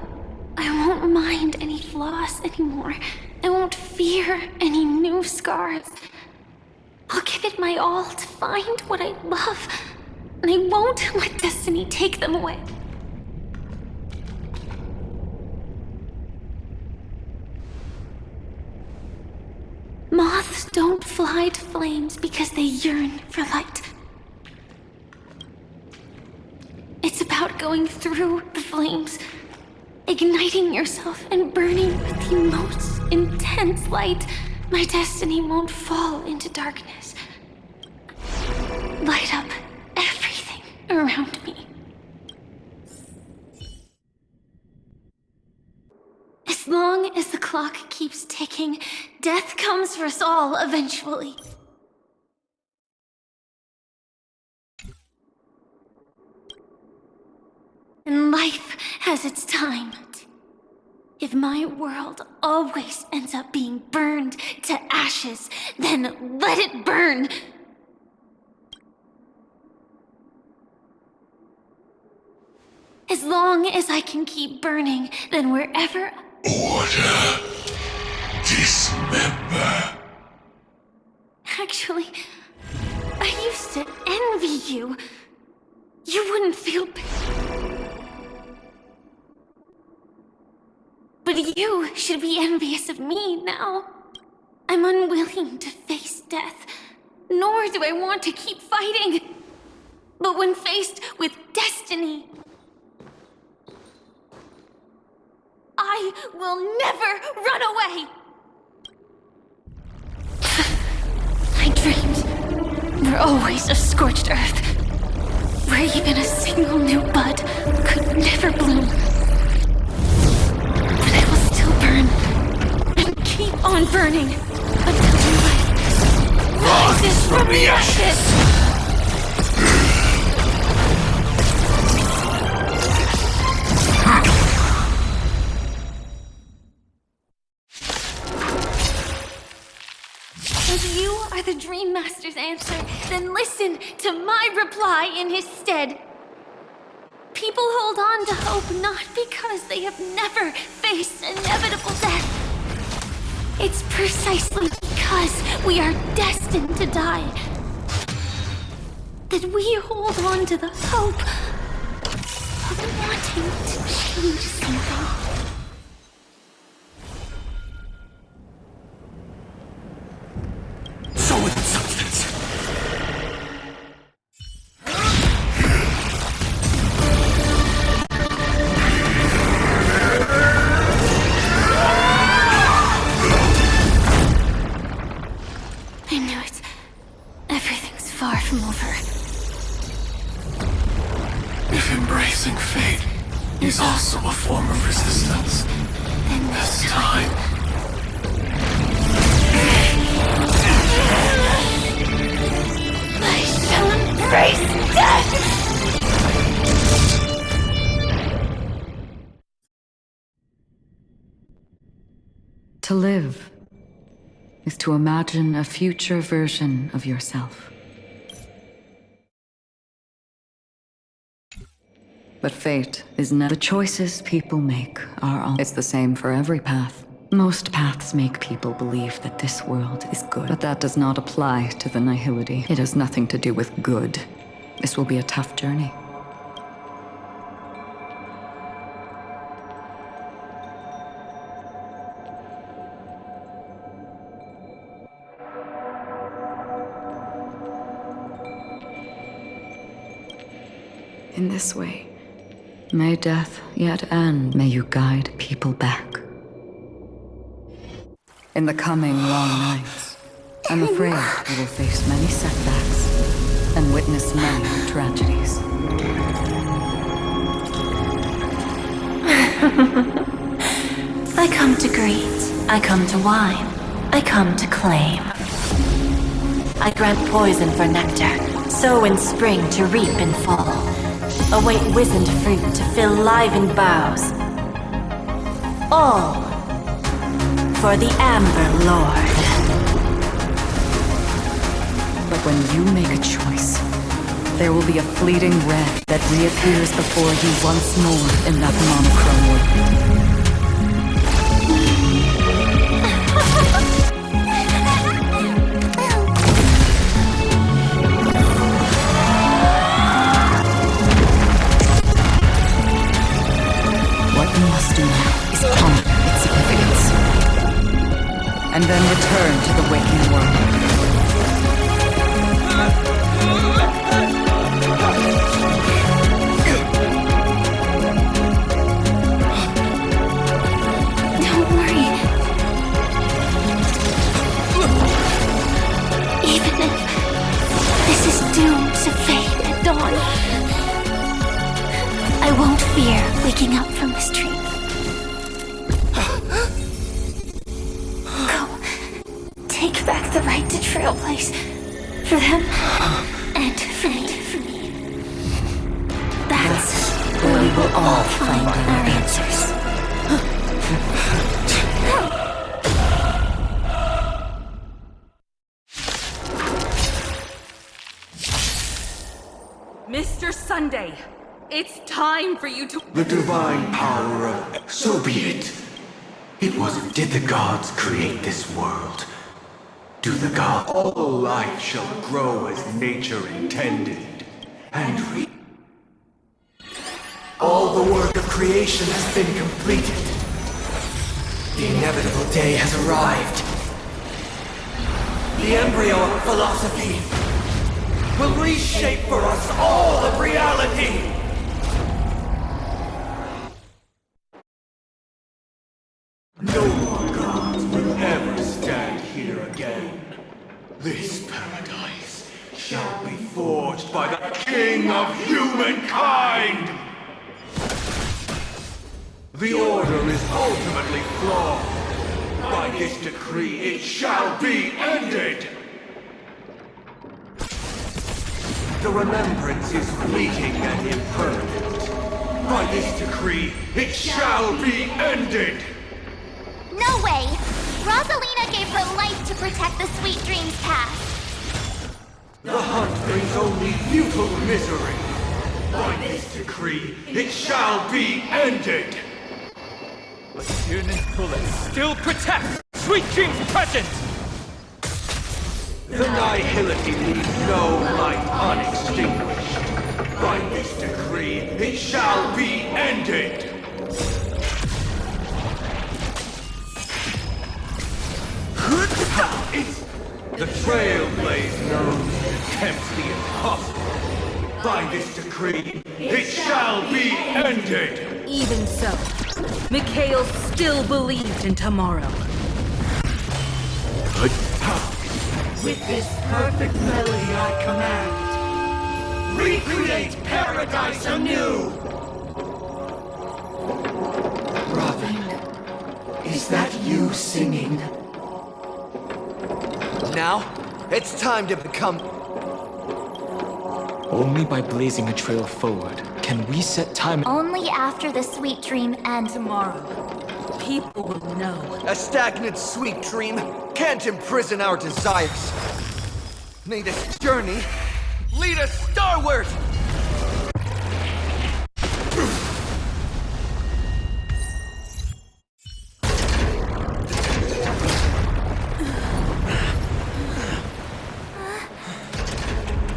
I won't mind any flaws anymore. I won't fear any new scars. I'll give it my all to find what I love, and I won't let destiny take them away. Moths don't fly to flames because they yearn for light. It's about going through the flames, igniting yourself and burning with the most intense light. My destiny won't fall into darkness. Light up everything around me. As long as the clock keeps ticking, death comes for us all eventually. And life has its time. If my world always ends up being burned to ashes, then let it burn! As long as I can keep burning, then wherever... Order. Dismember. Actually, I used to envy you. You wouldn't feel bad. But you should be envious of me now. I'm unwilling to face death, nor do I want to keep fighting. But when faced with destiny, I will never run away! My dreams were always of scorched earth, where even a single new bud could never bloom. But I will still burn, and keep on burning, until new life rises from the ashes! If you are the Dream Master's answer, then listen to my reply in his stead. People hold on to hope not because they have never faced inevitable death. It's precisely because we are destined to die that we hold on to the hope of wanting to change something. Solid substance. I knew it. Everything's far from over. If embracing fate is also a form of resistance, Then this time... I shall embrace death! To live is to imagine a future version of yourself. But fate is not. The choices people make are all. It's the same for every path. Most paths make people believe that this world is good, but that does not apply to the nihility. It has nothing to do with good. This will be a tough journey. In this way, may death yet end. May you guide people back. In the coming long nights, I'm afraid you will face many setbacks and witness many tragedies. I come to greet, I come to whine, I come to claim. I grant poison for nectar, sow in spring to reap in fall. Await wizened fruit to fill livened boughs. All for the Amber Lord. But when you make a choice, there will be a fleeting red that reappears before you once more in that monochrome world. What you must do now is ponder its significance, and then return to the waking world. Don't worry. Even if this is doomed to fade at dawn, I won't fear waking up from this dream. Go. Take back the right to Trailblaze. For them, and for me. That's where we will all find our answers. Mr. Sunday, it's time for you to... The divine power of... So be it. It wasn't... Did the gods create this world? Do the gods... All life shall grow as nature intended. And all the work of creation has been completed. The inevitable day has arrived. The embryo of philosophy will reshape for us all of reality. No more gods will ever stand here again. This paradise shall be forged by the King of humankind! The order is ultimately flawed. By this decree, it shall be ended! The remembrance is fleeting and impermanent. By this decree, it shall be ended! No way! Rosalina gave her life to protect the Sweet Dreams cast. The hunt brings only futile misery. By this decree, it shall be ended. But human bullets still protect Sweet Dreams' presence! The nihility leaves no light unextinguished. By this decree, it shall be ended. The Trailblazer attempts the impossible. By this decree, it shall be ended. Even so, Mikhail still believed in tomorrow. With this perfect melody I command, recreate paradise anew! Robin, is that you singing? Now, it's time to become... Only by blazing a trail forward can we set time... Only after the Sweet Dream ends. Tomorrow, people will know. A stagnant sweet dream can't imprison our desires. May this journey lead us starward!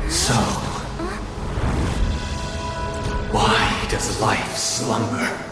So, why does life slumber?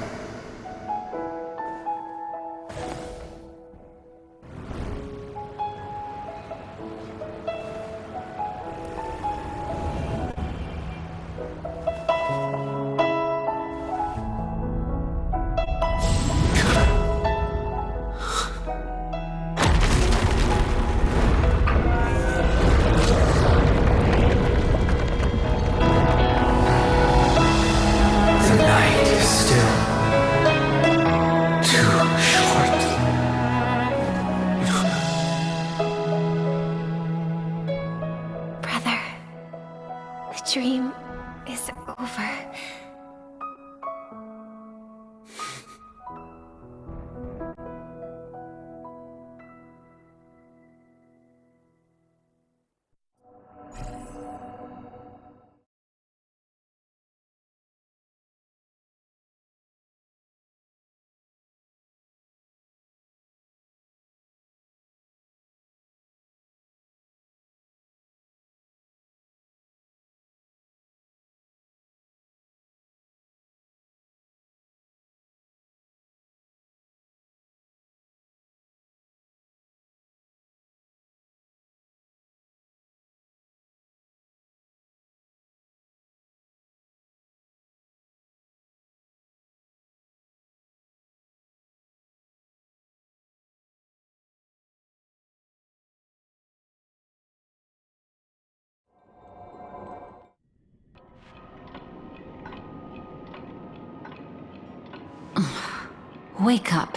Wake up.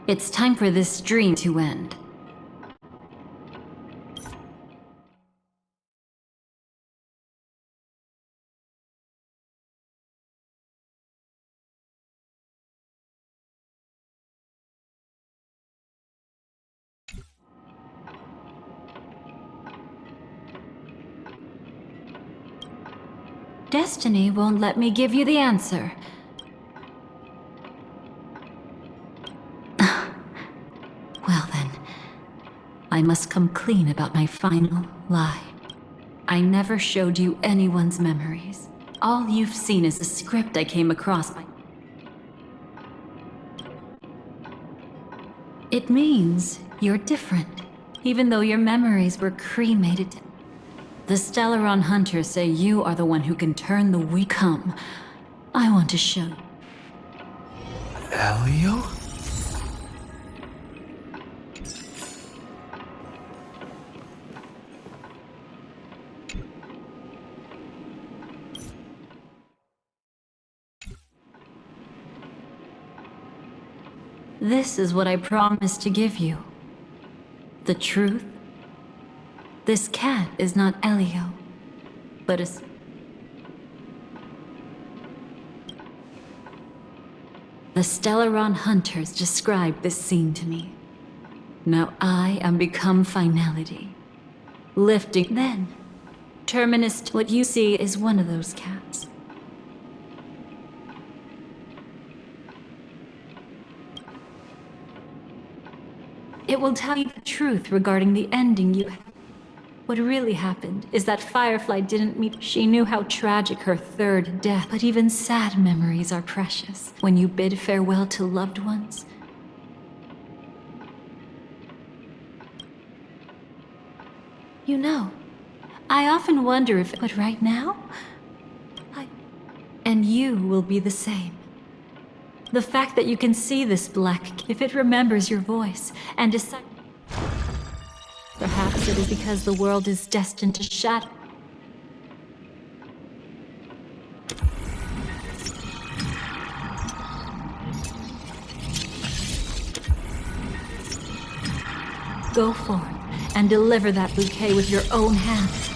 It's time for this dream to end. Destiny won't let me give you the answer. Well then, I must come clean about my final lie. I never showed you anyone's memories. All you've seen is a script I came across by... It means you're different, even though your memories were cremated. The Stellaron Hunters say you are the one who can turn the weak. Come, I want to show you. Elio? This is what I promised to give you. The truth. This cat is not Elio, but a... The Stellaron Hunters described this scene to me. Now I am become finality. Lifting then. Terminus, what you see is one of those cats. It will tell you the truth regarding the ending you had. What really happened is that Firefly didn't meet. She knew how tragic her third death, but even sad memories are precious when you bid farewell to loved ones. You know, I often wonder if, but right now, and you will be the same. The fact that you can see this black, if it remembers your voice, and decide. Perhaps it is because the world is destined to shatter. Go forth and deliver that bouquet with your own hands.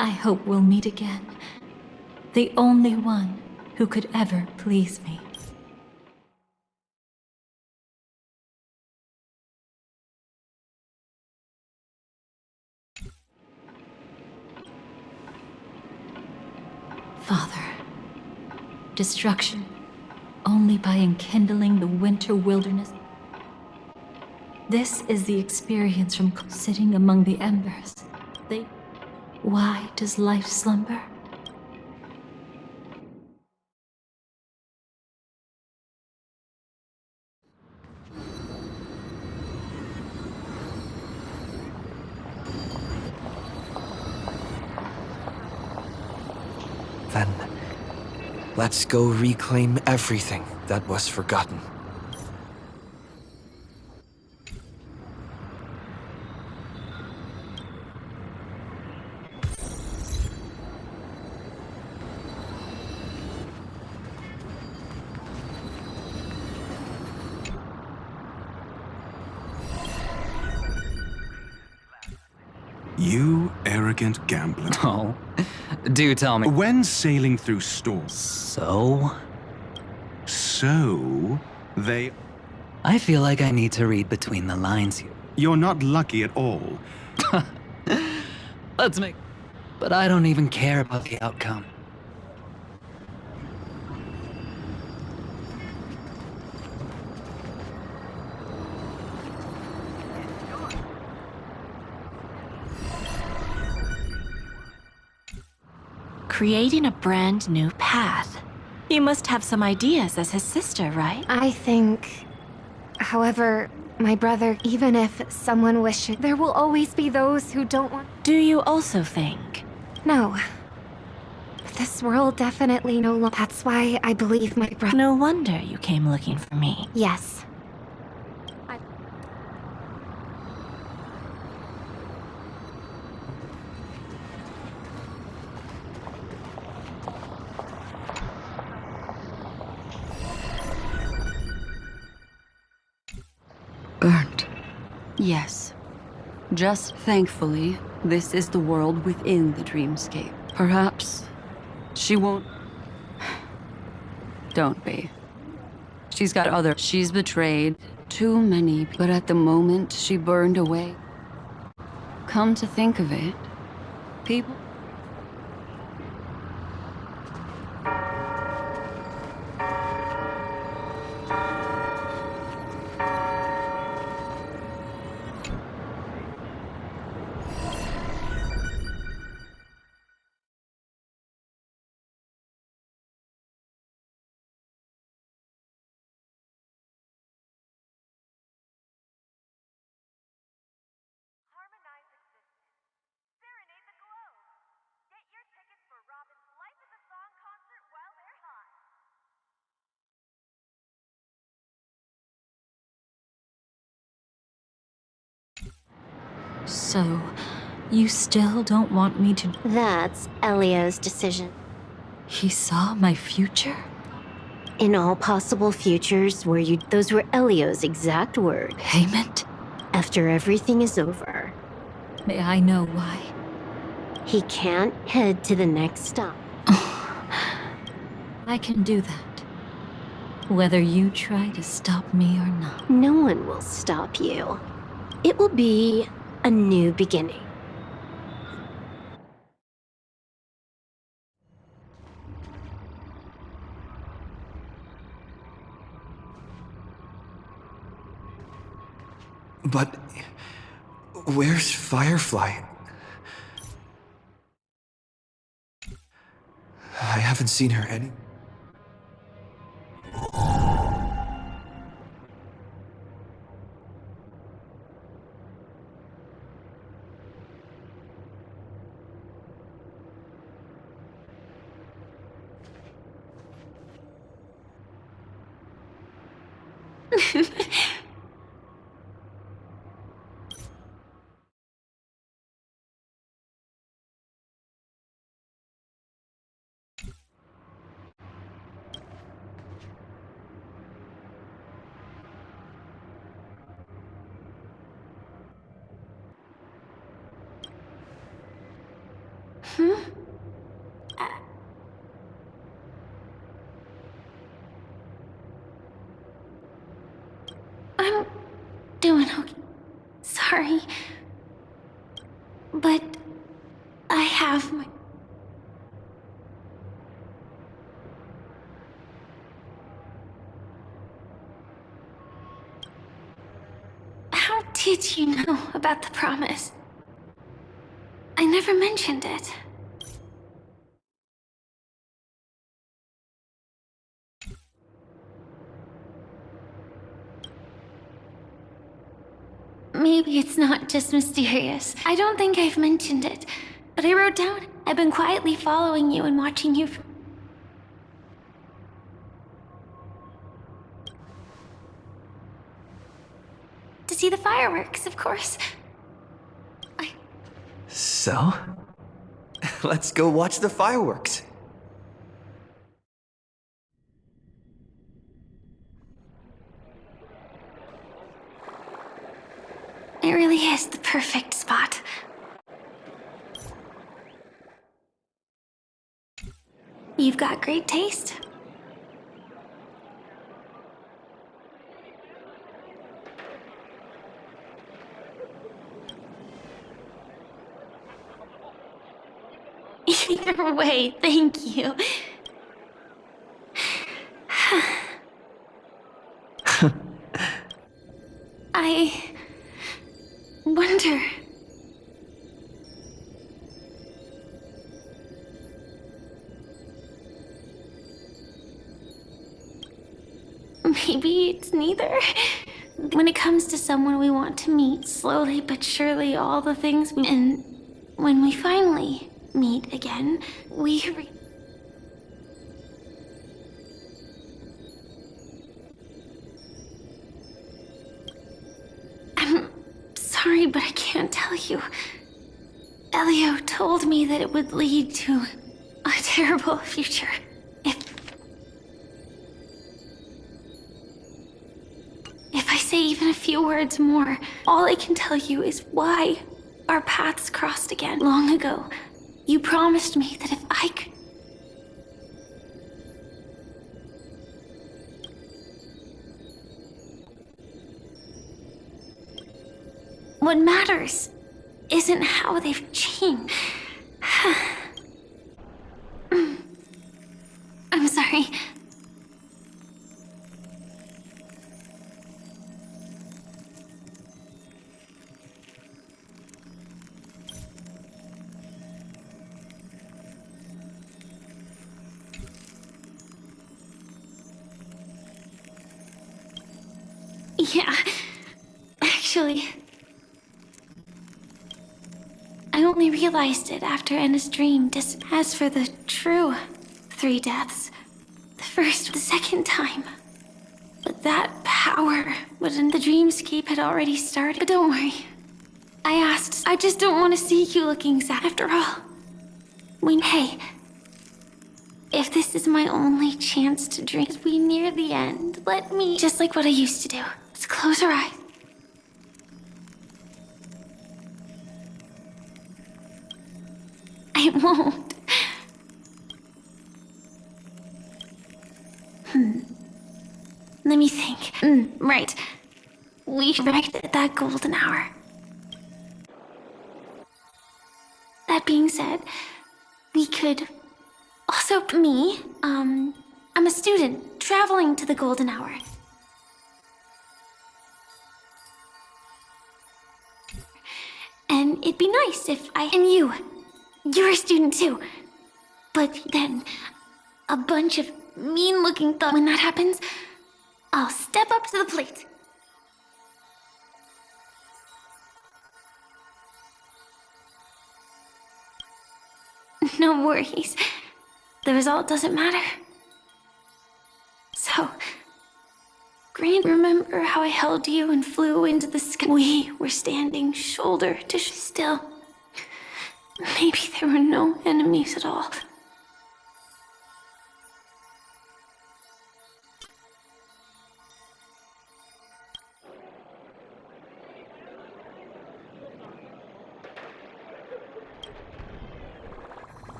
I hope we'll meet again. The only one who could ever please me. Father, destruction only by enkindling the winter wilderness. This is the experience from sitting among the embers. Why does life slumber? Then, let's go reclaim everything that was forgotten. You arrogant gambler. Oh, do tell me. When sailing through storms. So, they... I feel like I need to read between the lines here. You're not lucky at all. Let's make... But I don't even care about the outcome. Creating a brand new path. You must have some ideas as his sister, right? I think... However, my brother, even if someone wishes, there will always be those who don't want... Do you also think? No. This world definitely no longer... That's why I believe my brother... No wonder you came looking for me. Yes. Burnt. Yes. Just thankfully, this is the world within the dreamscape. Perhaps she won't... Don't be. She's got other... She's betrayed too many, but at the moment she burned away. Come to think of it, people... So, you still don't want me to... That's Elio's decision. He saw my future? In all possible futures where you... Those were Elio's exact words. Payment? After everything is over. May I know why? He can't head to the next stop. I can do that. Whether you try to stop me or not. No one will stop you. It will be a new beginning. But where's Firefly? I haven't seen her any. I'm doing okay. Sorry. But I have my... How did you know about the promise? I never mentioned it. Maybe it's not just mysterious. I don't think I've mentioned it, but I wrote down I've been quietly following you and watching you to see the fireworks, of course. So? Let's go watch the fireworks. It really is the perfect spot. You've got great taste. Either way, thank you. I wonder... Maybe it's neither. When it comes to someone we want to meet, slowly but surely all the things we... And when we finally meet again, I'm sorry, but I can't tell you. Elio told me that it would lead to a terrible future. If I say even a few words more, all I can tell you is why our paths crossed again long ago. You promised me that if I could... What matters isn't how they've changed. I'm sorry. Yeah, actually, I only realized it after Anna's dream. As for the true 3 deaths, the first, the second time. But that power within the dreamscape had already started. But don't worry. I just don't want to see you looking sad. After all, hey, if this is my only chance to drink as we near the end, let me, just like what I used to do. Let's close our eyes. I won't. Let me think. Right. We should direct at that golden hour. That being said, we could also I'm a student traveling to the golden hour. And it'd be nice if you're a student too. But then, a bunch of mean-looking thugs. When that happens, I'll step up to the plate. No worries. The result doesn't matter. So, remember how I held you and flew into the sky? We were standing shoulder to still. Maybe there were no enemies at all.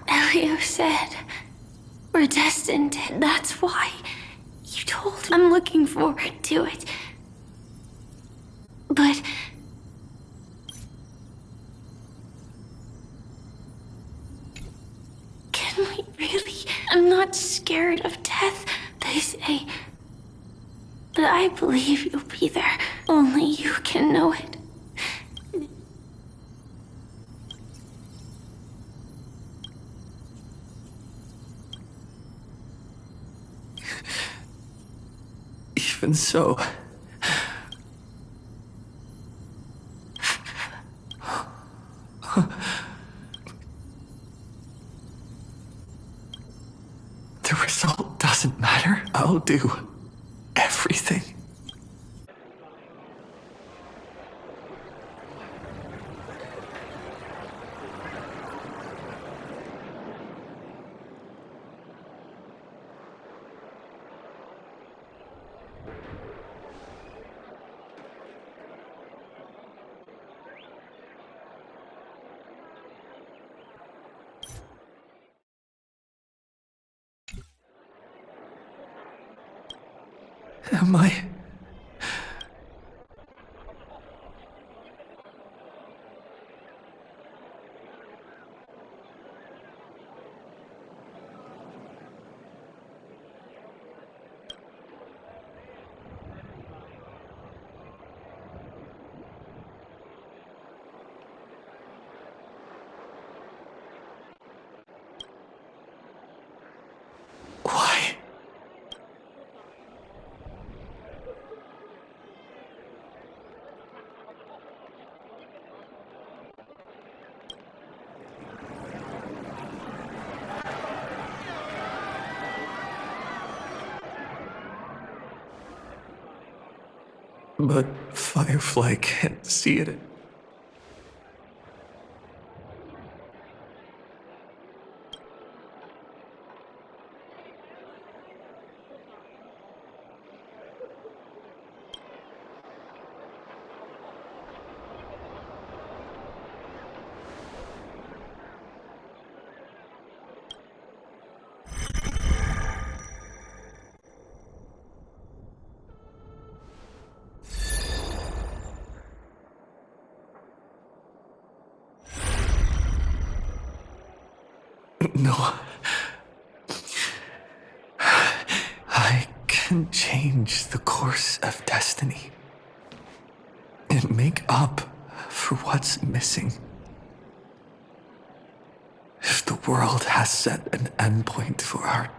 Elio said we're destined. That's why you told me. I'm looking forward to it. But can we really? I'm not scared of death, they say. But I believe you'll be there. Only you can know it. Even so, the result doesn't matter. I'll do everything. Am I? Why? But Firefly can't see it. No. I can change the course of destiny and make up for what's missing. If the world has set an endpoint for art,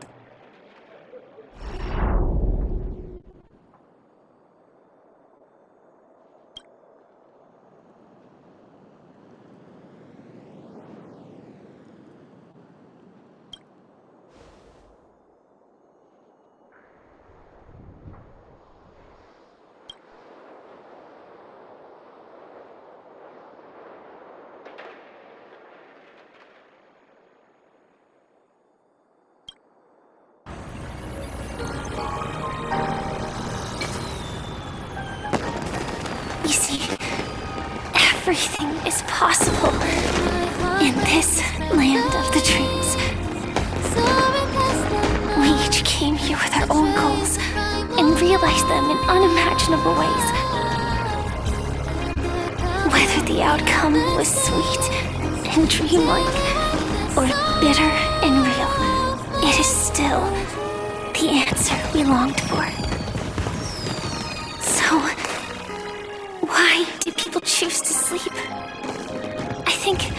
everything is possible In this land of the dreams, we each came here with our own goals and realized them in unimaginable ways. Whether the outcome was sweet and dreamlike or bitter and real, it is still the answer we longed for. So, why do people choose to sleep? I think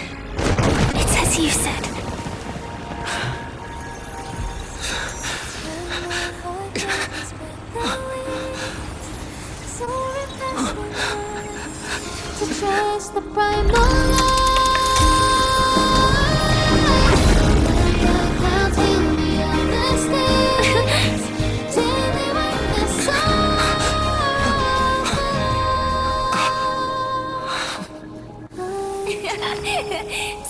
it's as you said. The primal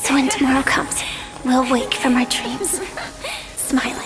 So when tomorrow comes, we'll wake from our dreams, smiling.